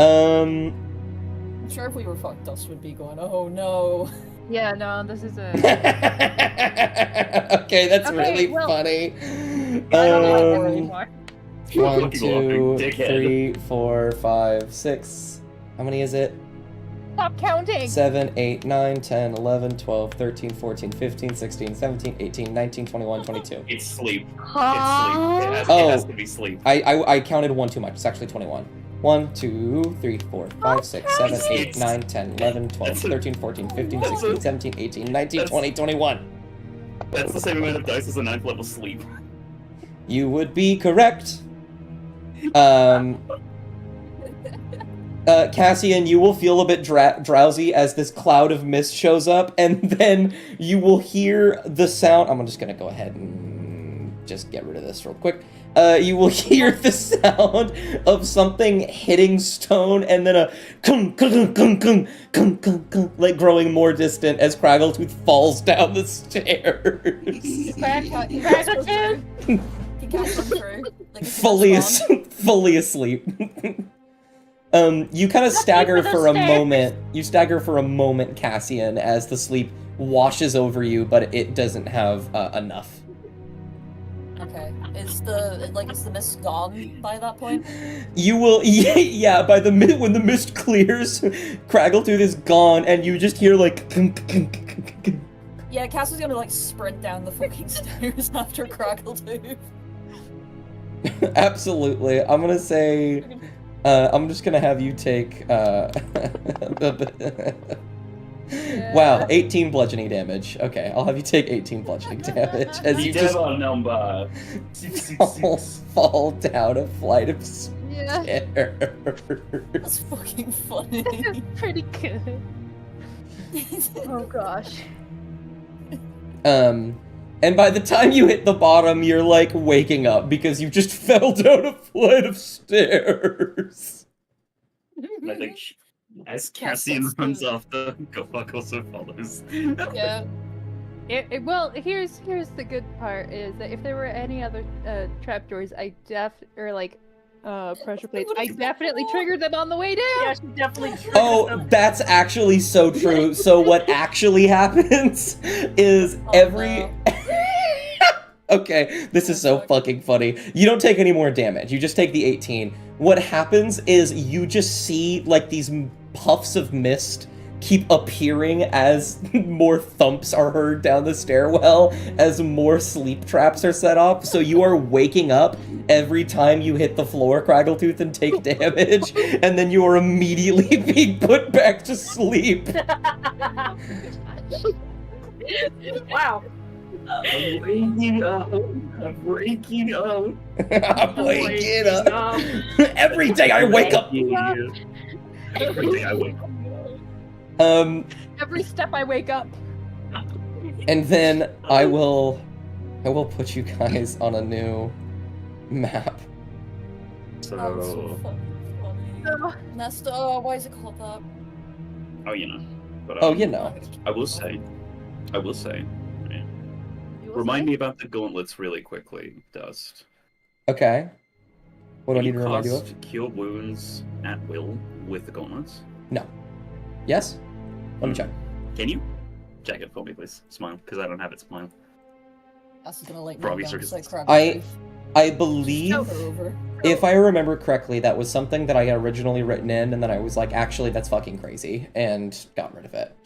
I'm sure if we were fucked, Dust would be going, oh no. Yeah, no, this is a. Okay, that's Okay, really well- funny. I don't like that anymore. 1, Fucking 2, dickhead. 3, 4, 5, 6. How many is it? Stop counting. 7, 8, 9, 10, 11, 12, 13, 14, 15, 16, 17, 18, 19, 21, 22. It's sleep. It's sleep. Huh? It Oh. has to be sleep. I counted one too much. It's actually 21. 1, 2, 3, 4, 5, 6, 7, 8, 9, 10, 11, 12, That's a- 13, 14, 15, that's a- 16, 17, 18, 19, that's- 20, 21. That's the same amount of dice as a 9th level sleep. You would be correct. Cassian, you will feel a bit drowsy as this cloud of mist shows up, and then you will hear the sound. I'm just gonna go ahead and just get rid of this real quick. You will hear the sound of something hitting stone, and then a kung, kung, kung, kung, kung, kung, kung, like growing more distant as Craggletooth falls down the stairs. Craggletooth! He can't come through. Like, it's fully, spawn. fully asleep. You kind of stagger for for those a stairs. moment. You stagger for a moment, Cassian, as the sleep washes over you, but it doesn't have enough. Okay. Is the mist gone by that point? You will, yeah. By when the mist clears, Craggletooth is gone, and you just hear like. Yeah, Cass is gonna like sprint down the fucking stairs after Craggletooth. Absolutely, I'm gonna say. I'm just gonna have you take. Wow, 18 bludgeoning damage. Okay, I'll have you take 18 bludgeoning damage as you just number fall down a flight of Yeah. stairs. That's fucking funny. Pretty good. Oh gosh. And by the time you hit the bottom, you're like waking up because you just fell down a flight of stairs. I think as Cassian runs off, the Gofuk also follows. Yeah. Well, here's the good part is that if there were any other trapdoors, pressure plates, I definitely triggered them on the way down. Yeah, she definitely triggered Oh, them. that's actually so true. So what actually happens is Oh, every... no. Okay, this is so fucking funny. You don't take any more damage. You just take the 18. What happens is you just see like these puffs of mist keep appearing as more thumps are heard down the stairwell, as more sleep traps are set up. So you are waking up every time you hit the floor, Craggletooth, and take damage, and then you are immediately being put back to sleep. Wow. I'm waking up. I'm waking up. I'm waking up. Every day I wake up. Every day I wake up. Every step I wake up. And then I will put you guys on a new map. That was so So, fucking funny. Nesta, why is it called that? oh, you know. But, Oh, you know. I will say. You will Remind say? me about the gauntlets really quickly, Dust. Okay. What do I Can need to remind you of? cast Cure Wounds at will with the gauntlets? Yes? Let me check. Can you? Check it for me, please. Smile, because I don't have it. Smile. That's gonna like For kneel obvious down beside reasons. Craggletooth. I believe, Just go over. if I remember correctly, that was something that I had originally written in, and then I was like, actually, that's fucking crazy, and got rid of it.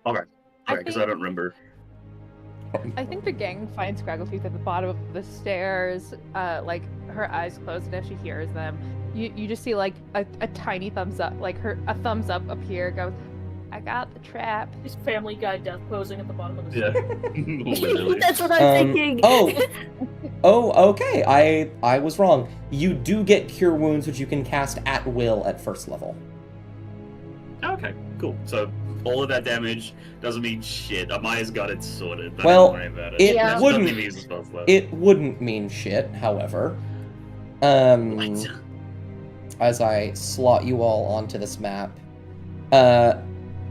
Alright, because I think- don't remember. I think the gang finds Craggletooth at the bottom of the stairs, like her eyes closed, and as she hears them, you just see like a tiny thumbs up, like a thumbs up appear, goes, I got the trap. This Family Guy death posing at the bottom of the Yeah. stairs. Literally. That's what I'm thinking. Oh, okay, I was wrong. You do get Cure Wounds, which you can cast at will at first level. Okay, cool. So all of that damage doesn't mean shit. Amaya's got it sorted. Don't Well, worry about it Yeah. That's wouldn't- nothing to use the spell slot. It wouldn't mean shit, however. What? As I slot you all onto this map,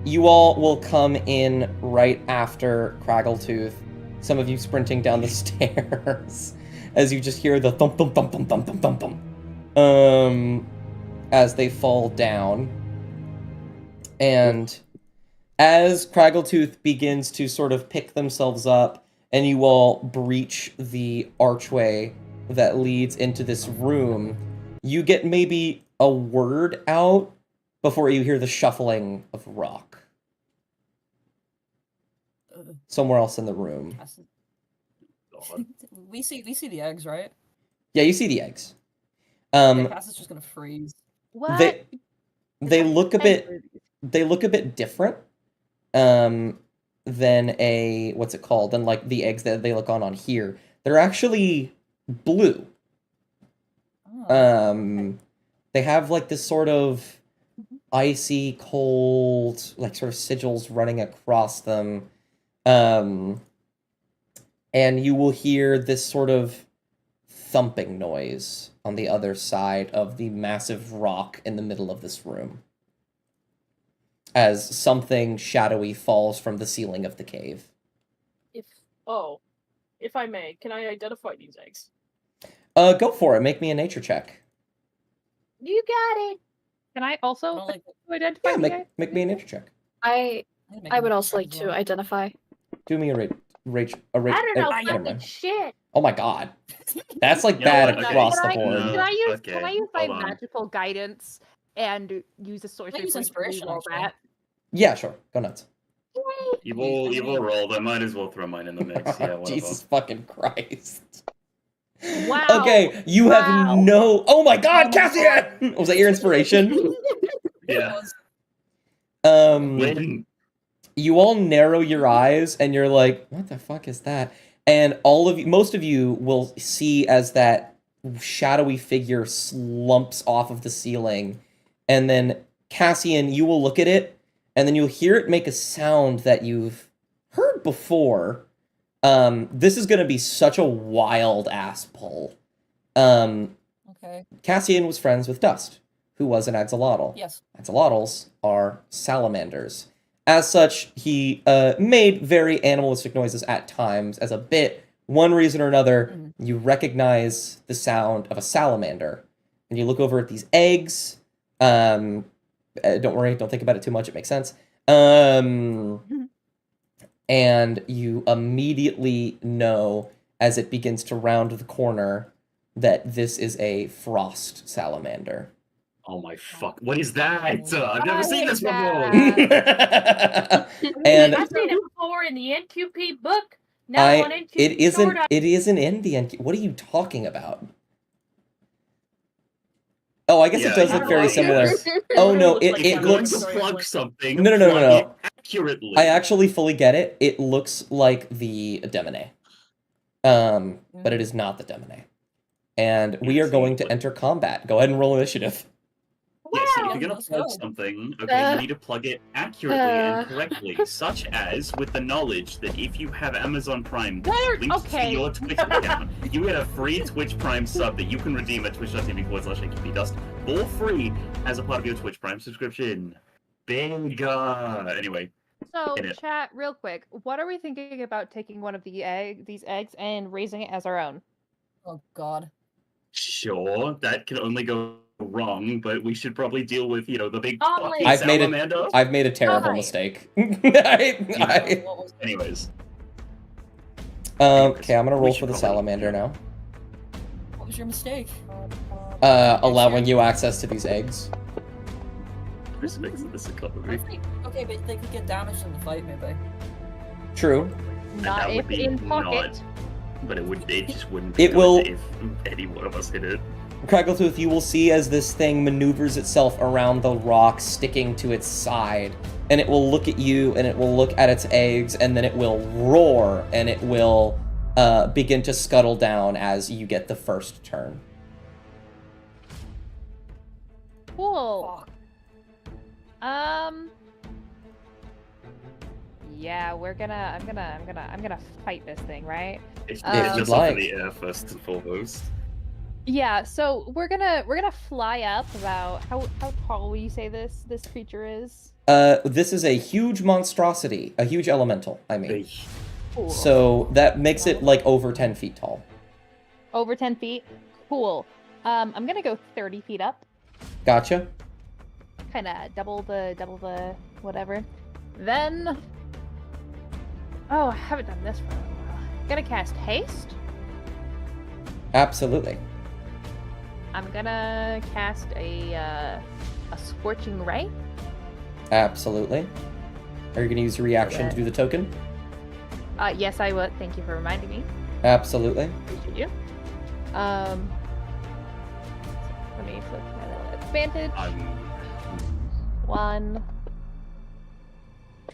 you all will come in right after Craggletooth, some of you sprinting down the stairs, as you just hear the thump thump thump thump thump thump thump thump, as they fall down. And as Craggletooth begins to sort of pick themselves up, and you all breach the archway that leads into this room, you get maybe a word out before you hear the shuffling of rock somewhere else in the room. God. We see the eggs, right? Yeah, you see the eggs. Cass is just gonna freeze. What? They look a bit different than a what's it called? Than like the eggs that they look on here. They're actually blue. They have like this sort of icy cold, like sort of sigils running across them. And you will hear this sort of thumping noise on the other side of the massive rock in the middle of this room, as something shadowy falls from the ceiling of the cave. If I may, can I identify these eggs? Go for it. Make me a nature check. You got it. Can I I also don't like identify Yeah, the egg? make me a nature check. I it. would also like to identify. Do me a rate. I don't know never fucking mind. shit. Oh my god. That's like You know bad what? across Can the board. No. Can I use Okay, my hold on. magical guidance and use a sorcery use point to inspiration, reroll actually. that? Yeah, sure. Go nuts. You've all rolled. I might as well throw mine in the mix. Yeah, whatever. Jesus fucking Christ. Wow. Okay, you have Wow. no. Oh my god, Cassian! Was that your inspiration? Yeah. Um, you all narrow your eyes and you're like, what the fuck is that? And most of you will see as that shadowy figure slumps off of the ceiling. And then Cassian, you will look at it and then you'll hear it make a sound that you've heard before. This is going to be such a wild ass pull. Okay. Cassian was friends with Dust, who was an axolotl. Yes. Axolotls are salamanders. As such, he made very animalistic noises at times as a bit. One reason or another, you recognize the sound of a salamander. And you look over at these eggs. Don't worry, don't think about it too much, it makes sense. And you immediately know, as it begins to round the corner, that this is a frost salamander. Oh my fuck! What is that? I've never I seen this hate before. that. And I've seen it before in the NQP book. Now on NQP it isn't Sword, it isn't in the NQ. What are you talking about? Oh, I guess Yeah, it does you look very know, similar. yes. Oh no, Looks it, like If it you're going looks. to plug something. No. plug it accurately. I actually fully get it. It looks like the Demone. But it is not the Demone. And we are going to enter combat. Go ahead and roll initiative. Yeah, so if Wow. you're gonna Let's plug go. something, okay, you need to plug it accurately and correctly, such as with the knowledge that if you have Amazon Prime Where- linked okay. to your Twitch account, you get a free Twitch Prime sub that you can redeem at twitch.tv/AQPDust for free as a part of your Twitch Prime subscription. Anyway, So, In it. chat, real quick, what are we thinking about taking one of these eggs and raising it as our own? Oh God. sure, that can only go wrong, but we should probably deal with, the big Omelet. fucking I've made it- salamander. I've made a terrible Fine. mistake. What was Anyways, Okay, I'm gonna We roll should for the probably- salamander now. what was your mistake? Allowing you access to these eggs. Chris makes this a couple of me. Okay, but they could get damaged in the fight, maybe. True. Not that would if be in pocket. not- But it just wouldn't be It good will- if any one of us hit it. Crackletooth, you will see as this thing maneuvers itself around the rock, sticking to its side, and it will look at you, and it will look at its eggs, and then it will roar, and it will begin to scuttle down as you get the first turn. Cool. Yeah, I'm gonna fight this thing, right? It's If just you'd up in like. the air first and foremost. Yeah, so we're gonna fly up about how tall will you say this creature is? This is a huge monstrosity, a huge elemental, I mean. Hey, Cool. So that makes it like over 10 feet tall. Over 10 feet. Cool. I'm gonna go 30 feet up. Gotcha. Kind of double the whatever. Then, oh, I haven't done this for a while. Gonna cast haste. Absolutely. I'm gonna cast a scorching ray. Absolutely. Are you going to use your reaction to do the token? Yes, I would. Thank you for reminding me. Absolutely. Appreciate you. Let me flip my little advantage. 1,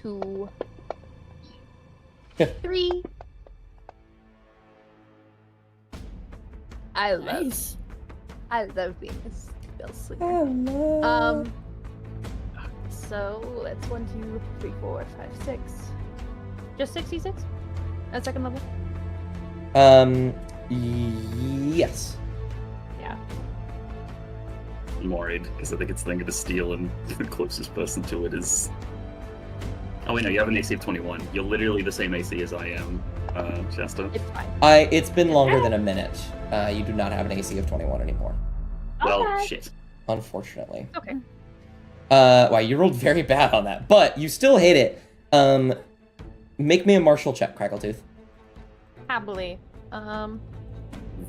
2, 3. I love Nice. I love being a spell slinger. Hello. So that's 1, 2, 3, 4, 5, 6. Just 66 at second level. Yes. Yeah. I'm worried because I think it's thinking to steal, and the closest person to it is. Oh wait, no, you have an AC of 21. You're literally the same AC as I am, Shasta. It's fine. It's been longer than a minute. You do not have an AC of 21 anymore, Well, Okay. shit. unfortunately. Okay. Wow, you rolled very bad on that, but you still hit it. Make me a martial check, Crackletooth. Happily.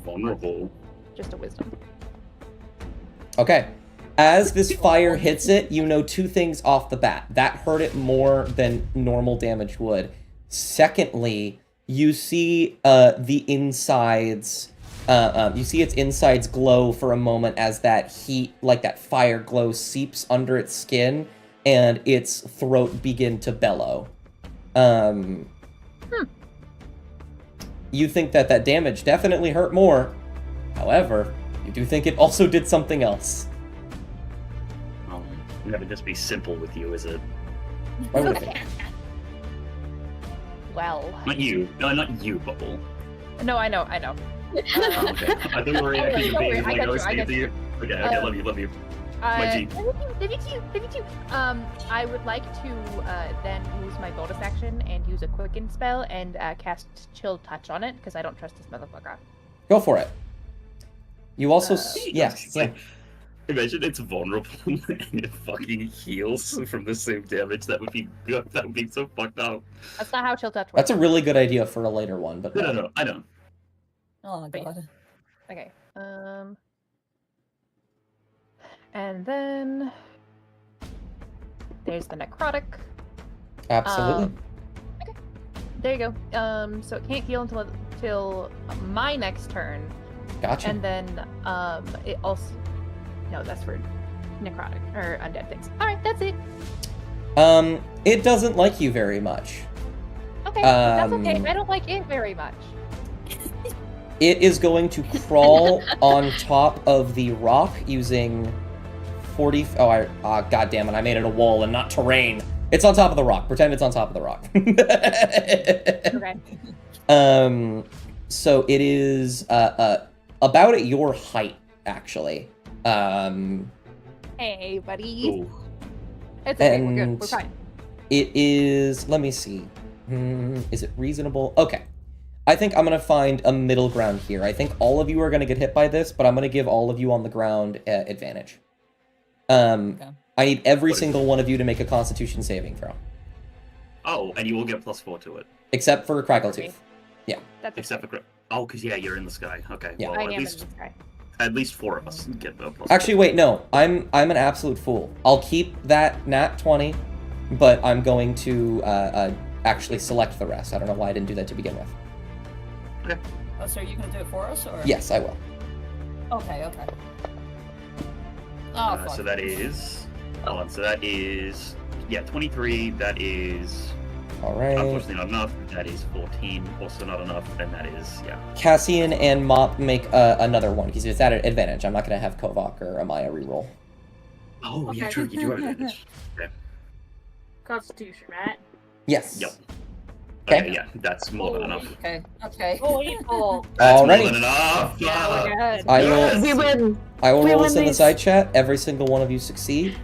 Vulnerable. Just a wisdom. Okay. As this fire hits it, you know two things off the bat. That hurt it more than normal damage would. Secondly, you see the insides. You see its insides glow for a moment as that heat, like that fire glow, seeps under its skin, and its throat begin to bellow. You think that damage definitely hurt more. However, you do think it also did something else. Never just be simple with you, is it? Why would it? Well. Not you. No, not you, Bubble. No, I know. Oh, okay. I thought you were reacting to Don't being worry, I like got I was you, I saying got to you. Okay, love you. My G. Leave I would like to then use my bonus action and use a quicken spell and cast Chill Touch on it because I don't trust this motherfucker. Go for it. You also, It's yes. like, imagine it's vulnerable and it fucking heals from the same damage. That would be good. That would be so fucked up. That's not how Chill Touch works. That's a really good idea for a later one, but No, I know. Oh god. Okay. And then there's the necrotic. Absolutely. Okay. There you go. So it can't heal until my next turn, Gotcha. and then it also no, that's for necrotic or undead things. All right, that's it. It doesn't like you very much. Okay, that's okay. Um, I don't like it very much. It is going to crawl on top of the rock using 40. God damn it! I made it a wall and not terrain. It's on top of the rock. Pretend it's on top of the rock. Okay. So it is about at your height, actually. Hey, buddy. Ooh. It's okay. We're good. We're And- fine. It is. Let me see. Is it reasonable? Okay. I think I'm gonna find a middle ground here. I think all of you are gonna get hit by this, but I'm gonna give all of you on the ground advantage. Okay. I need every What is single one of you to make a Constitution saving throw, Oh, and you will get +4 to it, except for Crackletooth. That's except okay. for oh, because yeah, you're in the sky. Okay, Yeah. well, I at am in least the sky. at least 4 of us get the +4. Actually, wait, no. I'm an absolute fool. I'll keep that nat 20, but I'm going to actually select the rest. I don't know why I didn't do that to begin with. Oh, so are you gonna do it for us, or? Yes, I will. Okay. Oh, fuck. So that is. Hold on. So that is. Yeah, 23. That is. All right. Unfortunately, not enough. That is 14. Also not enough. And that is yeah. Cassian and Mop make another one because it's at an advantage. I'm not going to have Kovak or Amaya reroll. Oh yeah, Okay. true. You do have advantage. Constitution, right? Yes. Yep. Okay. Okay, yeah, that's more than enough. Okay. Oh, equal. That's Alrighty. more than enough. Yeah, we're good. I Yes. will. We win. I will We roll win this in the these. side chat. Every single one of you succeed.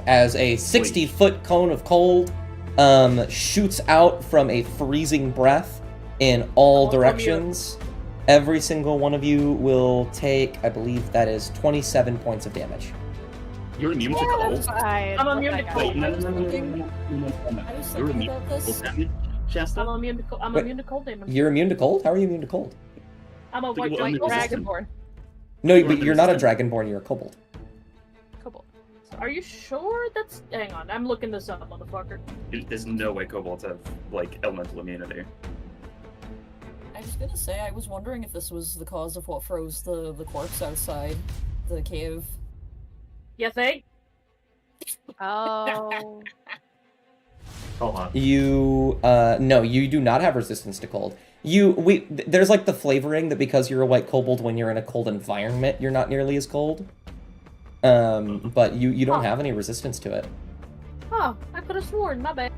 As a 60-foot cone of cold shoots out from a freezing breath in all Oh, from you. directions. Every single one of you will take, I believe that is 27 points of damage. You're immune to cold. Fine. I'm immune to We'll cold. Wait, no. I was thinking You're immune about to this. cold damage, Shasta? I'm immune to cold. I'm Wait. immune to cold damage. You're immune to cold? How are you immune to cold? I'm a But white you only dragon. resist- Dragonborn. No, You're but you're not a resistant. dragonborn, you're a kobold. Kobold. Are you sure that's? Hang on, I'm looking this up, motherfucker. There's no way kobolds have like elemental immunity. I was gonna say, I was wondering if this was the cause of what froze the corpse outside the cave. You think? Oh. Hold on. You, no, you do not have resistance to cold. There's like the flavoring that because you're a white kobold, when you're in a cold environment, you're not nearly as cold. But you don't have any resistance to it. Oh, I could have sworn. My bad.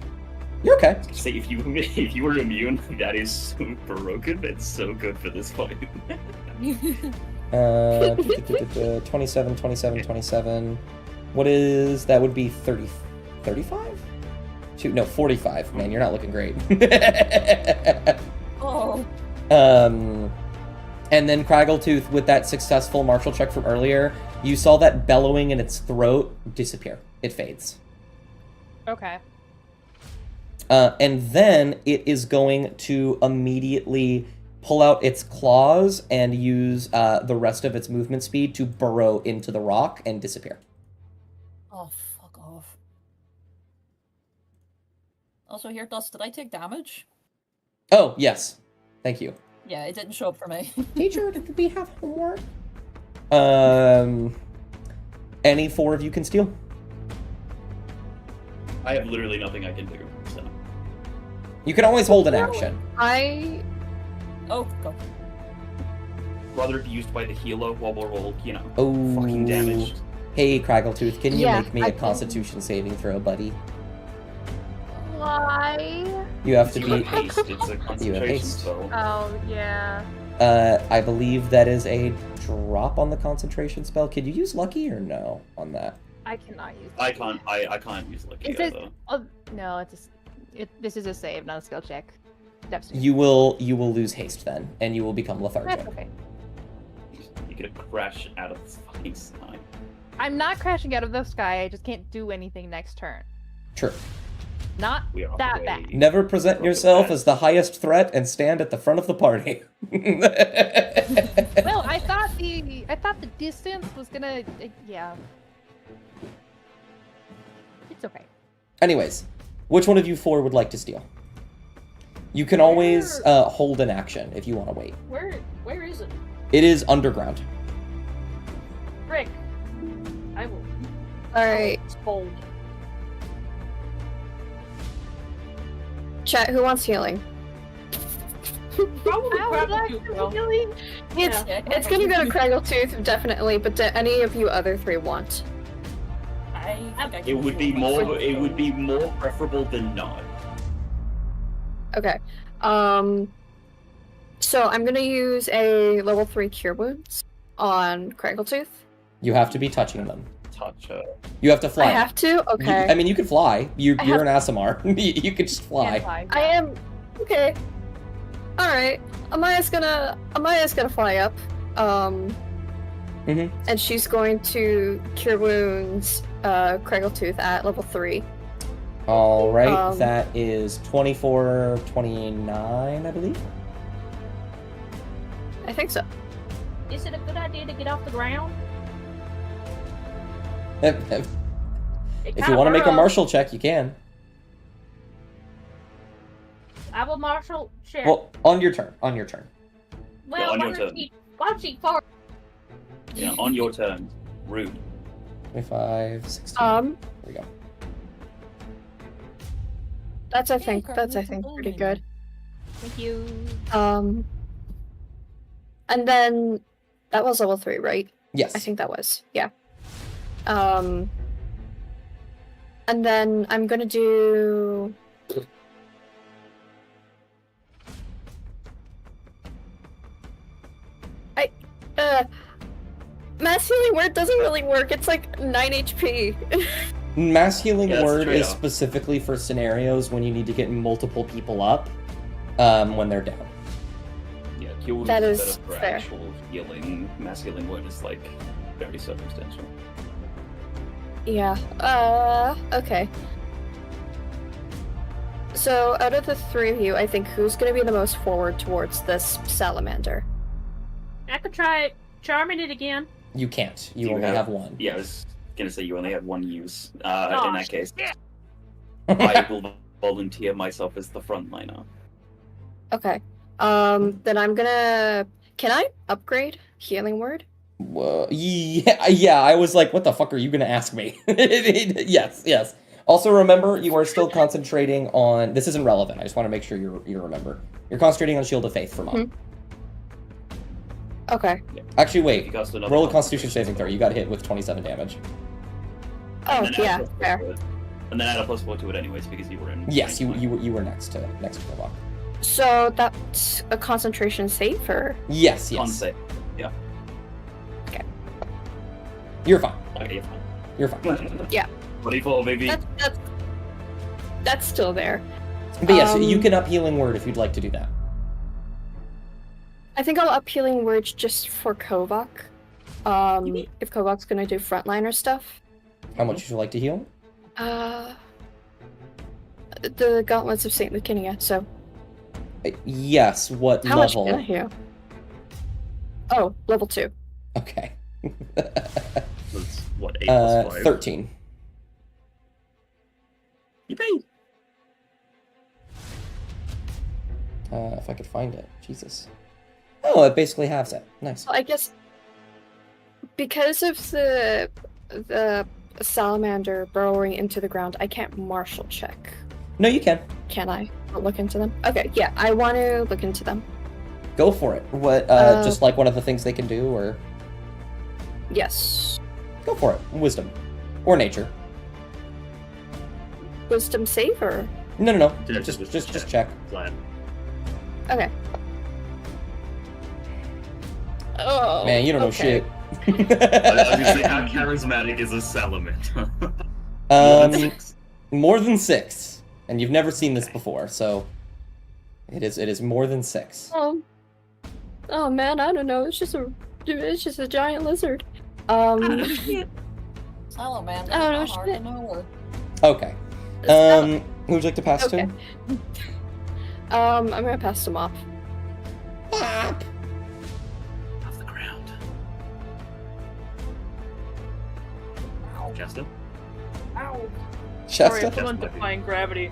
You're okay. Say if you were immune, that is super broken. It's so good for this fight. 27, 27, 27. What is that? Would be 30, 35? Shoot, no, 45. Man, you're not looking great. Oh. And then Craggletooth, with that successful martial check from earlier, you saw that bellowing in its throat disappear. It fades. Okay. And then it is going to immediately pull out its claws and use the rest of its movement speed to burrow into the rock and disappear. Oh, fuck off. Also, here, Dust, did I take damage? Oh, yes. Thank you. Yeah, it didn't show up for me. Teacher, did we have homework? Any four of you can steal. I have literally nothing I can do. So You can always hold an action. Oh, go. rather be used by the healer while we're all, Oh, fucking damaged. Hey, Craggletooth, can you Yeah, make me I a can- Constitution saving throw, buddy? Why? You have to You have be. haste. It's a concentration haste. spell. Oh, yeah. I believe that is a drop on the concentration spell. Could you use lucky or no on that? I cannot use I can't use lucky Is it- either. Oh, no, this is a save, not a skill check. Depth You will lose haste then, and you will become lethargic. That's okay. You could crash out of the fucking sky. I'm not crashing out of the sky, I just can't do anything next turn. True. Not We are that way- bad. Never present Roll yourself the as the highest threat and stand at the front of the party. Well, I thought the distance was gonna yeah. It's okay. Anyways, which one of you four would like to steal? You can always hold an action if you want to wait. Where is it? It is underground. Frick. I will. Alright, It's bold. chat, who wants healing? Probably I would like Craggletooth to will. healing. It's Yeah. it's gonna go to Craggletooth, definitely, but do any of you other three want? I think I can It would be heal myself. more preferable than not. Okay. So I'm gonna use a level 3 Cure Wounds on Craggletooth. You have to be touching them. Touch. You have to fly. I have to? You- Okay. I mean, you can fly. You're I an Asimar. You could just fly. Can't fly. I am okay. Alright. Amaya's gonna fly up. Mhm. And she's going to Cure Wounds Craggletooth at level 3. All right, Um, that is 24, 29, I believe. I think so. Is it a good idea to get off the ground? If It you kinda want to make a burrows. martial check, you can. I will martial check. Well, on your turn. On your turn. Well, on why your don't turn. why don't you fart? On your turn. Rude. 25, 16. Um, There we go. that's I Yeah, think Craggletooth pretty will good. Thank you. And then that was level 3, right? Yes. I think that was. Yeah. And then I'm gonna do Mass Healing Word doesn't really work. It's like 9 HP. Mass Healing Yeah, that's Word straight is up. specifically for scenarios when you need to get multiple people up when they're down. Yeah, Cure Wounds That is is better for fair. actual healing. Mass healing word is like very circumstantial. Yeah. Okay. So out of the 3 of you, I think who's gonna be the most forward towards this salamander? I could try charming it again. You can't. You Do you only have- have one. Yeah, I was gonna say you only have one use. Oh, In that case, I will volunteer myself as the frontliner. Okay. Then I'm gonna. Can I upgrade Healing Word? Whoa, yeah, I was like, what the fuck are you gonna ask me? Yes. Also, remember, you are still concentrating on. This isn't relevant. I just want to make sure you remember. You're concentrating on Shield of Faith for Mom. Okay. Actually, If you wait. cast another Roll a Constitution saving throw. You got hit with 27 damage. Oh, and then yeah, add a +4 fair. to it. And then add a +4 to it anyways because you were in. Yes, you range one. you were next to Grimlock. So that's a concentration save, or? Yes, Con yes. save. You're fine. Okay, you're fine. You're fine. Yeah. 24 maybe. That's still there. But yes, you Um, can up Healing Word if you'd like to do that. I think I'll up healing words just for Kovac. If Kovac's gonna do frontliner stuff. How much would you like to heal? The Gauntlets of Saint Lucinia. So Yes. What how much level? can I heal? Oh, level 2. Okay. That's what 8 plus 5. 13. You paid. If I could find it. Jesus. Oh, it basically halves it. Nice. Well, I guess because of the salamander burrowing into the ground, I can't martial check. No, you can. Can I? I'll look into them. Okay, yeah, I want to look into them. Go for it. What? Just like one of the things they can do, or Yes. go for it. Wisdom, or nature. Wisdom save or? No. Yeah, Just check. Flat. Okay. Oh. Man, you don't know okay. shit. I was gonna say, how charismatic is a salamander? More than 6, and you've never seen this before, so it is more than 6. Oh man, I don't know. It's just a giant lizard. Salamander. Oh, no Not hard to shit. know. Okay. Who would you like to pass Okay. I'm gonna pass them off. to? Off the ground. Chester? Ow. Sorry, Chester? I'm someone defying gravity.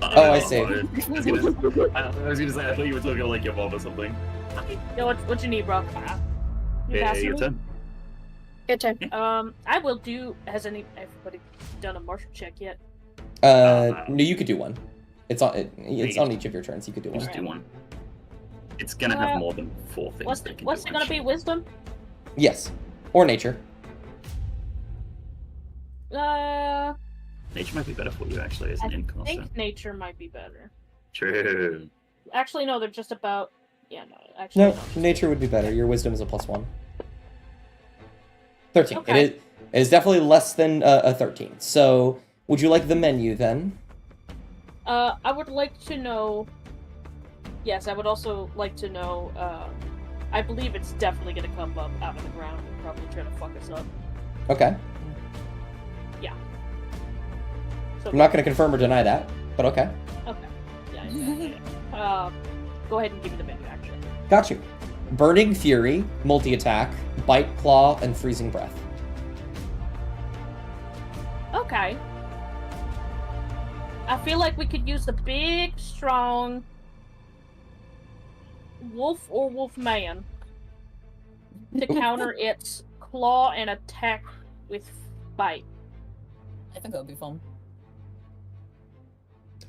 Oh, I see. I was gonna say, I thought you were talking to like your mom or something. Yo, what you need, bro? You Yeah, passing your me? turn. Your turn. I will do. Has everybody done a martial check yet? No, you could do one. It's on each of your turns. You could do one. Just do one. It's gonna have more than 4 things. What's that can it do gonna be? Wisdom? Yes, or nature. Nature might be better for you actually as an I incaster. think nature might be better. True. Actually, no, they're just about. Yeah, no. Actually, No, nature would be better. Your wisdom is a +1. 13. Okay. It is definitely less than a 13. So, would you like the menu then? I would like to know. Yes, I would also like to know. I believe it's definitely gonna come up out of the ground and probably try to fuck us up. Okay. So, I'm not going to confirm or deny that, but okay. Okay. Yeah. Go ahead and give me the menu. Actually. Got you. Burning Fury, multi-attack, Bite Claw, and Freezing Breath. Okay. I feel like we could use the big, strong wolf or wolf man to counter its claw and attack with bite. I think that would be fun.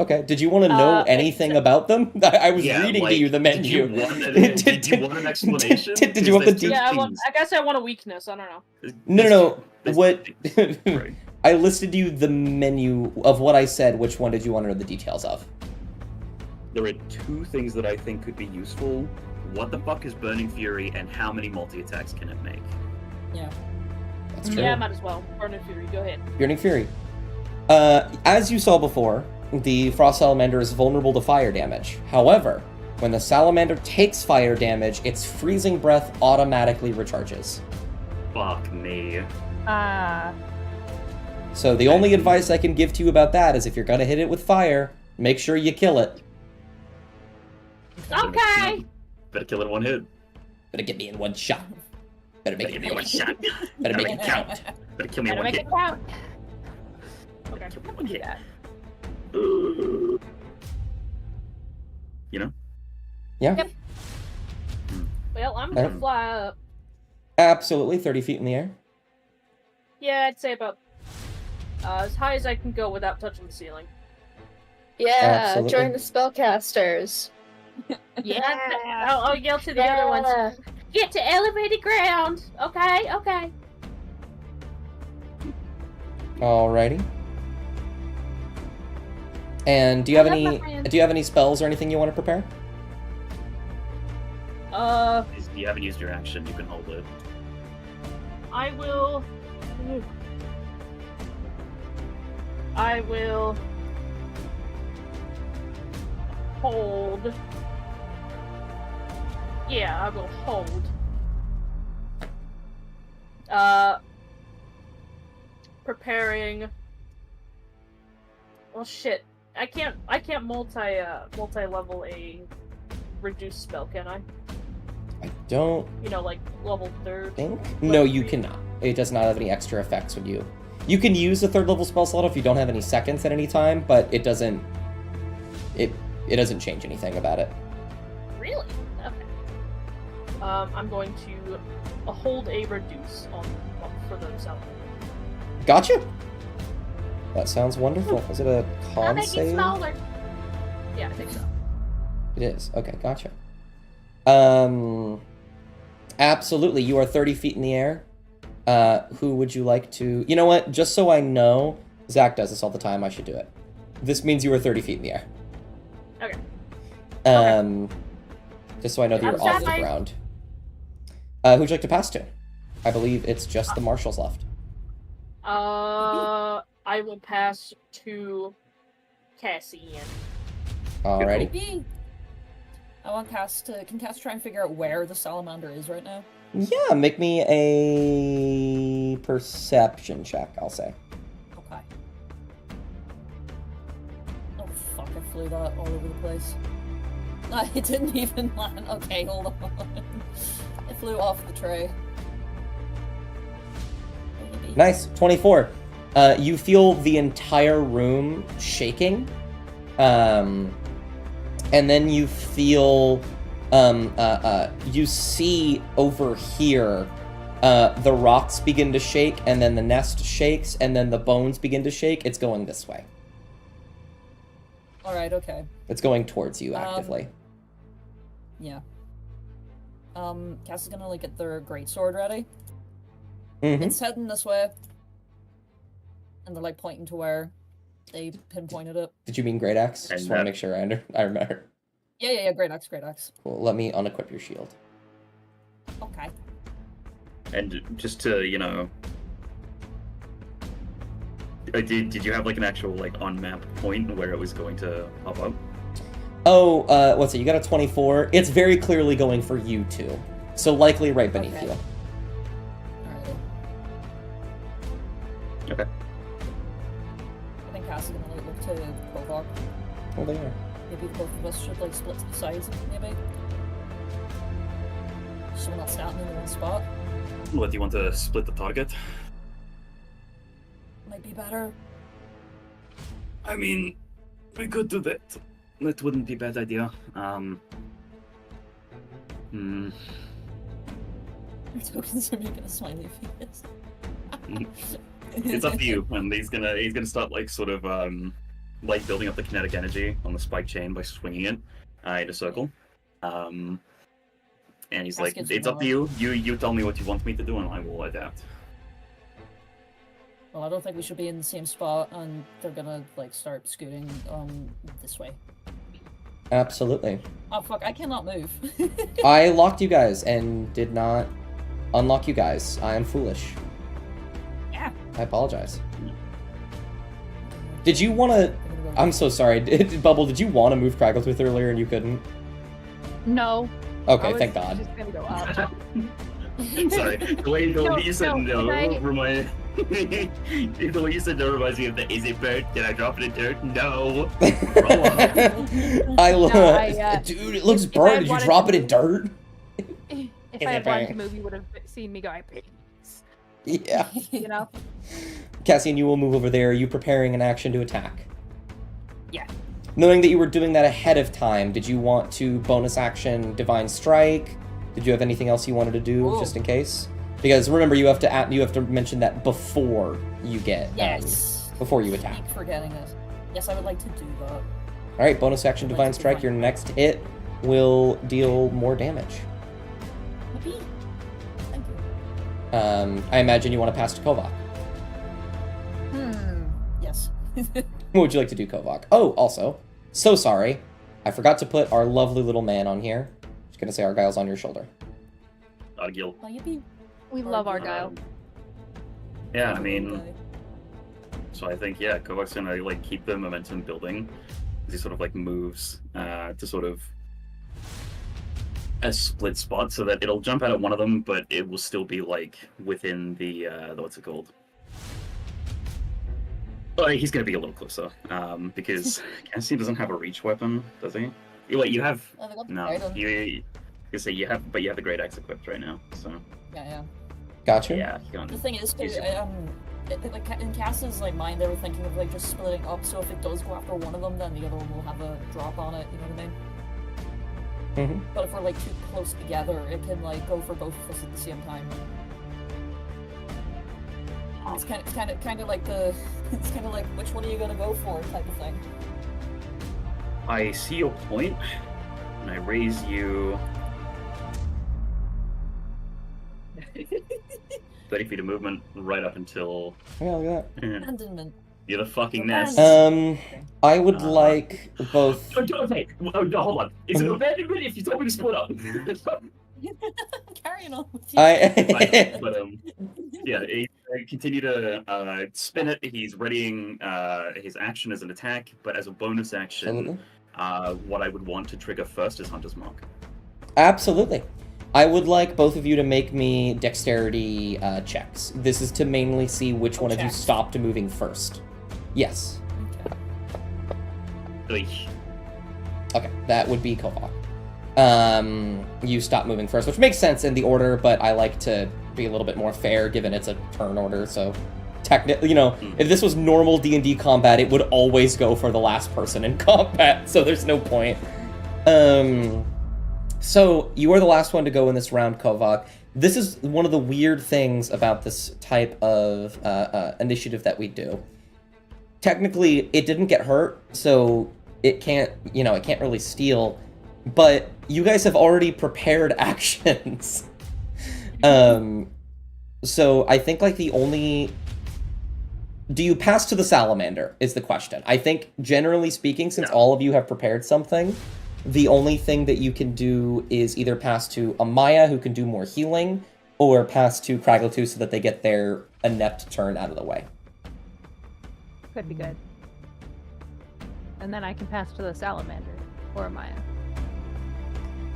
Okay, did you want to know anything about them? I was Yeah, reading like, to you the menu. Did you want an explanation? Did you want the Because there's Yeah, two I guess I want a weakness. I don't know. things. No. There's What? two things. Right. I listed you the menu of what I said. Which one did you want to know the details of? There are 2 things that I think could be useful. What the fuck is Burning Fury, and how many multi-attacks can it make? Yeah. That's true. Yeah, might as well. Burning Fury, go ahead. Burning Fury. As you saw before, the Frost Salamander is vulnerable to fire damage. However, when the Salamander takes fire damage, its Freezing Breath automatically recharges. Fuck me. So the only advice I can give to you about that is if you're gonna hit it with fire, make sure you kill it. Okay. Better kill it in one hit. Better get me in one shot. Better make Better it give me one shot. Better make it count. Better kill me in Gotta one make hit. it count. Okay. Kill me in one hit. that. You know? Yeah, Yep. Well, I'm gonna Um, fly up. absolutely. 30 feet in the air. Yeah, I'd say about As high as I can go without touching the ceiling. Yeah, Absolutely. join the spellcasters. Yeah. I'll yell to the other ones. Yeah. Get to elevated ground. Okay, okay. Alrighty. And do you have I love my any friends. do you have any spells or anything you want to prepare? If you haven't used your action, you can hold it. I will. I will hold. Yeah, I will hold. Preparing. Well, shit. I can't multi-level a reduced spell, can I? I don't You know, like level 3rd. think. No, you cannot. It does not have any extra effects when you. You can use a 3rd level spell slot if you don't have any seconds at any time, but it doesn't. It doesn't change anything about it. Really? Okay. I'm going to hold a reduce on for the salad. Gotcha. That sounds wonderful. Is it a I'll con make it save? smaller. Yeah, I think so. It is. Okay, gotcha. Absolutely. You are 30 feet in the air. Who would you like to... You know what? Just so I know, Zach does this all the time. I should do it. This means you are 30 feet in the air. Okay. Just so I know that I'm you're off the sorry. ground. Who'd you like to pass to? I believe it's just the marshals left. I will pass to Cassian. Alrighty. Maybe. I want Cass to. Can Cass try and figure out where the salamander is right now? Yeah, make me a perception check, I'll say. Okay. Oh fuck! I flew that all over the place. No, it didn't even land. Okay, hold on. It flew off the tray. Maybe. Nice, 24. You feel the entire room shaking, and then you feel, you see over here, the rocks begin to shake, and then the nest shakes, and then the bones begin to shake. It's going this way. All right. Okay. It's going towards you actively. Yeah. Cass is gonna like get their greatsword ready. Mhm. It's heading this way. And they're like pointing to where they pinpointed it. Did you mean great axe? And Just want to that- make sure I remember. Yeah, great axe, great axe. Cool. Let me unequip your shield. Okay. And just to, you know... Did you have like an actual like on-map point where it was going to pop up? Oh, what's it? You got a 24. It's very clearly going for you two. So likely right beneath Okay. you. Alrighty. Okay. I think Cass is gonna like look to Provok. Oh, they are. Maybe both of us should like split to the sides, maybe. So we're not standing in one spot. What, do you want to split the target? Might be better. I mean, we could do that. That wouldn't be a bad idea. Tokens are making a smiley face. It's up to you. And he's gonna start like sort of like building up the kinetic energy on the spike chain by swinging it in a circle. And he's like, Casket's it's up to you. You tell me what you want me to do, and I will adapt. Well, I don't think we should be in the same spot, and they're gonna like start scooting this way. Absolutely. Oh fuck! I cannot move. I locked you guys and did not unlock you guys. I am foolish. Yeah. I apologize. Did you want to... I'm so sorry. Bubble, did you want to move Craggletooth earlier and you couldn't? No. Okay, I was thank God. just gonna go up. Sorry, the way you said no, no, remind... the way you said no reminds me of the, is it bird? Did I drop it in dirt? No! I No, Dude, it looks if I burnt. Did you wanted drop to it in dirt? If I had wanted to move, you would have seen me going, Yeah. you know? Cassian, you will move over there. Are you preparing an action to attack? Yeah. Knowing that you were doing that ahead of time, did you want to bonus action Divine Strike? Did you have anything else you wanted to do, Ooh. just in case? Because remember, you have to mention that before you get. Yes. before you attack. keep forgetting it. Yes, I would like to do that. All right, bonus action I'd like Divine to Strike. Your next hit will deal more damage. Yippee. Thank you. I imagine you want to pass to Kovak. Yes. What would you like to do, Kovak? Oh, also, so sorry. I forgot to put our lovely little man on here. Just gonna say Argyle's on your shoulder. Argyle. Oh, yippee. We love Argyle. Yeah, I mean, so I think, yeah, Kovak's gonna, like, keep the momentum building as he sort of, like, moves to sort of a split spot so that it'll jump out at one of them, but it will still be, like, within the what's it called? Oh, he's gonna be a little closer, because Cassian doesn't have a reach weapon, does he? Wait, you have... Oh, they got the No, Trident. you say you have the Great Axe equipped right now, so... Yeah. Gotcha. Yeah, you can't... The thing is, too, Easy. like in Cass's like mind, they were thinking of like just splitting up. So if it does go after one of them, then the other one will have a drop on it. You know what I mean? Mm-hmm. But if we're like too close together, it can like go for both of us at the same time. It's kind of like the, it's kind of like which one are you gonna go for type of thing. I see your point, and I raise you 30 feet of movement right up until Yeah, look at Abandonment. you're the fucking nest. that. I would like both. Okay, no, hold on. Is it abandonment if you told me to split up? Carrying on with you. I But yeah, continue to spin it. He's readying his action as an attack, but as a bonus action, Absolutely. what I would want to trigger first is Hunter's Mark. Absolutely. I would like both of you to make me dexterity checks. This is to mainly see which one of you checks. stopped moving first. Yes. Okay. Okay, that would be Kovak. You stop moving first, which makes sense in the order, but I like to be a little bit more fair given it's a turn order, so technically, if this was normal D&D combat, it would always go for the last person in combat, so there's no point. So, you are the last one to go in this round, Kovak. This is one of the weird things about this type of initiative that we do. Technically, it didn't get hurt, so it can't really steal, but you guys have already prepared actions. So I think like the only... Do you pass to the salamander is the question. I think generally speaking, since all of you have prepared something, the only thing that you can do is either pass to Amaya, who can do more healing, or pass to Kragletu so that they get their inept turn out of the way. Could be good. And then I can pass to the salamander or Amaya.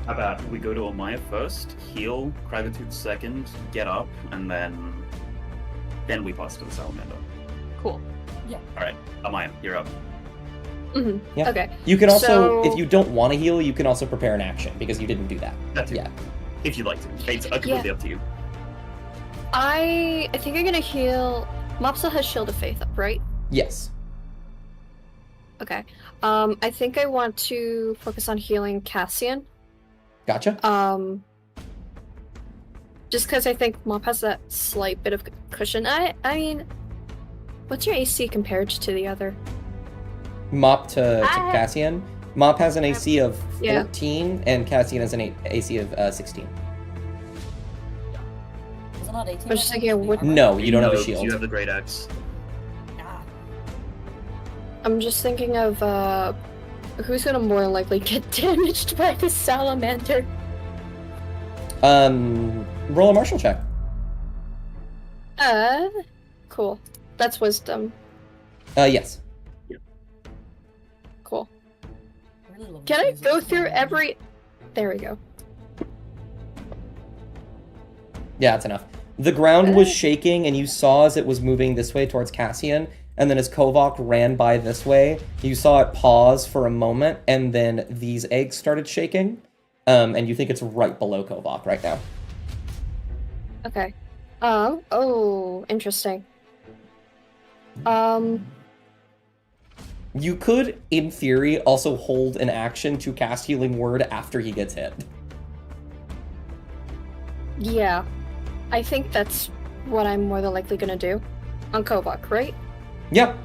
How about we go to Amaya first, heal, Kragletu second, get up, and then we pass to the salamander. Cool. Alright, Amaya, you're up. Mhm. Yeah. Okay. You can also, So- if you don't want to heal, you can also prepare an action, because you didn't do that. That's it. Yeah. If you'd like to. It's completely up to you. I think I'm gonna heal. Mopsa has Shield of Faith up, right? Yes. Okay. I think I want to focus on healing Cassian. Gotcha. Just because I think Mop has that slight bit of cushion. I mean, what's your AC compared to the other? Mop to I- Cassian. Mop has an AC of Yeah. 14, and Cassian has an AC of 16. Is it not 18? I was just thinking, what- No, you don't have a know, shield. You have the Great Axe. Ah, I'm just thinking of who's gonna more likely get damaged by the salamander. Roll a martial check. Cool. That's wisdom. Yes. Cool. I really love Can this I music. go through every? There we go. Yeah, that's enough. The ground was shaking, and you saw as it was moving this way towards Cassian, and then as Kovak ran by this way, you saw it pause for a moment, and then these eggs started shaking, and you think it's right below Kovak right now. Okay. Oh, interesting. You could, in theory, also hold an action to cast Healing Word after he gets hit. Yeah. I think that's what I'm more than likely gonna do. On Kovak, right? Yep.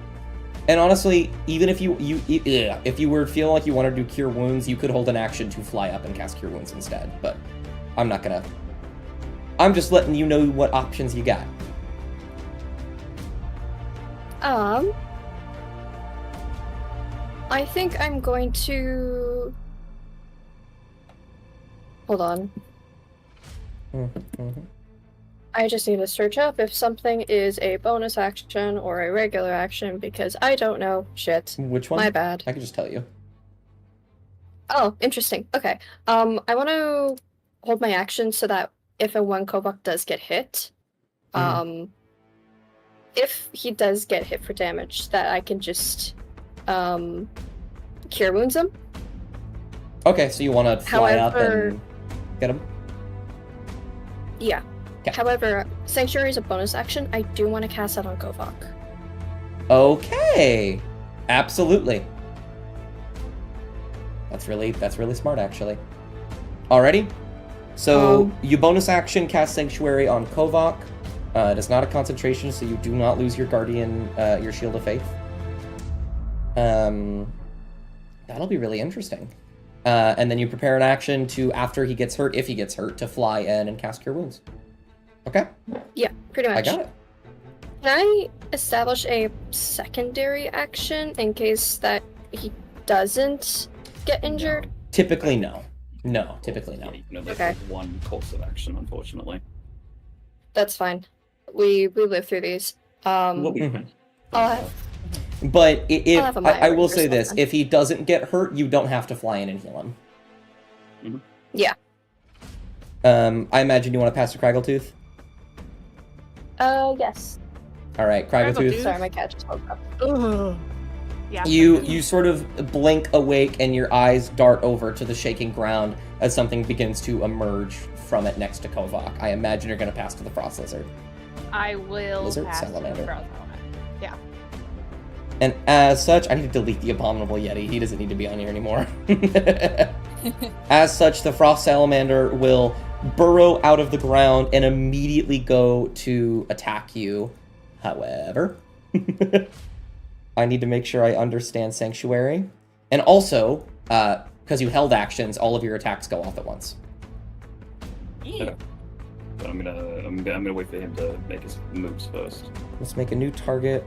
And honestly, even if if you were feeling like you wanted to do Cure Wounds, you could hold an action to fly up and cast Cure Wounds instead. But I'm not gonna. I'm just letting you know what options you got. I think I'm going to... Hold on. Mm-hmm. I just need to search up if something is a bonus action or a regular action because I don't know. Shit. Which one? My bad. I can just tell you. Oh, interesting. Okay. I want to hold my action so that if a 1 Kovok does get hit, if he does get hit for damage, that I can just Cure Wounds him. Okay, so you want to fly up However- and get him? Yeah. Okay. However, Sanctuary is a bonus action. I do want to cast that on Kovok. Okay, absolutely. That's really smart, actually. Alrighty. So you bonus action cast Sanctuary on Kovok. It is not a concentration, so you do not lose your Guardian, your Shield of Faith. That'll be really interesting. And then you prepare an action to, after he gets hurt, if he gets hurt, to fly in and cast Cure Wounds. Okay? Yeah, pretty much. I got it. Can I establish a secondary action in case that he doesn't get injured? Typically, no. No, typically no. No, there's Okay. like one course of action, unfortunately. That's fine. We live through these. What we Mhm. I'll have But if I'll have a I will Myra or say this, something. if he doesn't get hurt, you don't have to fly in and heal him. Mhm. Yeah. I imagine you want to pass to Craggletooth? Yes. Alright, Craggletooth. Sorry, my cat just woke up. Yeah. You sort of blink awake and your eyes dart over to the shaking ground as something begins to emerge from it next to Kovok. I imagine you're going to pass to the Frost Lizard. I will Lizard, pass salamander. the Frost Salamander. Yeah. And as such, I need to delete the Abominable Yeti. He doesn't need to be on here anymore. As such, the Frost Salamander will burrow out of the ground and immediately go to attack you. However, I need to make sure I understand Sanctuary. And also, because you held actions, all of your attacks go off at once. Yeah. But I'm gonna wait for him to make his moves first. Let's make a new target.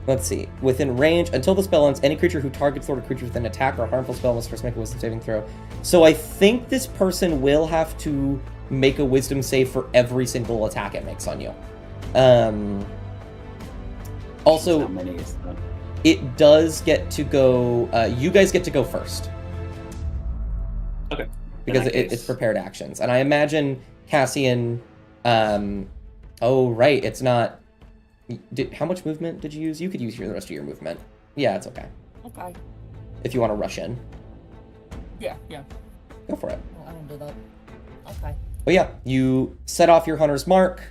Let's see. Within range, until the spell ends, any creature who targets or creature with an attack or harmful spell must first make a wisdom saving throw. So I think this person will have to make a wisdom save for every single attack it makes on you. Also, How many is that? it does get to go. You guys get to go first. Okay. Because In that it's case- prepared actions. And I imagine Cassian. Oh, right. It's not. How much movement did you use? You could use the rest of your movement. Yeah, it's okay. Okay. If you want to rush in, Yeah. go for it. Well, I won't do that. Okay. But yeah, you set off your hunter's mark.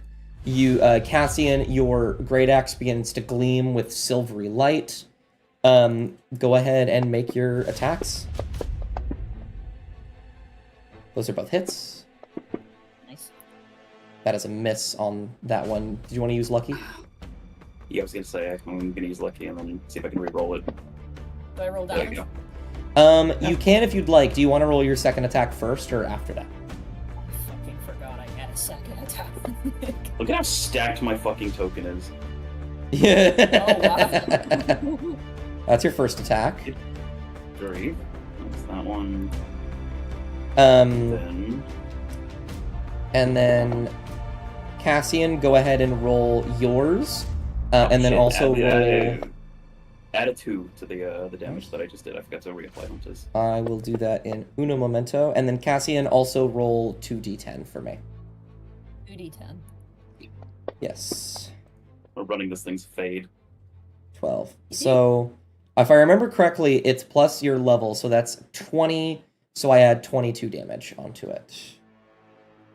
You, Cassian, your great axe begins to gleam with silvery light. Go ahead and make your attacks. Those are both hits. Nice. That is a miss on that one. Did you want to use lucky? Yeah, I was gonna say I'm gonna use lucky and then see if I can re-roll it. Do I roll There damage? you go. You can if you'd like. Do you want to roll your second attack first or after that? I fucking forgot I had a second attack. Look at how stacked my fucking token is. Yeah. Oh, wow. That's your first attack. 3. That's that one. Um, Then and then Cassian, go ahead and roll yours, and then shit, also roll. Add a 2 to the damage that I just did. I forgot to reapply hunters. I will do that in uno momento, and then Cassian also roll 2d10 for me. 2d10. Yes, We're running this thing's fade. 12. So, if I remember correctly, it's plus your level, so that's 20. So I add 22 damage onto it.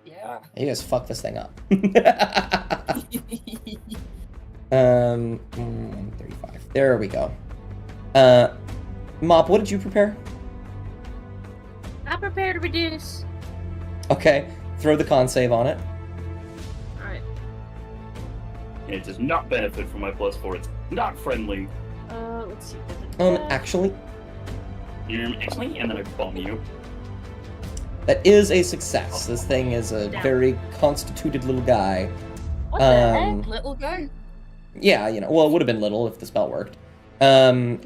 Yeah. You guys fuck this thing up. 35. There we go. Mop, what did you prepare? I'm prepared to reduce. Okay, throw the con save on it. Alright. And it does not benefit from my +4. It's not friendly. Let's see. Actually, Actually, and then I bomb you. that is a success. This thing is a very constituted little guy. What the heck? Little guy. Yeah, you know, well, it would have been little if the spell worked. You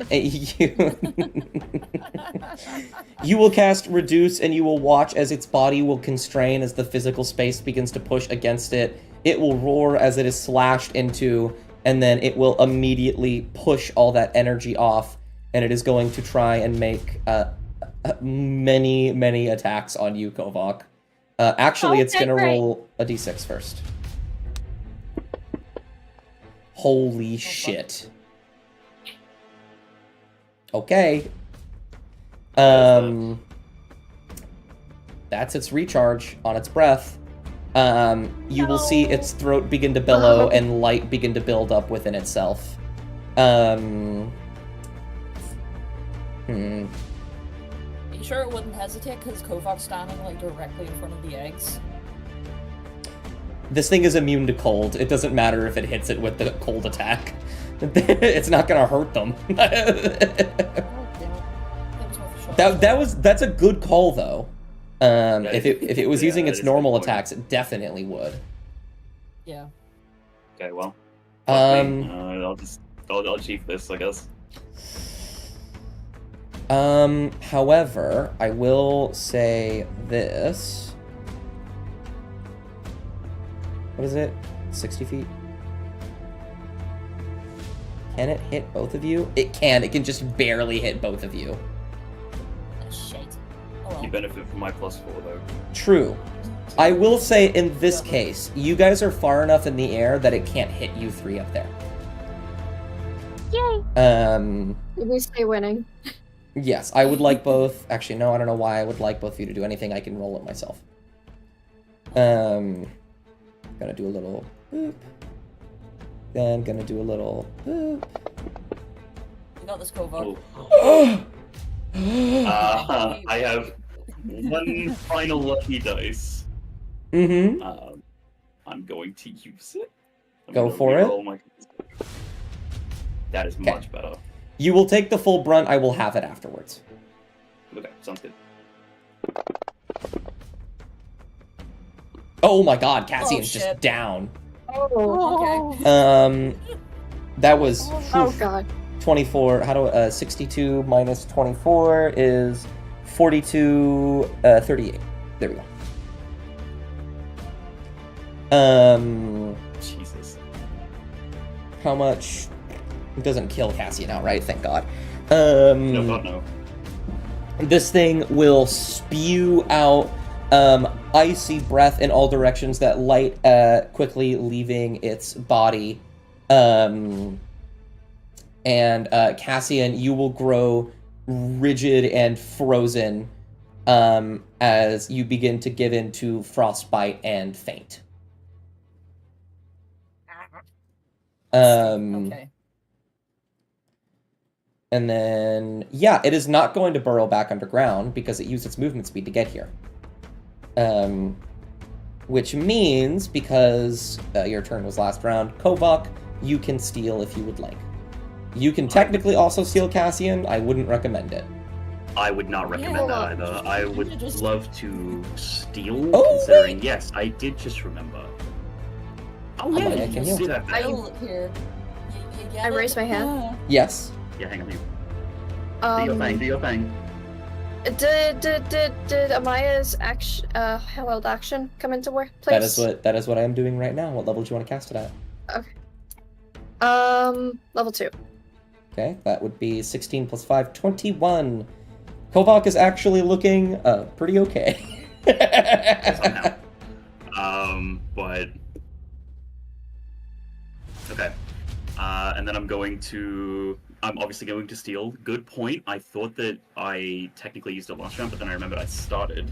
you will cast Reduce, and you will watch as its body will constrain as the physical space begins to push against it. It will roar as it is slashed into, and then it will immediately push all that energy off, and it is going to try and make many, many attacks on you, Kovok. Actually, it's Okay, going to great. roll a d6 first. Holy shit. Okay. That's its recharge on its breath. You will see its throat begin to billow and light begin to build up within itself. Are you sure it wouldn't hesitate because Kovok's standing like directly in front of the eggs? This thing is immune to cold. It doesn't matter if it hits it with the cold attack. It's not gonna hurt them. Oh, damn it. That was worth a shot. That's a good call though. If it was Yeah, using that its is a normal good point. attacks, it definitely would. Yeah. Okay, well. Um, I'll achieve this, I guess. However, I will say this. What is it? 60 feet? Can it hit both of you? It can. It can just barely hit both of you. Shit. Oh well. You benefit from my +4 though. True. I will say in this case, you guys are far enough in the air that it can't hit you three up there. Yay! We stay winning. Yes, I would like both. Actually, no, I don't know why I would like both of you to do anything. I can roll it myself. Gonna do a little boop. Then gonna do a little boop. You got this, Kovok. Oh. I have one final lucky dice. Mm-hmm. I'm going to use it. I'm Go gonna for it. reroll That is Okay. much better. You will take the full brunt. I will have it afterwards. Okay, sounds good. Oh my god, Cassian's shit. just down. Oh. Okay. That was Oh god. 24. 62 minus 24 is 42, 38. There we go. Jesus. How much? It doesn't kill Cassian outright, thank God. No, God, no. This thing will spew out icy breath in all directions that light quickly leaving its body. And Cassian, you will grow rigid and frozen as you begin to give in to frostbite and faint. Okay. And then, yeah, it is not going to burrow back underground because it used its movement speed to get here. Which means, because your turn was last round, Kovok, you can steal if you would like. You can technically also steal Cassian. I wouldn't recommend it. I would not recommend Yeah. that either. I would Just- love to steal, Oh, considering, wait. yes, I did just remember. Oh, yeah, yeah, I you can can heal. do that. I- I'll here. You get I it? raised my hand. Yes. Yeah, hang on. Do your thing, do your thing. Did Amaya's action, held action come into work, please? That is what I am doing right now. What level do you want to cast it at? Level 2. Okay, that would be 16 plus 5, 21. Kovok is actually looking pretty okay. Somehow. But okay. And then I'm obviously going to steal. Good point. I thought that I technically used it last round, but then I remembered I started.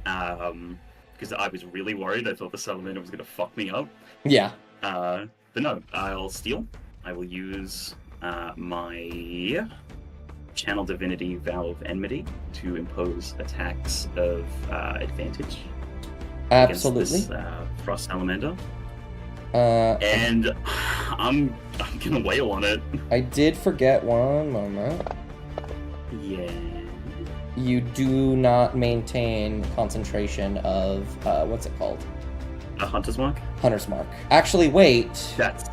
Because I was really worried. I thought the Salamander was going to fuck me up. Yeah. But no, I'll steal. I will use my Channel Divinity Vow of Enmity to impose attacks of advantage Absolutely. against this Frost Salamander. And I'm gonna wail on it. I did forget one moment. Yeah. You do not maintain concentration of, what's it called? A hunter's mark? Hunter's Mark. Actually, wait. That's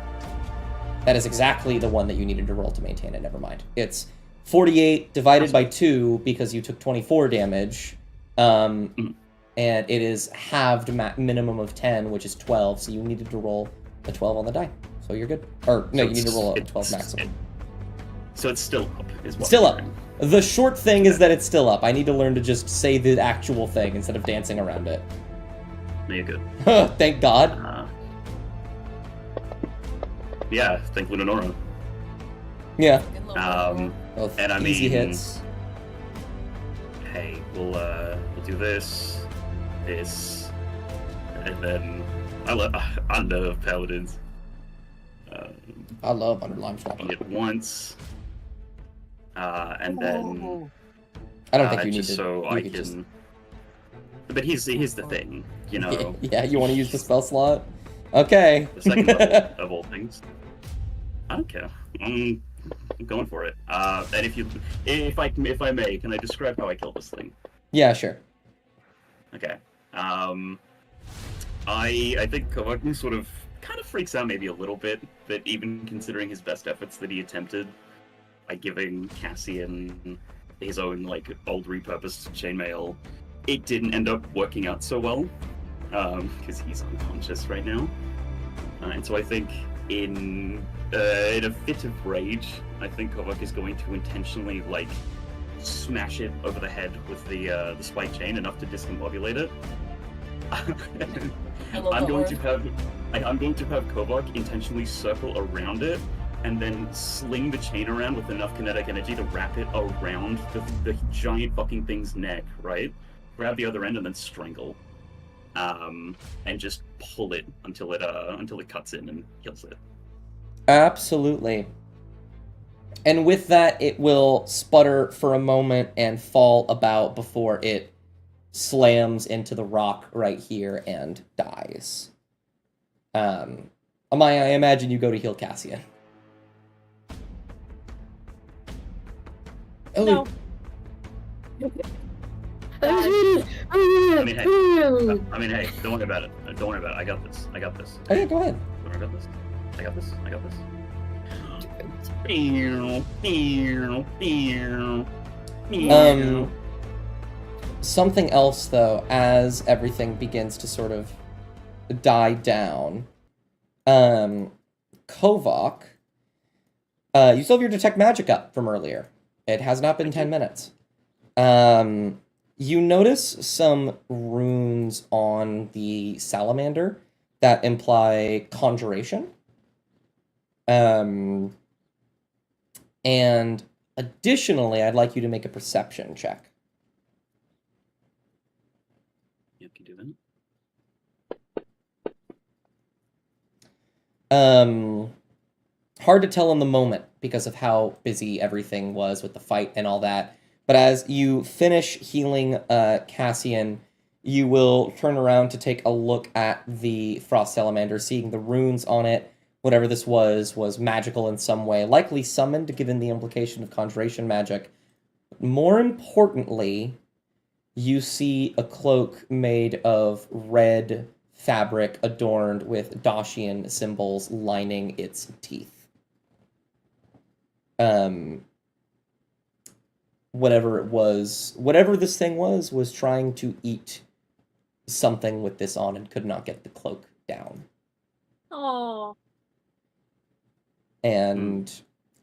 That is exactly the one that you needed to roll to maintain it. Never mind. It's 48 divided by 2 because you took 24 damage. And it is halved minimum of 10, which is 12. So you needed to roll a 12 on the die. So you're good. Or, no, so you need to roll a it's- 12 maximum. So it's still up, is what Still I'm up. hearing. The short thing is that it's still up. I need to learn to just say the actual thing instead of dancing around it. No, you're good. Thank God. Yeah, thank Lunanora. Yeah. Fucking little Both And I easy mean- hits. Hey, we'll do this, and then I love paladins. I love Underline Beat Swap. it once, and then I don't think you need just to. so you I could can. just- But here's the thing, you know, Yeah, you want to use the spell slot? Okay. the second level of all things. I don't care. I'm going for it. And if I may, can I describe how I killed this thing? Yeah, sure. Okay. I think Kovaku sort of kind of freaks out maybe a little bit that even considering his best efforts that he attempted by giving Cassian his own like old repurposed chainmail, it didn't end up working out so well because he's unconscious right now. And so I think in a fit of rage, I think Kovac is going to intentionally like smash it over the head with the spike chain enough to discombobulate it. I love I'm that going word. to have Kovac intentionally circle around it and then sling the chain around with enough kinetic energy to wrap it around the giant fucking thing's neck, right? Grab the other end and then strangle. And just pull it until it cuts in and kills it. Absolutely. And with that, it will sputter for a moment and fall about before it slams into the rock right here and dies. Amaya, I imagine you go to heal Cassian. Oh, No. I mean, hey, don't worry about it. Don't worry about it. I got this. oh yeah, go ahead. I got this. Something else, though, as everything begins to sort of die down, Kovac, you still have your Detect Magic up from earlier. It has not been 10 minutes. You notice some runes on the salamander that imply conjuration. And additionally, I'd like you to make a perception check. You can do that. Hard to tell in the moment because of how busy everything was with the fight and all that. But as you finish healing Cassian, you will turn around to take a look at the Frost Salamander, seeing the runes on it. Whatever this was magical in some way, likely summoned, given the implication of conjuration magic. More importantly, you see a cloak made of red fabric adorned with Dacian symbols lining its teeth. Whatever this thing was trying to eat something with this on and could not get the cloak down. Oh. And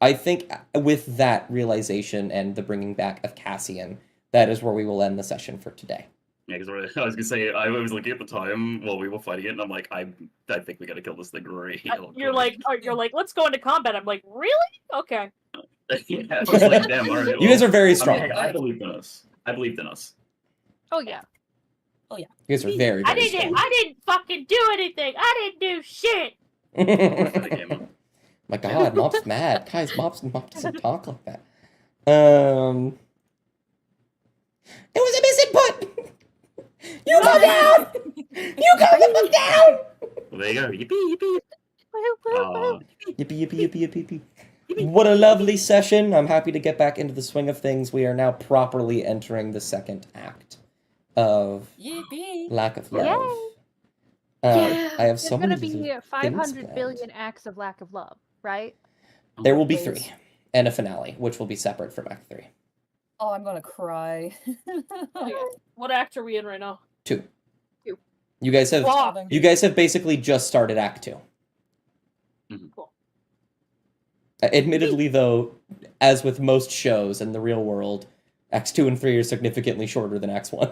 I think with that realization and the bringing back of Cassian, that is where we will end the session for today. Yeah, because I was gonna say I was looking at the time while we were fighting it, and I'm like, I think we gotta kill this thing real You're like, let's go into combat. I'm like, really? Okay. yeah, it's just like, damn, all right. You guys are very I strong. mean, hey, I believed in us. Oh yeah. You guys are very, I very strong. didn't fucking do anything. I didn't do shit. My God, Mop's mad. Guys, Mop doesn't talk like that. It was a misinput. You go down. You go the fuck down. Well, there you go. Yippee, yippee. Yippee, yippee, yippee, yippee, yippee. What a lovely session. I'm happy to get back into the swing of things. We are now properly entering the second act of Yippee! Lack of Yay! Love. Yeah. I have so There's gonna many be 500 planned. billion acts of lack of love, right? There will be Please. 3, and a finale, which will be separate from Act 3. Oh, I'm gonna cry. What act are we in right now? 2. Two. You guys have Fuck. you guys have basically just started Act 2. Cool. Admittedly, though, as with most shows in the real world, Acts 2 and 3 are significantly shorter than Acts 1.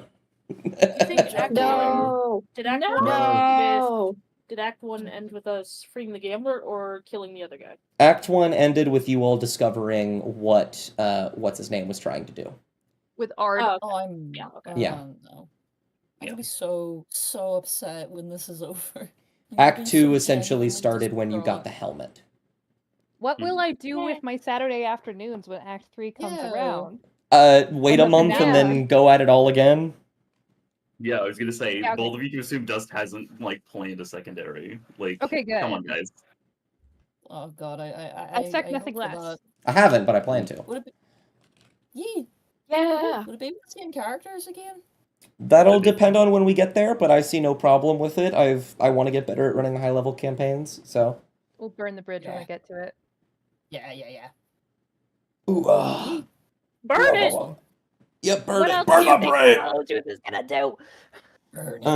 You think Act No. Did Act One No. did Act One end with us freeing the gambler or killing the other guy? Act 1 ended with you all discovering what what's his name was trying to do. With Ard. Oh, Oh, I'm Yeah, okay. Yeah. No. I'm Yeah. gonna be so upset when this is over. I'm Act gonna be 2 so essentially genuinely started when you got the distraught. helmet. What will I do Yeah. with my Saturday afternoons when Act 3 comes Yeah. around? Wait I'm a looking month and down. then go at it all again. Yeah, I was gonna say, Yeah, okay. both of you can assume Dust hasn't like planned a secondary. Like, Okay, good. come on, guys. Oh god, I expect I nothing hope for less. that. I haven't, but I plan to. Would it be? Yee. Yeah. Would it be with the same characters again? That'll depend on when we get there, but I see no problem with it. I want to get better at running high level campaigns, so. We'll burn the bridge when we Yeah. get to it. Yeah. Ooh, Burn it! Yep, burn What it. else Burn do you the think bridge. Follow Truth is gonna do? Burn it.